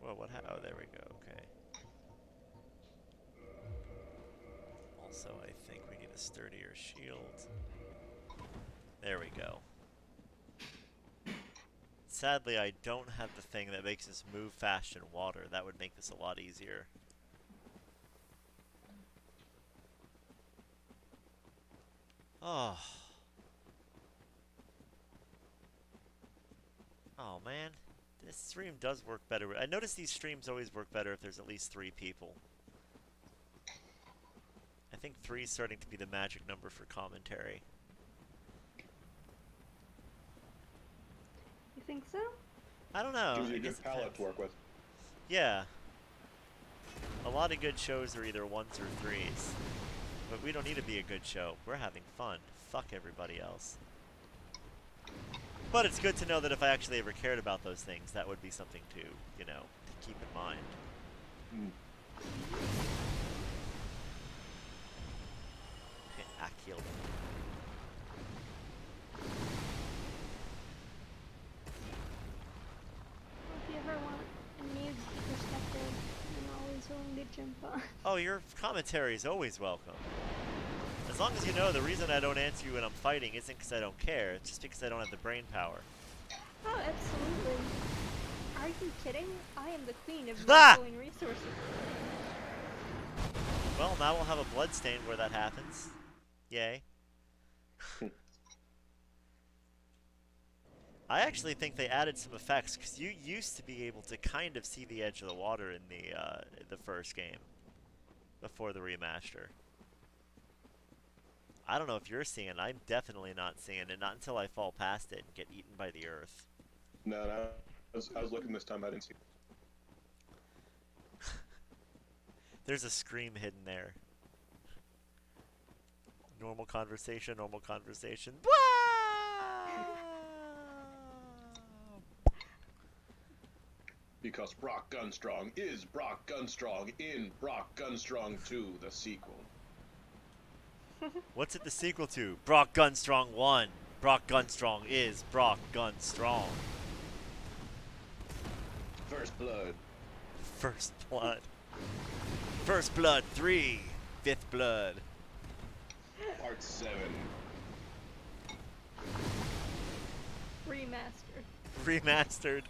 Well, what oh, there we go, okay. Also, I think we need a sturdier shield. There we go. Sadly, I don't have the thing that makes us move fast in water. That would make this a lot easier. Oh. Oh, man. This stream does work better. I notice these streams always work better if there's at least 3 people. I think 3 is starting to be the magic number for commentary. You think so? I don't know. Gives you I a guess good it palette depends. to work with. Yeah. A lot of good shows are either 1s or 3s. But we don't need to be a good show. We're having fun. Fuck everybody else. But it's good to know that if I actually ever cared about those things, that would be something to, you know, to keep in mind. Mm. Okay, Ack healed. Well, if you ever want a new perspective, I'm always willing to jump on. Oh, your commentary is always welcome. As long as you know the reason I don't answer you when I'm fighting isn't because I don't care, it's just because I don't have the brain power. Oh, absolutely. Are you kidding? I am the queen of Ah! pulling resources. Well, now we'll have a bloodstain where that happens. Yay. I actually think they added some effects, because you used to be able to kind of see the edge of the water in the first game, before the remaster. I don't know if you're seeing it. I'm definitely not seeing it, not until I fall past it and get eaten by the earth. No, I was looking this time. I didn't see. There's a scream hidden there. Normal conversation, normal conversation. Because Brock Gunstrong is Brock Gunstrong in Brock Gunstrong 2, the sequel. What's it the sequel to? Brock Gunstrong 1. Brock Gunstrong is Brock Gunstrong. First Blood. First Blood. First Blood 3. Fifth Blood. Part 7. Remastered. Remastered.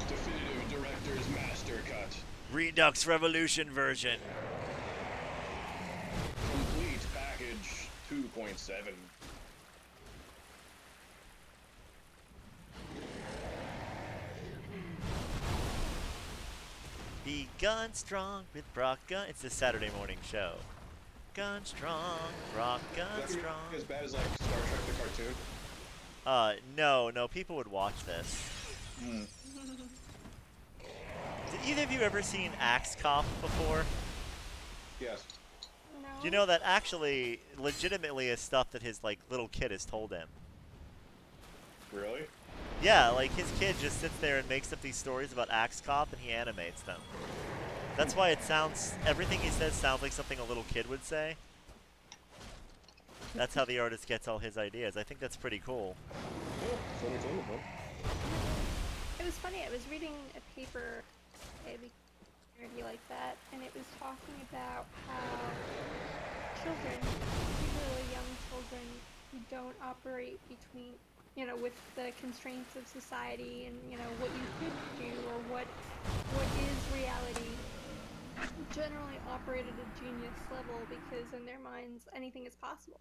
Definitive Director's Master Cut. Redux Revolution version. Complete Package 2.7. Be Gun Strong with Brock Gun. It's the Saturday morning show. Gun Strong, Brock Gun Strong. As bad as like Star Trek the cartoon. No, people would watch this. Did either of you ever seen Axe Cop before? Yes. No. You know that actually, legitimately is stuff that his, like, little kid has told him. Really? Yeah, like, his kid just sits there and makes up these stories about Axe Cop and he animates them. That's why it sounds, everything he says sounds like something a little kid would say. That's how the artist gets all his ideas. I think that's pretty cool. Yeah, it's entertainment, huh? It was funny, I was reading a paper, nerdy like that, and it was talking about how children, particularly young children, who don't operate between, with the constraints of society and, what you could do or what is reality, generally operate at a genius level because in their minds anything is possible.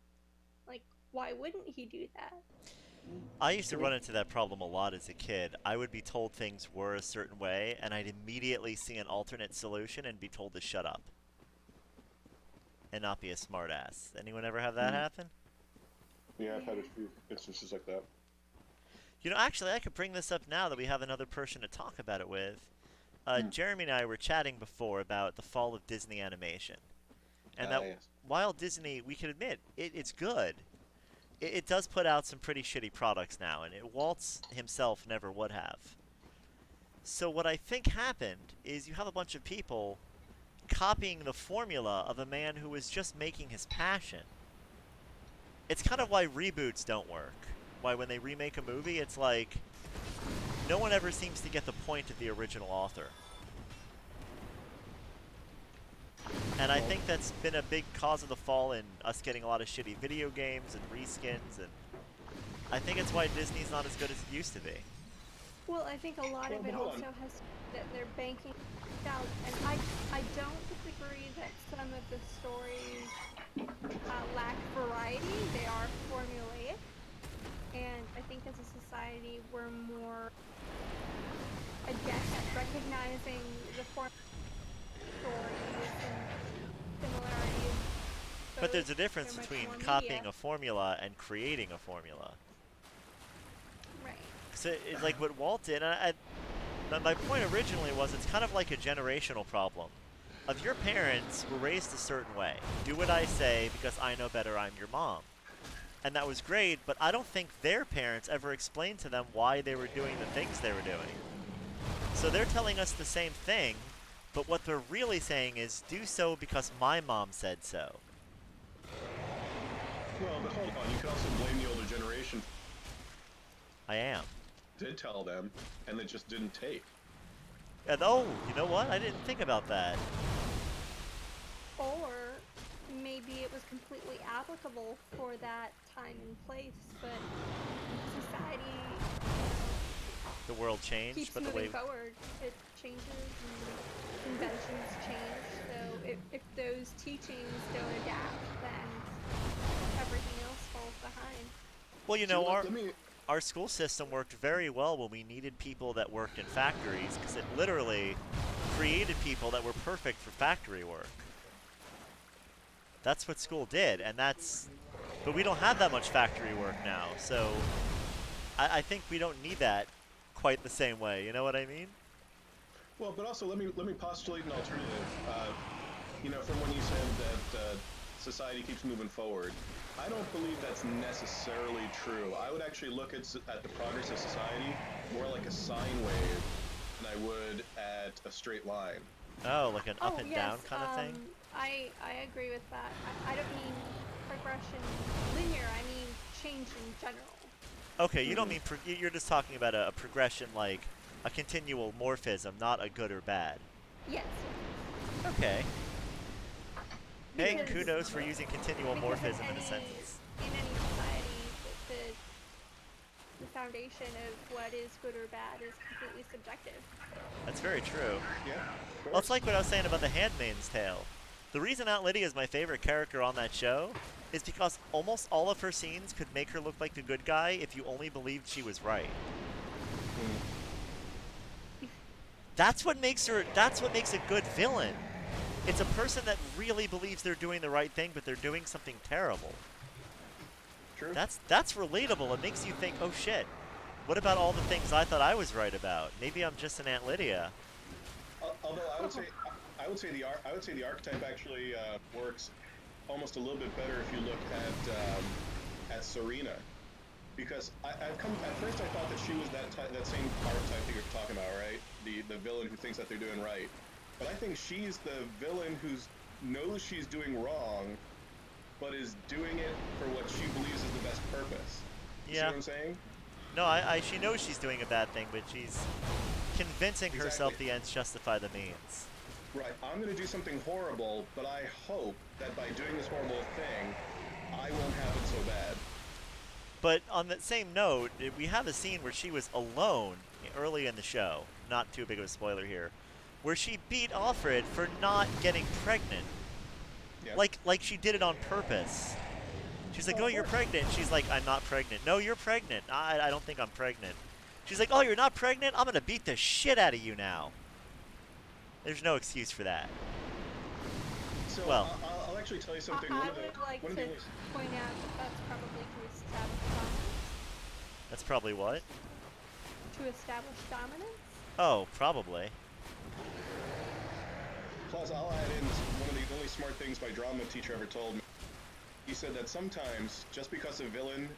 Like, why wouldn't he do that? I used to run into that problem a lot as a kid. I would be told things were a certain way, and I'd immediately see an alternate solution and be told to shut up. And not be a smartass. Anyone ever have that happen? Yeah, I've had a few instances like that. You know, actually, I could bring this up now that we have another person to talk about it with. Jeremy and I were chatting before about the fall of Disney animation. And that Yes. while Disney, we can admit, it's good. It does put out some pretty shitty products now, and Waltz himself never would have. So what I think happened is you have a bunch of people copying the formula of a man who was just making his passion. It's kind of why reboots don't work. Why when they remake a movie, it's like no one ever seems to get the point of the original author. And I think that's been a big cause of the fall in us getting a lot of shitty video games and reskins, and I think it's why Disney's not as good as it used to be. Well, I think a lot of it also has that they're banking out, and I don't disagree that some of the stories lack variety. They are formulaic, and I think as a society we're more adept at recognizing the form stories and similarities. But there's a difference They're much between more copying media. a formula and creating a formula. Right. So it's like what Walt did, and my point originally was it's kind of like a generational problem. Of your parents were raised a certain way. Do what I say because I know better, I'm your mom. And that was great, but I don't think their parents ever explained to them why they were doing the things they were doing. So they're telling us the same thing, But what they're really saying is, do so because my mom said so. Well, but hold on. You can also blame the older generation. I am. Did tell them, and they just didn't take. And oh, you know what? I didn't think about that. Or maybe it was completely applicable for that time and place, but society, The world changed, keeps but the moving way... forward. It changes and conventions change. So if those teachings don't adapt, then everything else falls behind. Well, you So know, let me. our school system worked very well when we needed people that worked in factories, because it literally created people that were perfect for factory work. That's what school did, and that's... But we don't have that much factory work now, so I think we don't need that quite the same way, you know what I mean? Well, but also let me postulate an alternative. From when you said that society keeps moving forward, I don't believe that's necessarily true. I would actually look at the progress of society more like a sine wave than I would at a straight line. Oh, like an up and yes, down kind of thing? I agree with that. I don't mean progression linear, I mean change in general. Okay, you don't mean... you're just talking about a progression like a continual morphism, not a good or bad. Yes. Okay. Hey, Because- kudos for using continual because morphism in a sentence. in any society, the foundation of what is good or bad is completely subjective. That's very true. Yeah. Well, it's like what I was saying about The Handmaid's Tale. The reason Aunt Lydia is my favorite character on that show is because almost all of her scenes could make her look like the good guy if you only believed she was right. That's what makes a good villain. It's a person that really believes they're doing the right thing, but they're doing something terrible. True. That's relatable. It makes you think, oh shit, what about all the things I thought I was right about? Maybe I'm just an Aunt Lydia. Although I would say the archetype actually works almost a little bit better if you look at Serena, because at first I thought that she was that same archetype that you're talking about, right? The villain who thinks that they're doing right, but I think she's the villain who knows she's doing wrong, but is doing it for what she believes is the best purpose. You see what I'm saying? No, she knows she's doing a bad thing, but she's convincing herself Exactly. the ends justify the means. Right, I'm going to do something horrible, but I hope that by doing this horrible thing, I won't have it so bad. But on that same note, we have a scene where she was alone early in the show. Not too big of a spoiler here. Where she beat Alfred for not getting pregnant. Yeah. Like she did it on purpose. She's like, oh, you're pregnant. She's like, I'm not pregnant. No, you're pregnant. I don't think I'm pregnant. She's like, oh, you're not pregnant? I'm going to beat the shit out of you now. There's no excuse for that. So well, I'll actually tell you something. I would like to point out that that's probably to establish dominance. That's probably what? To establish dominance? Oh, probably. Plus, I'll add in one of the only smart things my drama teacher ever told me. He said that sometimes, just because a villain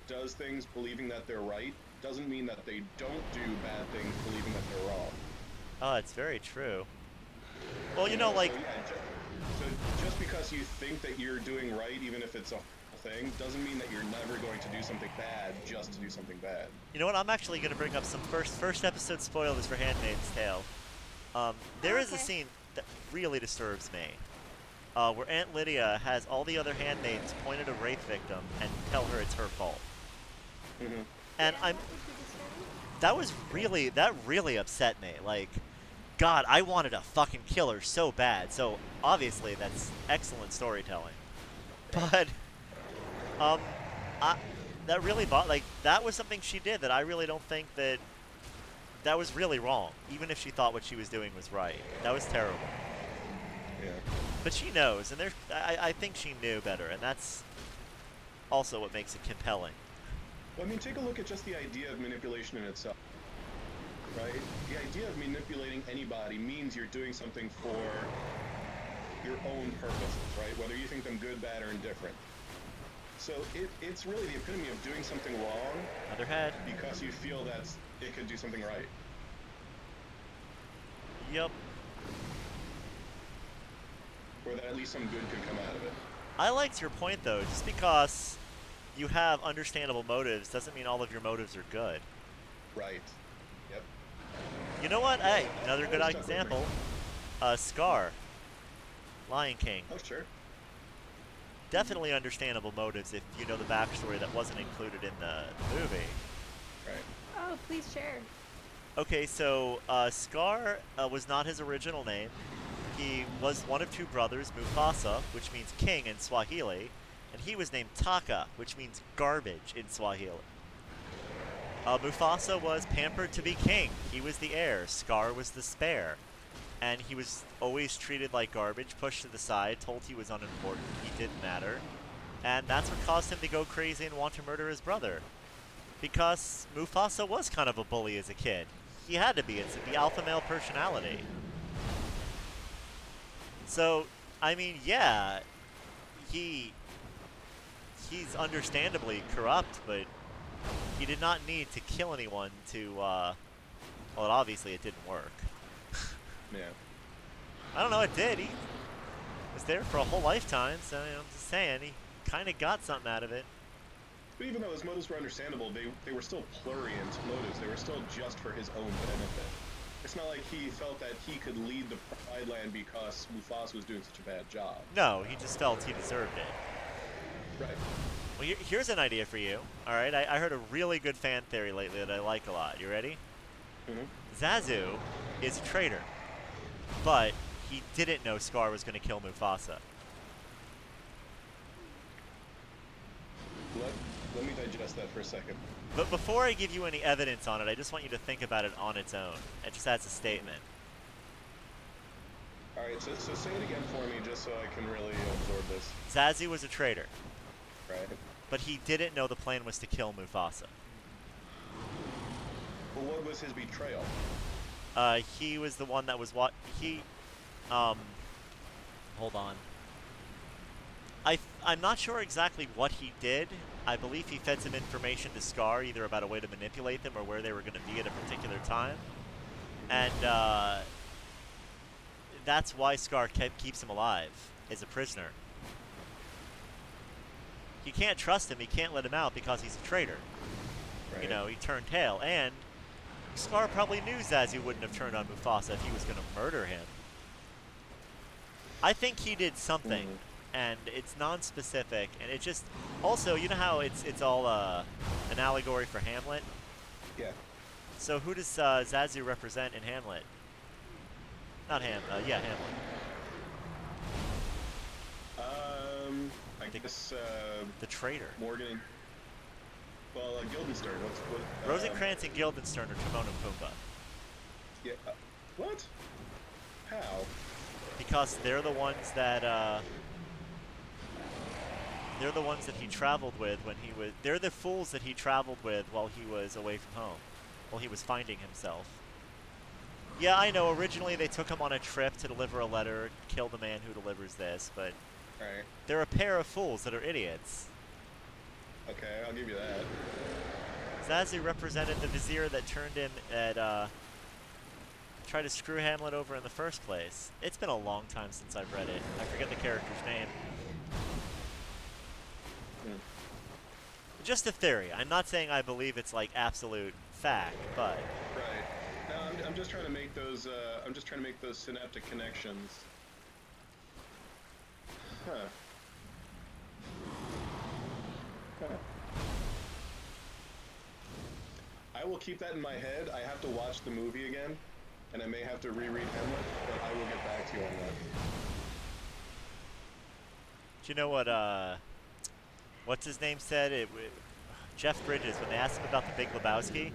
does things believing that they're right, doesn't mean that they don't do bad things believing that they're wrong. Oh, it's very true. Well, you know, like... So just because you think that you're doing right, even if it's a thing, doesn't mean that you're never going to do something bad just to do something bad. You know what? I'm actually going to bring up some first episode spoilers for Handmaid's Tale. There is a scene that really disturbs me, where Aunt Lydia has all the other handmaids point at a rape victim and tell her it's her fault. Mm-hmm. And that really upset me. Like, God, I wanted to fucking kill her so bad. So obviously that's excellent storytelling. But that really that was something she did that I really don't think that was really wrong. Even if she thought what she was doing was right, that was terrible. Yeah. But she knows, and I think she knew better, and that's also what makes it compelling. Well, I mean, take a look at just the idea of manipulation in itself, right? The idea of manipulating anybody means you're doing something for your own purposes, right? Whether you think them good, bad, or indifferent. So it's really the epitome of doing something wrong. Other head. Because you feel that it could do something right. Yep. or that at least some good could come out of it. I liked your point, though. Just because you have understandable motives doesn't mean all of your motives are good. Right. Yep. You know what? Hey, another good That stuck with me. example. Scar. Lion King. Oh, sure. Definitely understandable motives if you know the backstory that wasn't included in the movie. Right. Oh, please share. Okay, so Scar was not his original name. He was one of two brothers, Mufasa, which means king in Swahili, and he was named Taka, which means garbage in Swahili. Mufasa was pampered to be king. He was the heir. Scar was the spare. And he was always treated like garbage, pushed to the side, told he was unimportant, he didn't matter. And that's what caused him to go crazy and want to murder his brother. Because Mufasa was kind of a bully as a kid. He had to be. It's the alpha male personality. So, I mean, yeah, he's understandably corrupt, but he did not need to kill anyone to, well, obviously it didn't work. Yeah. I don't know, it did. He was there for a whole lifetime, so you know, I'm just saying, he kind of got something out of it. But even though his motives were understandable, they were still plurient motives. They were still just for his own benefit. It's not like he felt that he could lead the Pride Land because Mufasa was doing such a bad job. No, he just felt he deserved it. Right. Well, here's an idea for you. All right, I heard a really good fan theory lately that I like a lot. You ready? Mm-hmm. Zazu is a traitor, but he didn't know Scar was going to kill Mufasa. Let me digest that for a second. But before I give you any evidence on it, I just want you to think about it on its own. It just as a statement. Alright, so say it again for me just so I can really absorb this. Zazu was a traitor, Right. but he didn't know the plan was to kill Mufasa. Well, what was his betrayal? He was the one that was hold on. I'm not sure exactly what he did. I believe he fed some information to Scar, either about a way to manipulate them or where they were going to be at a particular time. And that's why Scar keeps him alive, as a prisoner. You can't trust him, he can't let him out because he's a traitor. Right. You know, he turned tail, and Scar probably knew Zazu wouldn't have turned on Mufasa if he was going to murder him. I think he did something, and it's non-specific, and it just... Also, you know how it's all an allegory for Hamlet? Yeah. So who does Zazu represent in Hamlet? Not yeah, Hamlet. I guess, The traitor. Morgan... Well, Guildenstern, what... Rosencrantz and Guildenstern are Timon and Pumbaa. Yeah, what? How? Because they're the ones that, they're the ones that he traveled with when he was... They're the fools that he traveled with while he was away from home. While he was finding himself. Yeah, I know, originally they took him on a trip to deliver a letter, kill the man who delivers this, but... Alright. They're a pair of fools that are idiots. Okay, I'll give you that. Zazu represented the vizier that turned him at, tried to screw Hamlet over in the first place. It's been a long time since I've read it. I forget the character's name. Just a theory. I'm not saying I believe it's like absolute fact, but... Right. No, I'm just trying to make those, I'm just trying to make those synaptic connections. Huh. I will keep that in my head. I have to watch the movie again, and I may have to reread Hamlet, but I will get back to you on that. Do you know what, what's his name said? Jeff Bridges, when they asked him about the Big Lebowski,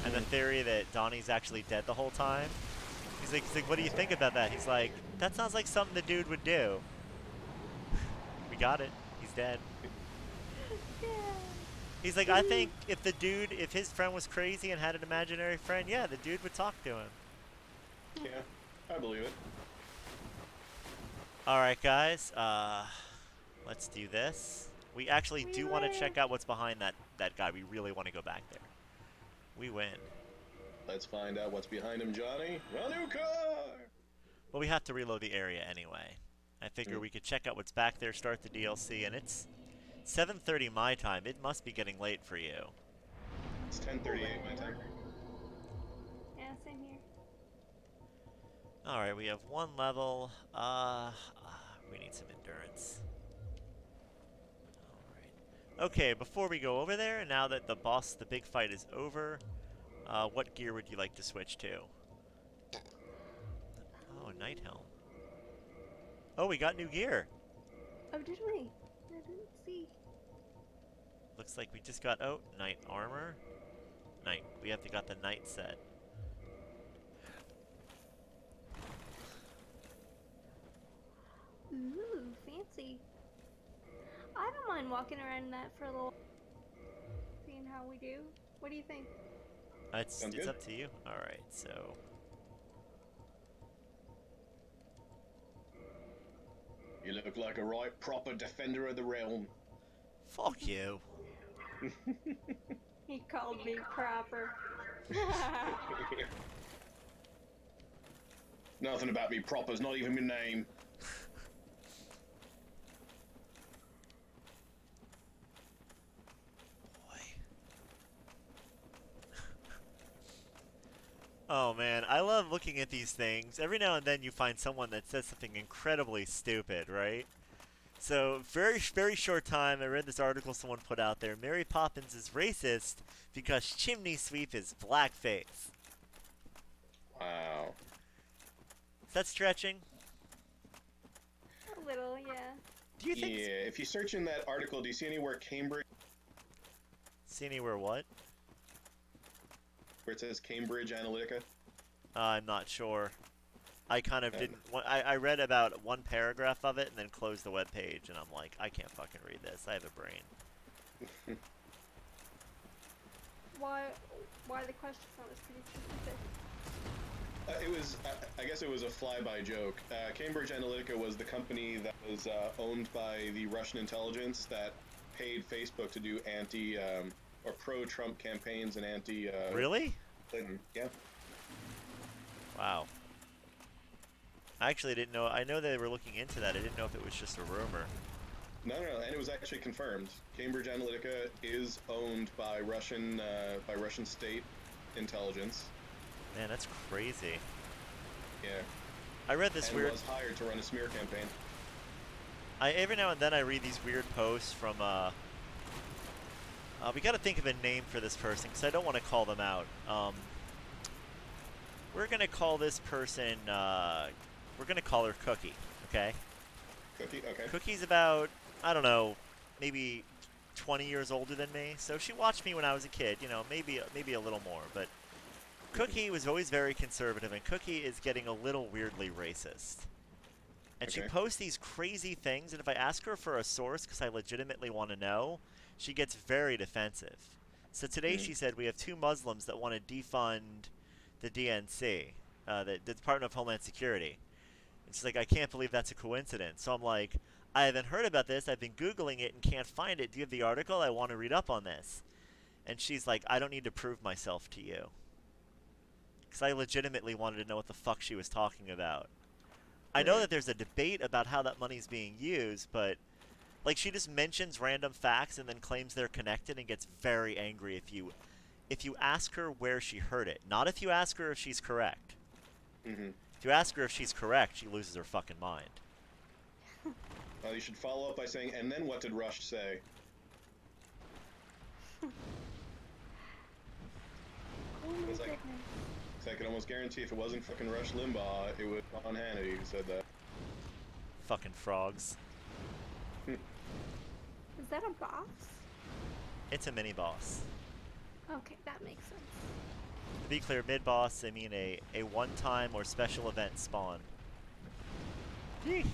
and the theory that Donnie's actually dead the whole time, he's like, what do you think about that? He's like, that sounds like something the dude would do. We got it. He's dead. He's like, I think if his friend was crazy and had an imaginary friend, yeah, the dude would talk to him. Yeah, I believe it. Alright, guys, let's do this. We actually do want to check out what's behind that guy. We really want to go back there. We win. Let's find out what's behind him, Johnny. A new car! Well, we have to reload the area anyway. I figure we could check out what's back there, start the DLC, and it's 7:30 my time. It must be getting late for you. It's 10:38 my time. Yeah, same here. Alright, we have one level. We need some endurance. Alright. Okay, before we go over there, now that the big fight is over, what gear would you like to switch to? Oh, Night Helm. Oh, we got new gear. Oh, did we? I didn't see. Looks like we just got, oh, Knight Armor. We have got the Knight set. Ooh, fancy. I don't mind walking around in that for a little, seeing how we do. What do you think? It's up to you. Alright, so... You look like a right proper defender of the realm. Fuck you. He called me proper. Nothing about me proper's not even my name. Boy. Oh man, I love looking at these things. Every now and then you find someone that says something incredibly stupid, right? So, very short time, I read this article someone put out there. Mary Poppins is racist because Chimney Sweep is blackface. Wow. Is that stretching? A little, yeah. Do you think... Yeah, if you search in that article, do you see anywhere Cambridge? See anywhere what? Where it says Cambridge Analytica? I'm not sure. I kind of didn't... I read about one paragraph of it and then closed the web page, and I'm like, I can't fucking read this. I have a brain. Why the question? That was pretty stupid. It was, I guess it was a flyby joke. Cambridge Analytica was the company that was owned by the Russian intelligence that paid Facebook to do or pro-Trump campaigns and anti... Really? Clinton. Yeah. Wow. I actually didn't know. I know they were looking into that. I didn't know if it was just a rumor. No, and it was actually confirmed. Cambridge Analytica is owned by Russian state intelligence. Man, that's crazy. Yeah. I read this weird... was hired to run a smear campaign. Every now and then I read these weird posts from, we gotta think of a name for this person, because I don't want to call them out. We're gonna call this person, we're gonna call her Cookie, okay? Cookie, okay. Cookie's about, I don't know, maybe 20 years older than me, so she watched me when I was a kid, you know, maybe a little more, but Cookie was always very conservative, and Cookie is getting a little weirdly racist. And she posts these crazy things, and if I ask her for a source, because I legitimately want to know, she gets very defensive. So today she said we have 2 Muslims that want to defund the DNC, the Department of Homeland Security. And she's like, I can't believe that's a coincidence. So I'm like, I haven't heard about this. I've been Googling it and can't find it. Do you have the article? I want to read up on this. And she's like, I don't need to prove myself to you. Because I legitimately wanted to know what the fuck she was talking about. I know that there's a debate about how that money's being used, but like she just mentions random facts and then claims they're connected and gets very angry if you ask her where she heard it. Not if you ask her if she's correct. If you ask her if she's correct, she loses her fucking mind. You should follow up by saying, and then what did Rush say? Oh my It's like- goodness. So I can almost guarantee if it wasn't fucking Rush Limbaugh, it was Sean Hannity who said that. Fucking frogs. Is that a boss? It's a mini-boss. Okay, that makes sense. To be clear, mid-boss, I mean a one-time or special event spawn. Yeesh.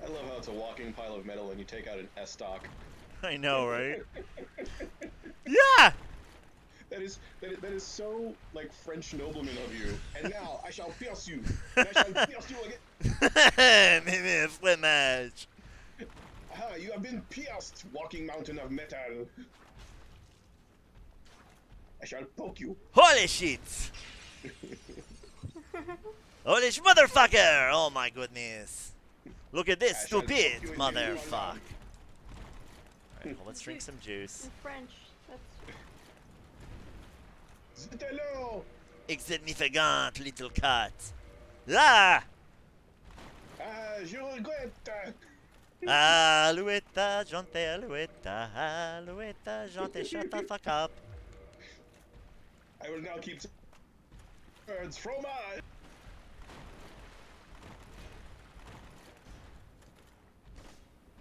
I love how it's a walking pile of metal and you take out an S-stock. I know, right? Yeah! That is so like French nobleman of you. And now I shall pierce you. And I shall pierce you again. Maybe a fromage. Aha, you have been pierced, walking mountain of metal. I shall poke you. Holy shit! Holy motherfucker! Oh my goodness. Look at this I shall stupid poke you in the motherfuck. arm. Alright, well, let's drink some juice. In French. That's Zitelo! Insignificant little cat. Ah! Je regrette. Alouetta, jante, alouetta, alouetta, jante, shut the fuck up. I will now keep birds fromage.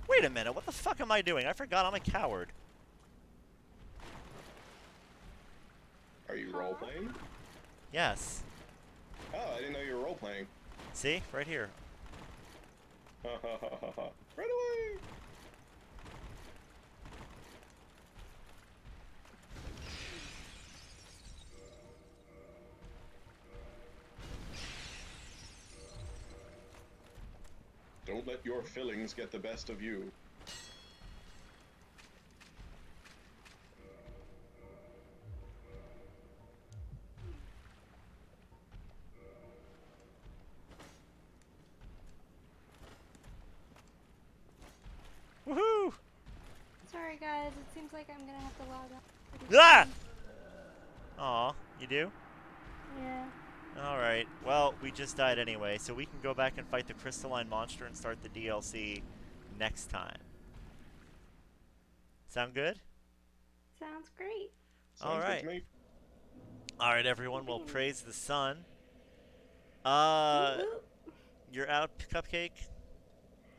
Wait a minute, what the fuck am I doing? I forgot I'm a coward. Are you role playing? Yes. Oh, I didn't know you were role playing. See? Right here. Right away! Don't let your fillings get the best of you. Woohoo! Sorry, guys. It seems like I'm gonna have to log out. Ah! Aw, you do? Yeah. Alright, well, we just died anyway, so we can go back and fight the crystalline monster and start the DLC next time. Sound good? Sounds great. Sounds good to me. Alright, everyone, well, praise the sun. Woot woot. You're out, Cupcake?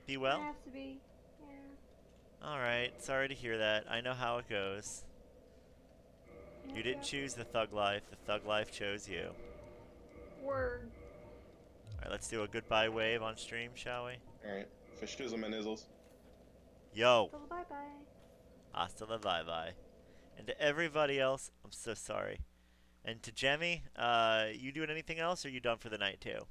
Be well? I have to be. Yeah. Alright, sorry to hear that. I know how it goes. You didn't choose the thug life, the thug life chose you. Word. Alright, let's do a goodbye wave on stream, shall we? Alright, fishism and izzles. Yo! So bye bye. Hasta la bye-bye. And to everybody else, I'm so sorry. And to Jemmy, you doing anything else, or are you done for the night too?